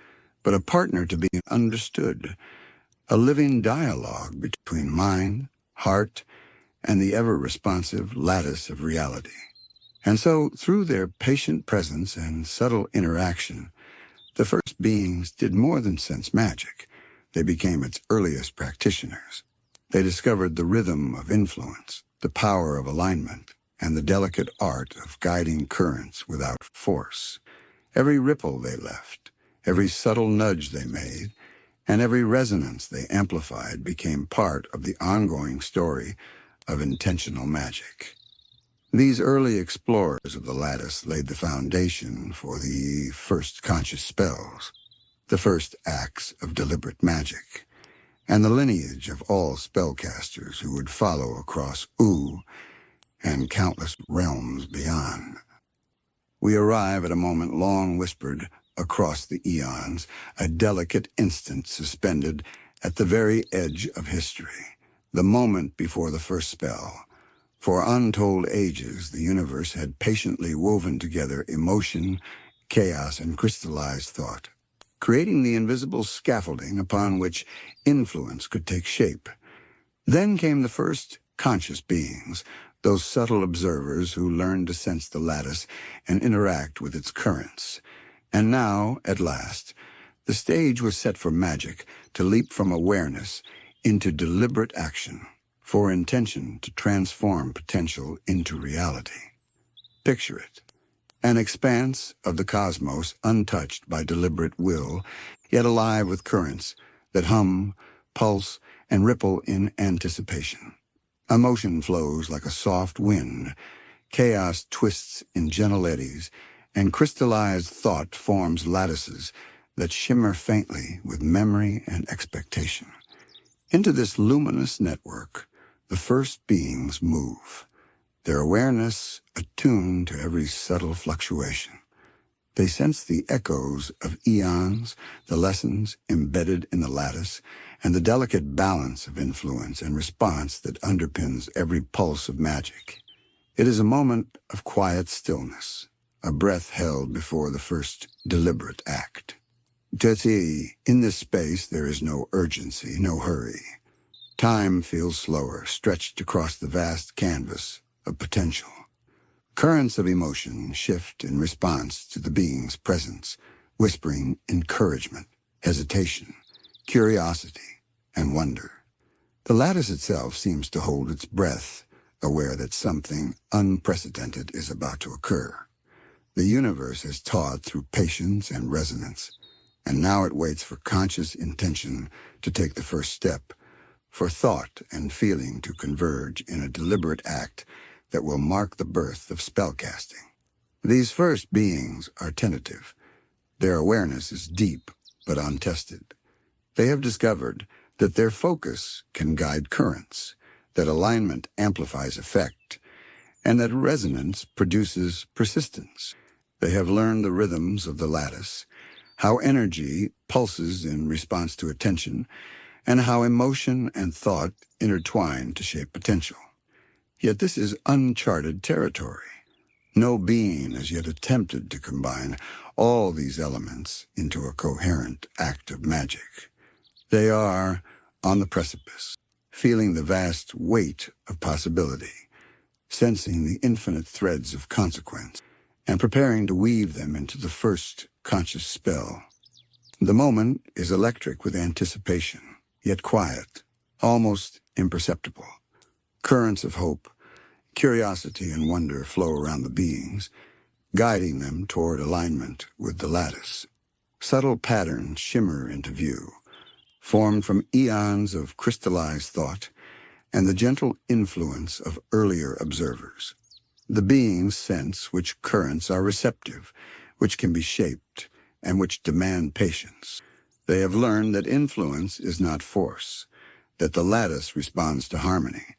but a partner to be understood, a living dialogue between mind, heart, and the ever-responsive lattice of reality. And so, through their patient presence and subtle interaction, the first beings did more than sense magic. They became its earliest practitioners. They discovered the rhythm of influence, the power of alignment, and the delicate art of guiding currents without force. Every ripple they left, every subtle nudge they made, and every resonance they amplified became part of the ongoing story of intentional magic. These early explorers of the lattice laid the foundation for the first conscious spells, the first acts of deliberate magic, and the lineage of all spellcasters who would follow across and countless realms beyond. We arrive at a moment long whispered across the eons, a delicate instant suspended at the very edge of history, the moment before the first spell. For untold ages, the universe had patiently woven together emotion, chaos, and crystallized thought, creating the invisible scaffolding upon which influence could take shape. Then came the first conscious beings, those subtle observers who learned to sense the lattice and interact with its currents. And now, at last, the stage was set for magic to leap from awareness into deliberate action, for intention to transform potential into reality. Picture it, an expanse of the cosmos untouched by deliberate will, yet alive with currents that hum, pulse, and ripple in anticipation. Emotion flows like a soft wind, chaos twists in gentle eddies, and crystallized thought forms lattices that shimmer faintly with memory and expectation. Into this luminous network, the first beings move, their awareness attuned to every subtle fluctuation. They sense the echoes of eons, the lessons embedded in the lattice, and the delicate balance of influence and response that underpins every pulse of magic. It is a moment of quiet stillness, a breath held before the first deliberate act. In this space there is no urgency, no hurry. Time feels slower, stretched across the vast canvas of potential. Currents of emotion shift in response to the being's presence, whispering encouragement, hesitation, curiosity, and wonder. The lattice itself seems to hold its breath, aware that something unprecedented is about to occur. The universe has taught through patience and resonance, and now it waits for conscious intention to take the first step, for thought and feeling to converge in a deliberate act that will mark the birth of spellcasting. These first beings are tentative. Their awareness is deep but untested. They have discovered that their focus can guide currents, that alignment amplifies effect, and that resonance produces persistence. They have learned the rhythms of the lattice, how energy pulses in response to attention, and how emotion and thought intertwine to shape potential. Yet this is uncharted territory. No being has yet attempted to combine all these elements into a coherent act of magic. They are on the precipice, feeling the vast weight of possibility, sensing the infinite threads of consequence, and preparing to weave them into the first conscious spell. The moment is electric with anticipation, yet quiet, almost imperceptible. Currents of hope, curiosity, and wonder flow around the beings, guiding them toward alignment with the lattice. Subtle patterns shimmer into view, formed from eons of crystallized thought and the gentle influence of earlier observers. The beings sense which currents are receptive, which can be shaped, and which demand patience. They have learned that influence is not force, that the lattice responds to harmony,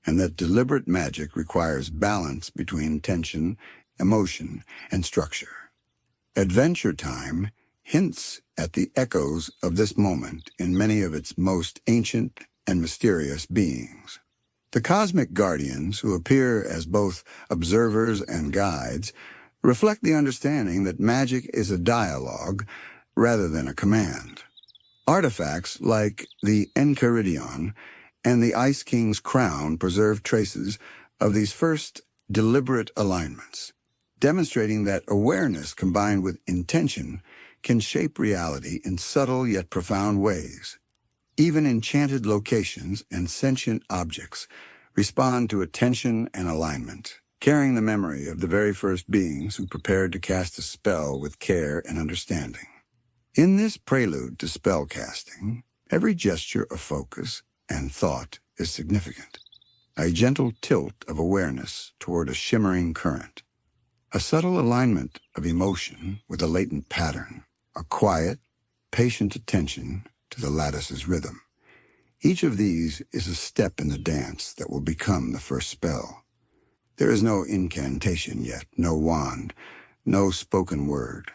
and that deliberate magic requires balance between tension, emotion, and structure. Adventure Time hints at the echoes of this moment in many of its most ancient and mysterious beings. The cosmic guardians, who appear as both observers and guides, reflect the understanding that magic is a dialogue rather than a command. Artifacts like the Enchiridion and the Ice King's crown preserve traces of these first deliberate alignments, demonstrating that awareness combined with intention can shape reality in subtle yet profound ways. Even enchanted locations and sentient objects respond to attention and alignment, carrying the memory of the very first beings who prepared to cast a spell with care and understanding. In this prelude to spell casting, every gesture of focus and thought is significant. A gentle tilt of awareness toward a shimmering current, a subtle alignment of emotion with a latent pattern, a quiet, patient attention to the lattice's rhythm. Each of these is a step in the dance that will become the first spell. There is no incantation yet, no wand, no spoken word.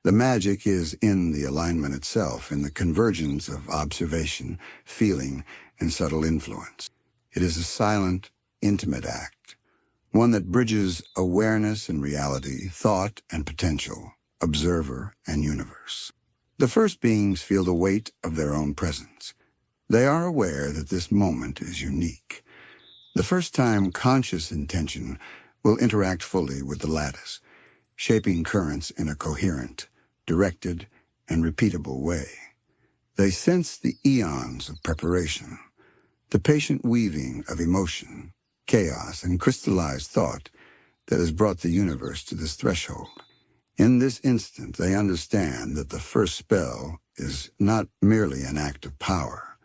The magic is in the alignment itself, in the convergence of observation, feeling, and subtle influence. It is a silent, intimate act, one that bridges awareness and reality, thought and potential, observer and universe. The first beings feel the weight of their own presence. They are aware that this moment is unique. The first time conscious intention will interact fully with the lattice, shaping currents in a coherent, directed, and repeatable way. They sense the eons of preparation, the patient weaving of emotion, chaos, and crystallized thought that has brought the universe to this threshold. In this instant, they understand that the first spell is not merely an act of power.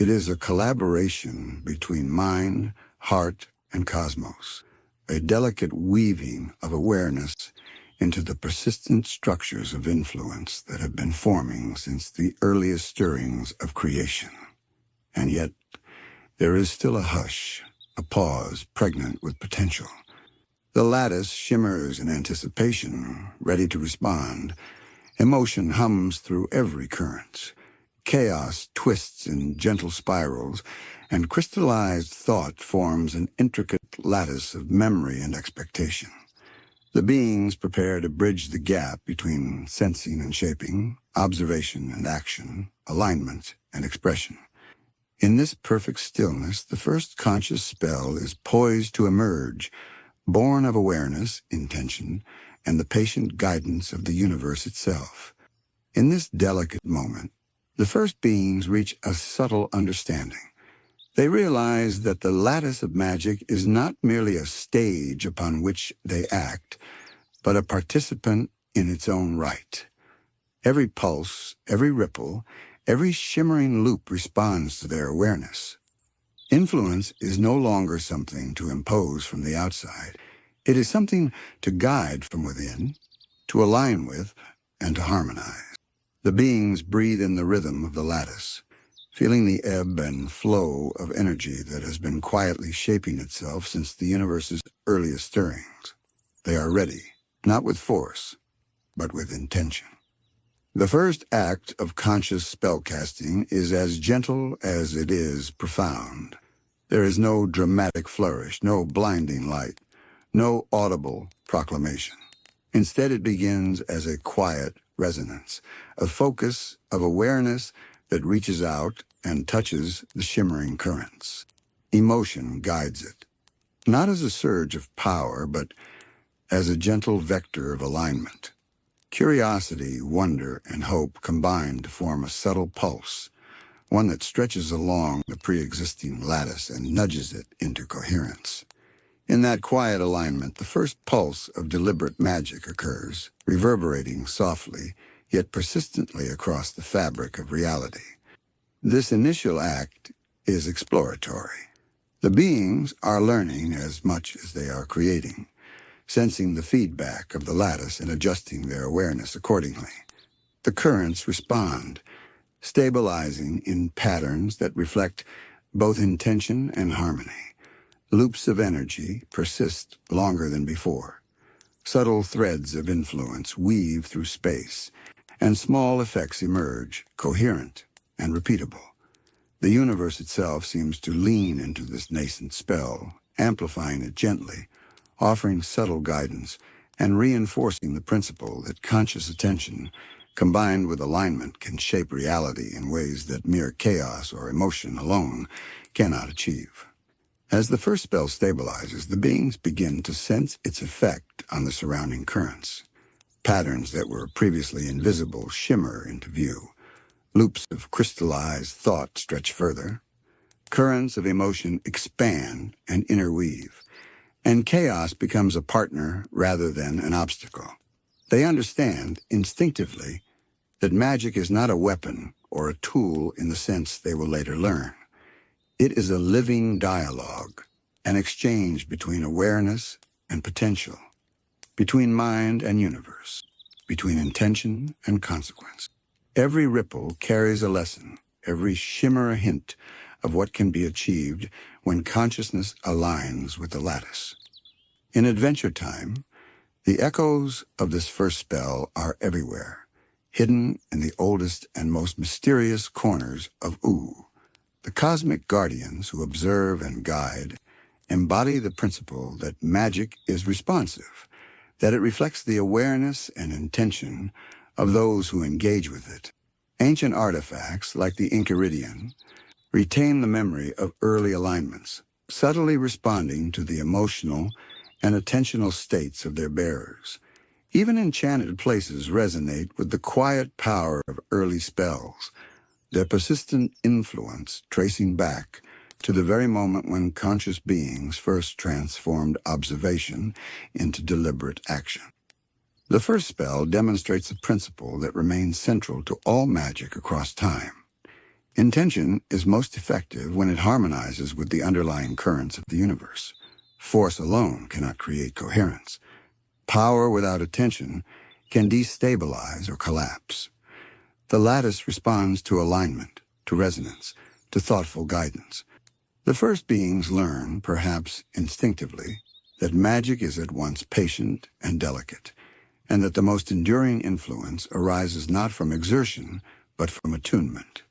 It is a collaboration between mind, heart, and cosmos, a delicate weaving of awareness into the persistent structures of influence that have been forming since the earliest stirrings of creation. And yet, there is still a hush, a pause pregnant with potential. The lattice shimmers in anticipation, ready to respond. Emotion hums through every current. Chaos twists in gentle spirals, and crystallized thought forms an intricate lattice of memory and expectation. The beings prepare to bridge the gap between sensing and shaping, observation and action, alignment and expression. In this perfect stillness, the first conscious spell is poised to emerge, born of awareness, intention, and the patient guidance of the universe itself. In this delicate moment, the first beings reach a subtle understanding. They realize that the lattice of magic is not merely a stage upon which they act, but a participant in its own right. Every pulse, every ripple, every shimmering loop responds to their awareness. Influence is no longer something to impose from the outside. It is something to guide from within, to align with, and to harmonize. The beings breathe in the rhythm of the lattice, feeling the ebb and flow of energy that has been quietly shaping itself since the universe's earliest stirrings. They are ready, not with force, but with intention. The first act of conscious spellcasting is as gentle as it is profound. There is no dramatic flourish, no blinding light, no audible proclamation. Instead, it begins as a quiet resonance, a focus of awareness that reaches out and touches the shimmering currents. Emotion guides it, not as a surge of power, but as a gentle vector of alignment. Curiosity, wonder, and hope combine to form a subtle pulse, one that stretches along the pre-existing lattice and nudges it into coherence. In that quiet alignment, the first pulse of deliberate magic occurs, reverberating softly, yet persistently across the fabric of reality. This initial act is exploratory. The beings are learning as much as they are creating, sensing the feedback of the lattice and adjusting their awareness accordingly. The currents respond, stabilizing in patterns that reflect both intention and harmony. Loops of energy persist longer than before. Subtle threads of influence weave through space, and small effects emerge, coherent and repeatable. The universe itself seems to lean into this nascent spell, amplifying it gently, offering subtle guidance, and reinforcing the principle that conscious attention, combined with alignment, can shape reality in ways that mere chaos or emotion alone cannot achieve. As the first spell stabilizes, the beings begin to sense its effect on the surrounding currents. Patterns that were previously invisible shimmer into view. Loops of crystallized thought stretch further. Currents of emotion expand and interweave, and chaos becomes a partner rather than an obstacle. They understand, instinctively, that magic is not a weapon or a tool in the sense they will later learn. It is a living dialogue, an exchange between awareness and potential, between mind and universe, between intention and consequence. Every ripple carries a lesson, every shimmer a hint of what can be achieved when consciousness aligns with the lattice. In Adventure Time, the echoes of this first spell are everywhere, hidden in the oldest and most mysterious corners of Oo. The cosmic guardians who observe and guide embody the principle that magic is responsive, that it reflects the awareness and intention of those who engage with it. Ancient artifacts, like the Enchiridion, retain the memory of early alignments, subtly responding to the emotional and attentional states of their bearers. Even enchanted places resonate with the quiet power of early spells, their persistent influence tracing back to the very moment when conscious beings first transformed observation into deliberate action. The first spell demonstrates a principle that remains central to all magic across time. Intention is most effective when it harmonizes with the underlying currents of the universe. Force alone cannot create coherence. Power without attention can destabilize or collapse. The lattice responds to alignment, to resonance, to thoughtful guidance. The first beings learn, perhaps instinctively, that magic is at once patient and delicate, and that the most enduring influence arises not from exertion, but from attunement.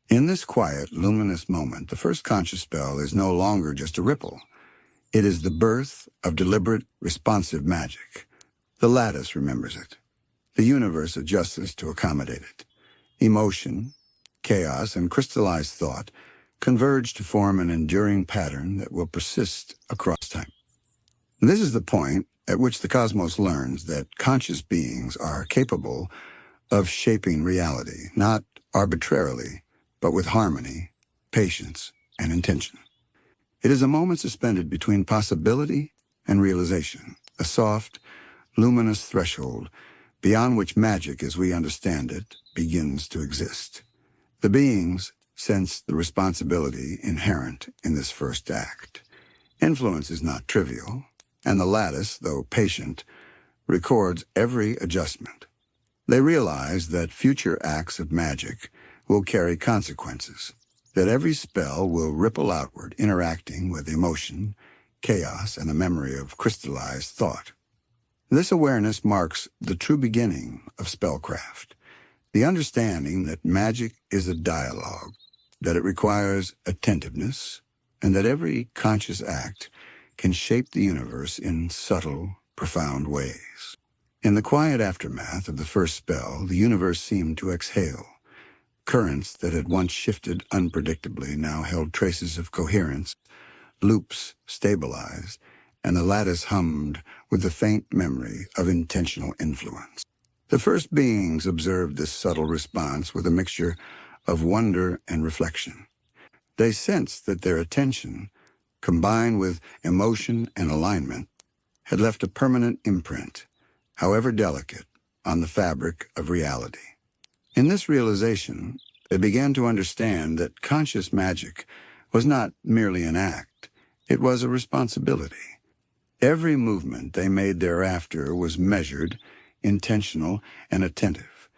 In this quiet, luminous moment, the first conscious spell is no longer just a ripple. It is the birth of deliberate, responsive magic. The lattice remembers it. The universe adjusts to accommodate it. Emotion, chaos, and crystallized thought converge to form an enduring pattern that will persist across time. This is the point at which the cosmos learns that conscious beings are capable of shaping reality, not arbitrarily, but with harmony, patience, and intention. It is a moment suspended between possibility and realization, a soft, luminous threshold beyond which magic, as we understand it, begins to exist. The beings, sensed the responsibility inherent in this first act. Influence is not trivial, and the lattice, though patient, records every adjustment. They realize that future acts of magic will carry consequences, that every spell will ripple outward, interacting with emotion, chaos, and the memory of crystallized thought. This awareness marks the true beginning of spellcraft, the understanding that magic is a dialogue, that it requires attentiveness, and that every conscious act can shape the universe in subtle, profound ways. In the quiet aftermath of the first spell, the universe seemed to exhale. Currents that had once shifted unpredictably now held traces of coherence, loops stabilized, and the lattice hummed with the faint memory of intentional influence. The first beings observed this subtle response with a mixture of wonder and reflection. They sensed that their attention, combined with emotion and alignment, had left a permanent imprint, however delicate, on the fabric of reality. In this realization, they began to understand that conscious magic was not merely an act, it was a responsibility. Every movement they made thereafter was measured, intentional, and attentive.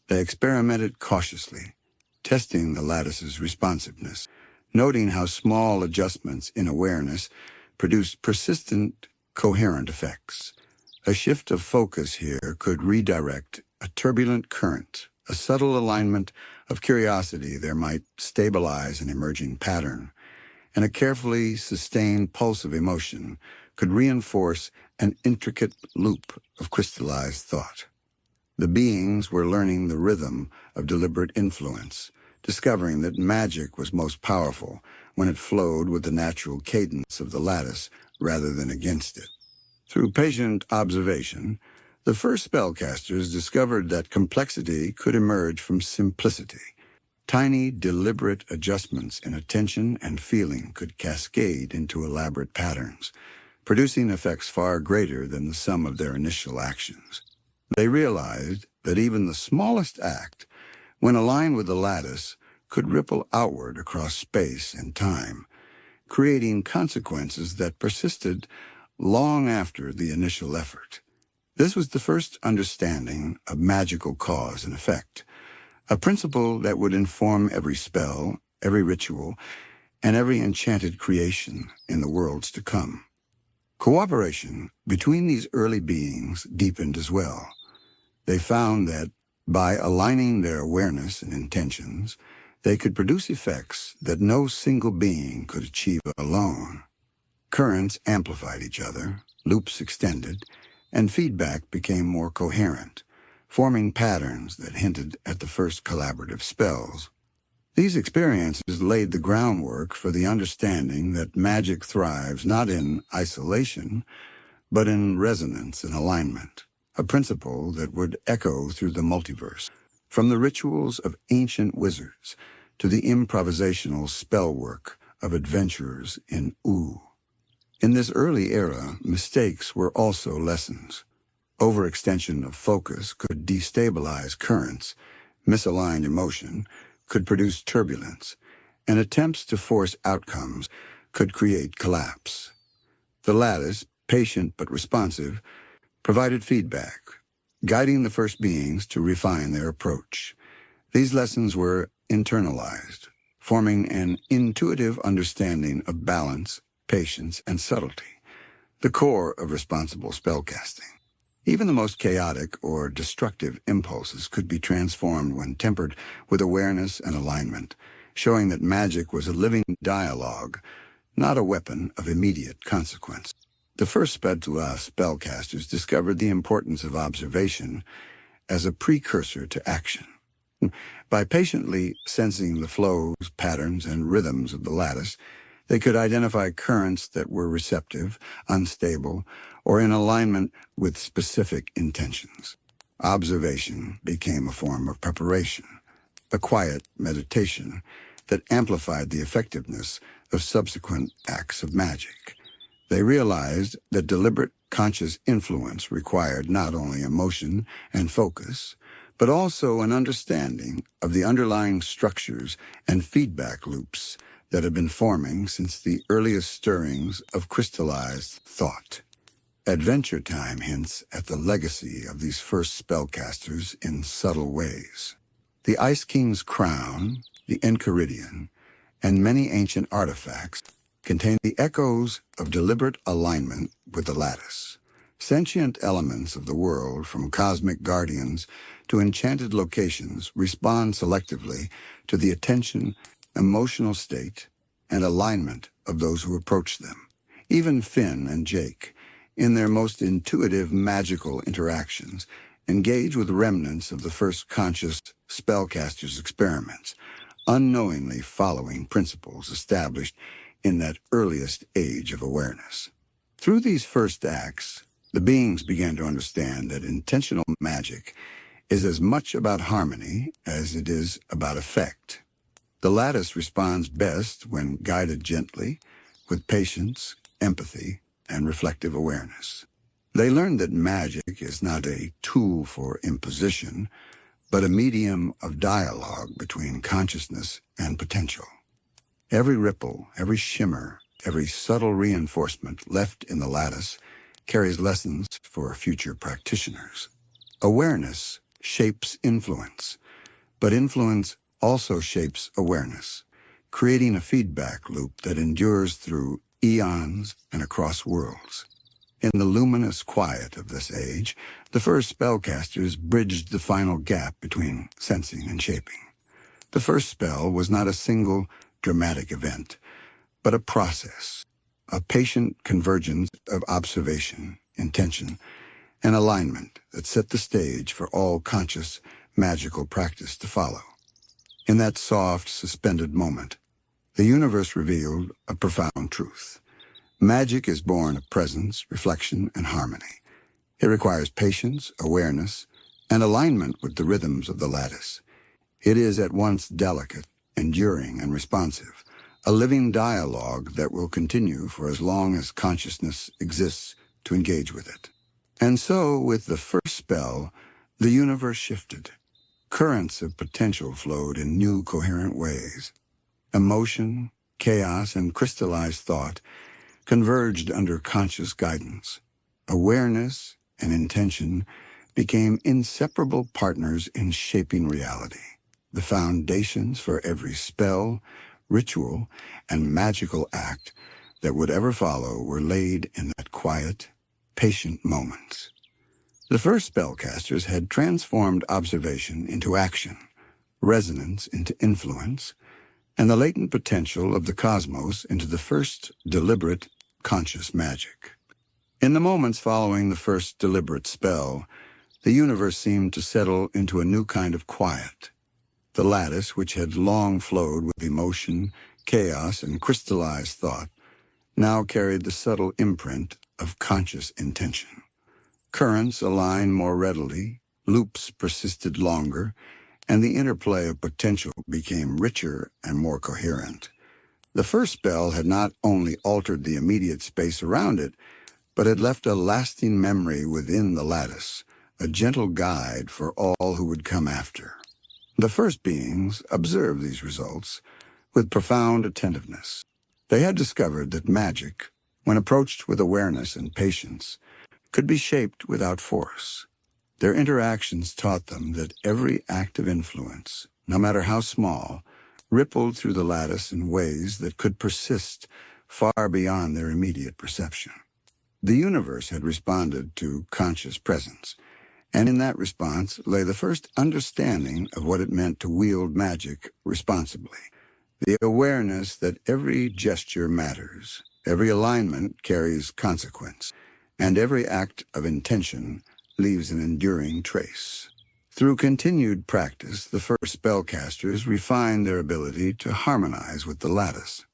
They experimented cautiously, testing the lattice's responsiveness, noting how small adjustments in awareness produced persistent, coherent effects. A shift of focus here could redirect a turbulent current. A subtle alignment of curiosity there might stabilize an emerging pattern, and a carefully sustained pulse of emotion could reinforce an intricate loop of crystallized thought. The beings were learning the rhythm of deliberate influence, discovering that magic was most powerful when it flowed with the natural cadence of the lattice rather than against it. Through patient observation, the first spellcasters discovered that complexity could emerge from simplicity. Tiny, deliberate adjustments in attention and feeling could cascade into elaborate patterns, producing effects far greater than the sum of their initial actions. They realized that even the smallest act, when aligned with the lattice, could ripple outward across space and time, creating consequences that persisted long after the initial effort. This was the first understanding of magical cause and effect, a principle that would inform every spell, every ritual, and every enchanted creation in the worlds to come. Cooperation between these early beings deepened as well. They found that, by aligning their awareness and intentions, they could produce effects that no single being could achieve alone. Currents amplified each other, loops extended, and feedback became more coherent, forming patterns that hinted at the first collaborative spells. These experiences laid the groundwork for the understanding that magic thrives not in isolation, but in resonance and alignment, a principle that would echo through the multiverse, from the rituals of ancient wizards to the improvisational spellwork of adventurers in Ooh. In this early era, mistakes were also lessons. Overextension of focus could destabilize currents, misaligned emotion could produce turbulence, and attempts to force outcomes could create collapse. The lattice, patient but responsive, provided feedback, guiding the first beings to refine their approach. These lessons were internalized, forming an intuitive understanding of balance, patience, and subtlety, the core of responsible spellcasting. Even the most chaotic or destructive impulses could be transformed when tempered with awareness and alignment, showing that magic was a living dialogue, not a weapon of immediate consequence. The first spellcasters discovered the importance of observation as a precursor to action. By patiently sensing the flows, patterns, and rhythms of the lattice, they could identify currents that were receptive, unstable, or in alignment with specific intentions. Observation became a form of preparation, a quiet meditation that amplified the effectiveness of subsequent acts of magic. They realized that deliberate, conscious influence required not only emotion and focus, but also an understanding of the underlying structures and feedback loops that have been forming since the earliest stirrings of crystallized thought. Adventure Time hints at the legacy of these first spellcasters in subtle ways. The Ice King's crown, the Enchiridion, and many ancient artifacts contain the echoes of deliberate alignment with the lattice. Sentient elements of the world, from cosmic guardians to enchanted locations, respond selectively to the attention, emotional state, and alignment of those who approach them. Even Finn and Jake, in their most intuitive magical interactions, engage with remnants of the first conscious spellcaster's experiments, unknowingly following principles established in that earliest age of awareness. Through these first acts, the beings began to understand that intentional magic is as much about harmony as it is about effect. The lattice responds best when guided gently, with patience, empathy, and reflective awareness. They learned that magic is not a tool for imposition, but a medium of dialogue between consciousness and potential. Every ripple, every shimmer, every subtle reinforcement left in the lattice carries lessons for future practitioners. Awareness shapes influence, but influence also shapes awareness, creating a feedback loop that endures through eons and across worlds. In the luminous quiet of this age, the first spellcasters bridged the final gap between sensing and shaping. The first spell was not a single dramatic event, but a process, a patient convergence of observation, intention, and alignment that set the stage for all conscious, magical practice to follow. In that soft, suspended moment, the universe revealed a profound truth. Magic is born of presence, reflection, and harmony. It requires patience, awareness, and alignment with the rhythms of the lattice. It is at once delicate, enduring, and responsive, a living dialogue that will continue for as long as consciousness exists to engage with it. And so, with the first spell, the universe shifted. Currents of potential flowed in new, coherent ways. Emotion, chaos, and crystallized thought converged under conscious guidance. Awareness and intention became inseparable partners in shaping reality. The foundations for every spell, ritual, and magical act that would ever follow were laid in that quiet, patient moment. The first spellcasters had transformed observation into action, resonance into influence, and the latent potential of the cosmos into the first deliberate, conscious magic. In the moments following the first deliberate spell, the universe seemed to settle into a new kind of quiet. The lattice, which had long flowed with emotion, chaos, and crystallized thought, now carried the subtle imprint of conscious intention. Currents aligned more readily, loops persisted longer, and the interplay of potential became richer and more coherent. The first spell had not only altered the immediate space around it, but had left a lasting memory within the lattice, a gentle guide for all who would come after. The first beings observed these results with profound attentiveness. They had discovered that magic, when approached with awareness and patience, could be shaped without force. Their interactions taught them that every act of influence, no matter how small, rippled through the lattice in ways that could persist far beyond their immediate perception. The universe had responded to conscious presence, and in that response lay the first understanding of what it meant to wield magic responsibly. The awareness that every gesture matters, every alignment carries consequence, and every act of intention leaves an enduring trace. Through continued practice, the first spellcasters refined their ability to harmonize with the lattice.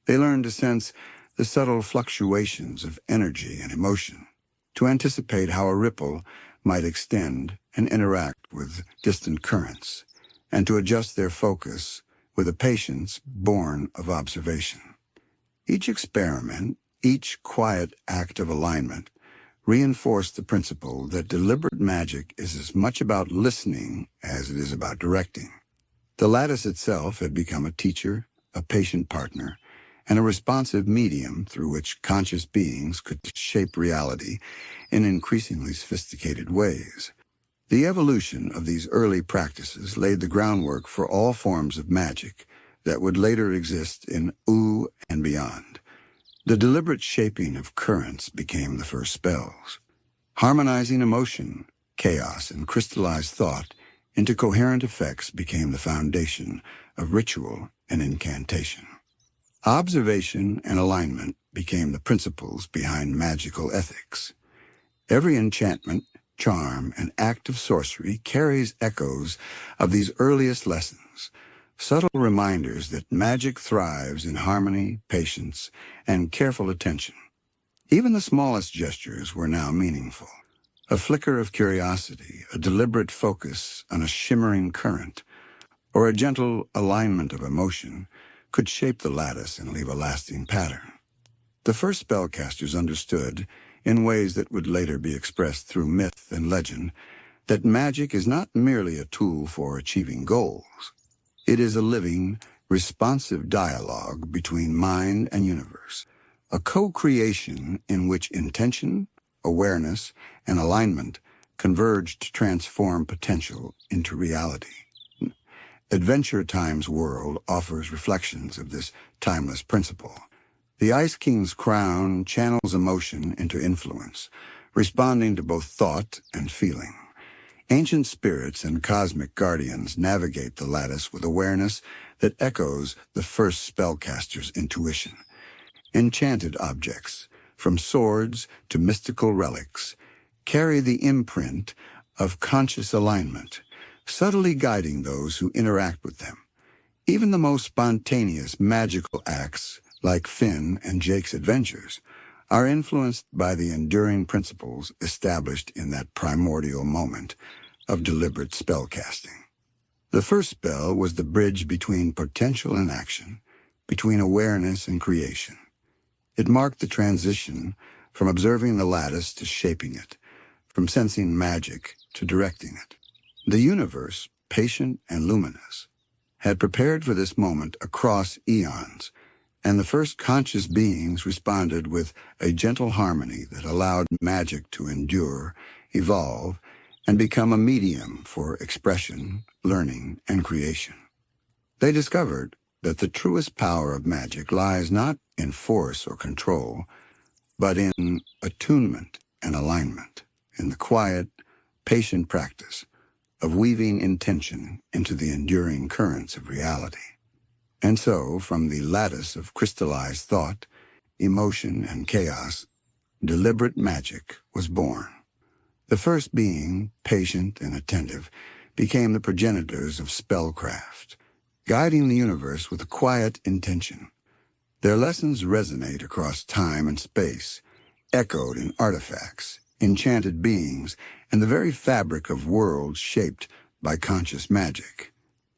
They learned to sense the subtle fluctuations of energy and emotion, to anticipate how a ripple might extend and interact with distant currents, and to adjust their focus with a patience born of observation. Each experiment, each quiet act of alignment, reinforced the principle that deliberate magic is as much about listening as it is about directing. The lattice itself had become a teacher, a patient partner, and a responsive medium through which conscious beings could shape reality in increasingly sophisticated ways. The evolution of these early practices laid the groundwork for all forms of magic that would later exist in Wu and beyond. The deliberate shaping of currents became the first spells, harmonizing emotion, chaos, and crystallized thought into coherent effects became the foundation of ritual and incantation. Observation and alignment became the principles behind magical ethics. Every enchantment, charm, and act of sorcery carries echoes of these earliest lessons, subtle reminders that magic thrives in harmony, patience, and careful attention. Even the smallest gestures were now meaningful. A flicker of curiosity, a deliberate focus on a shimmering current, or a gentle alignment of emotion could shape the lattice and leave a lasting pattern. The first spellcasters understood, in ways that would later be expressed through myth and legend, that magic is not merely a tool for achieving goals. It is a living, responsive dialogue between mind and universe, a co-creation in which intention, awareness, and alignment converge to transform potential into reality. Adventure Time's world offers reflections of this timeless principle. The Ice King's crown channels emotion into influence, responding to both thought and feeling. Ancient spirits and cosmic guardians navigate the lattice with awareness that echoes the first spellcaster's intuition. Enchanted objects, from swords to mystical relics, carry the imprint of conscious alignment, subtly guiding those who interact with them. Even the most spontaneous magical acts, like Finn and Jake's adventures, are influenced by the enduring principles established in that primordial moment of deliberate spellcasting. The first spell was the bridge between potential and action, between awareness and creation. It marked the transition from observing the lattice to shaping it, from sensing magic to directing it. The universe, patient and luminous, had prepared for this moment across eons, and the first conscious beings responded with a gentle harmony that allowed magic to endure, evolve, and become a medium for expression, learning, and creation. They discovered that the truest power of magic lies not in force or control, but in attunement and alignment, in the quiet, patient practice of weaving intention into the enduring currents of reality. And so, from the lattice of crystallized thought, emotion, and chaos, deliberate magic was born. The first being, patient and attentive, became the progenitors of spellcraft, guiding the universe with a quiet intention. Their lessons resonate across time and space, echoed in artifacts, enchanted beings, and the very fabric of worlds shaped by conscious magic.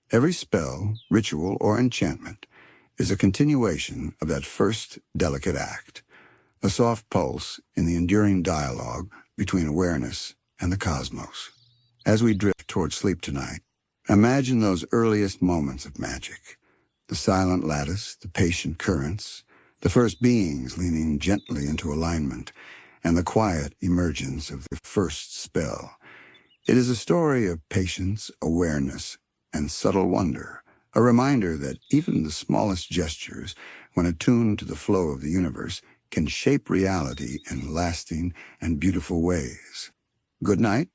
Every spell, ritual, or enchantment is a continuation of that first delicate act, a soft pulse in the enduring dialogue between awareness and the cosmos. As we drift toward sleep tonight, imagine those earliest moments of magic, the silent lattice, the patient currents, the first beings leaning gently into alignment, and the quiet emergence of the first spell. It is a story of patience, awareness, and subtle wonder, a reminder that even the smallest gestures, when attuned to the flow of the universe, can shape reality in lasting and beautiful ways. Good night,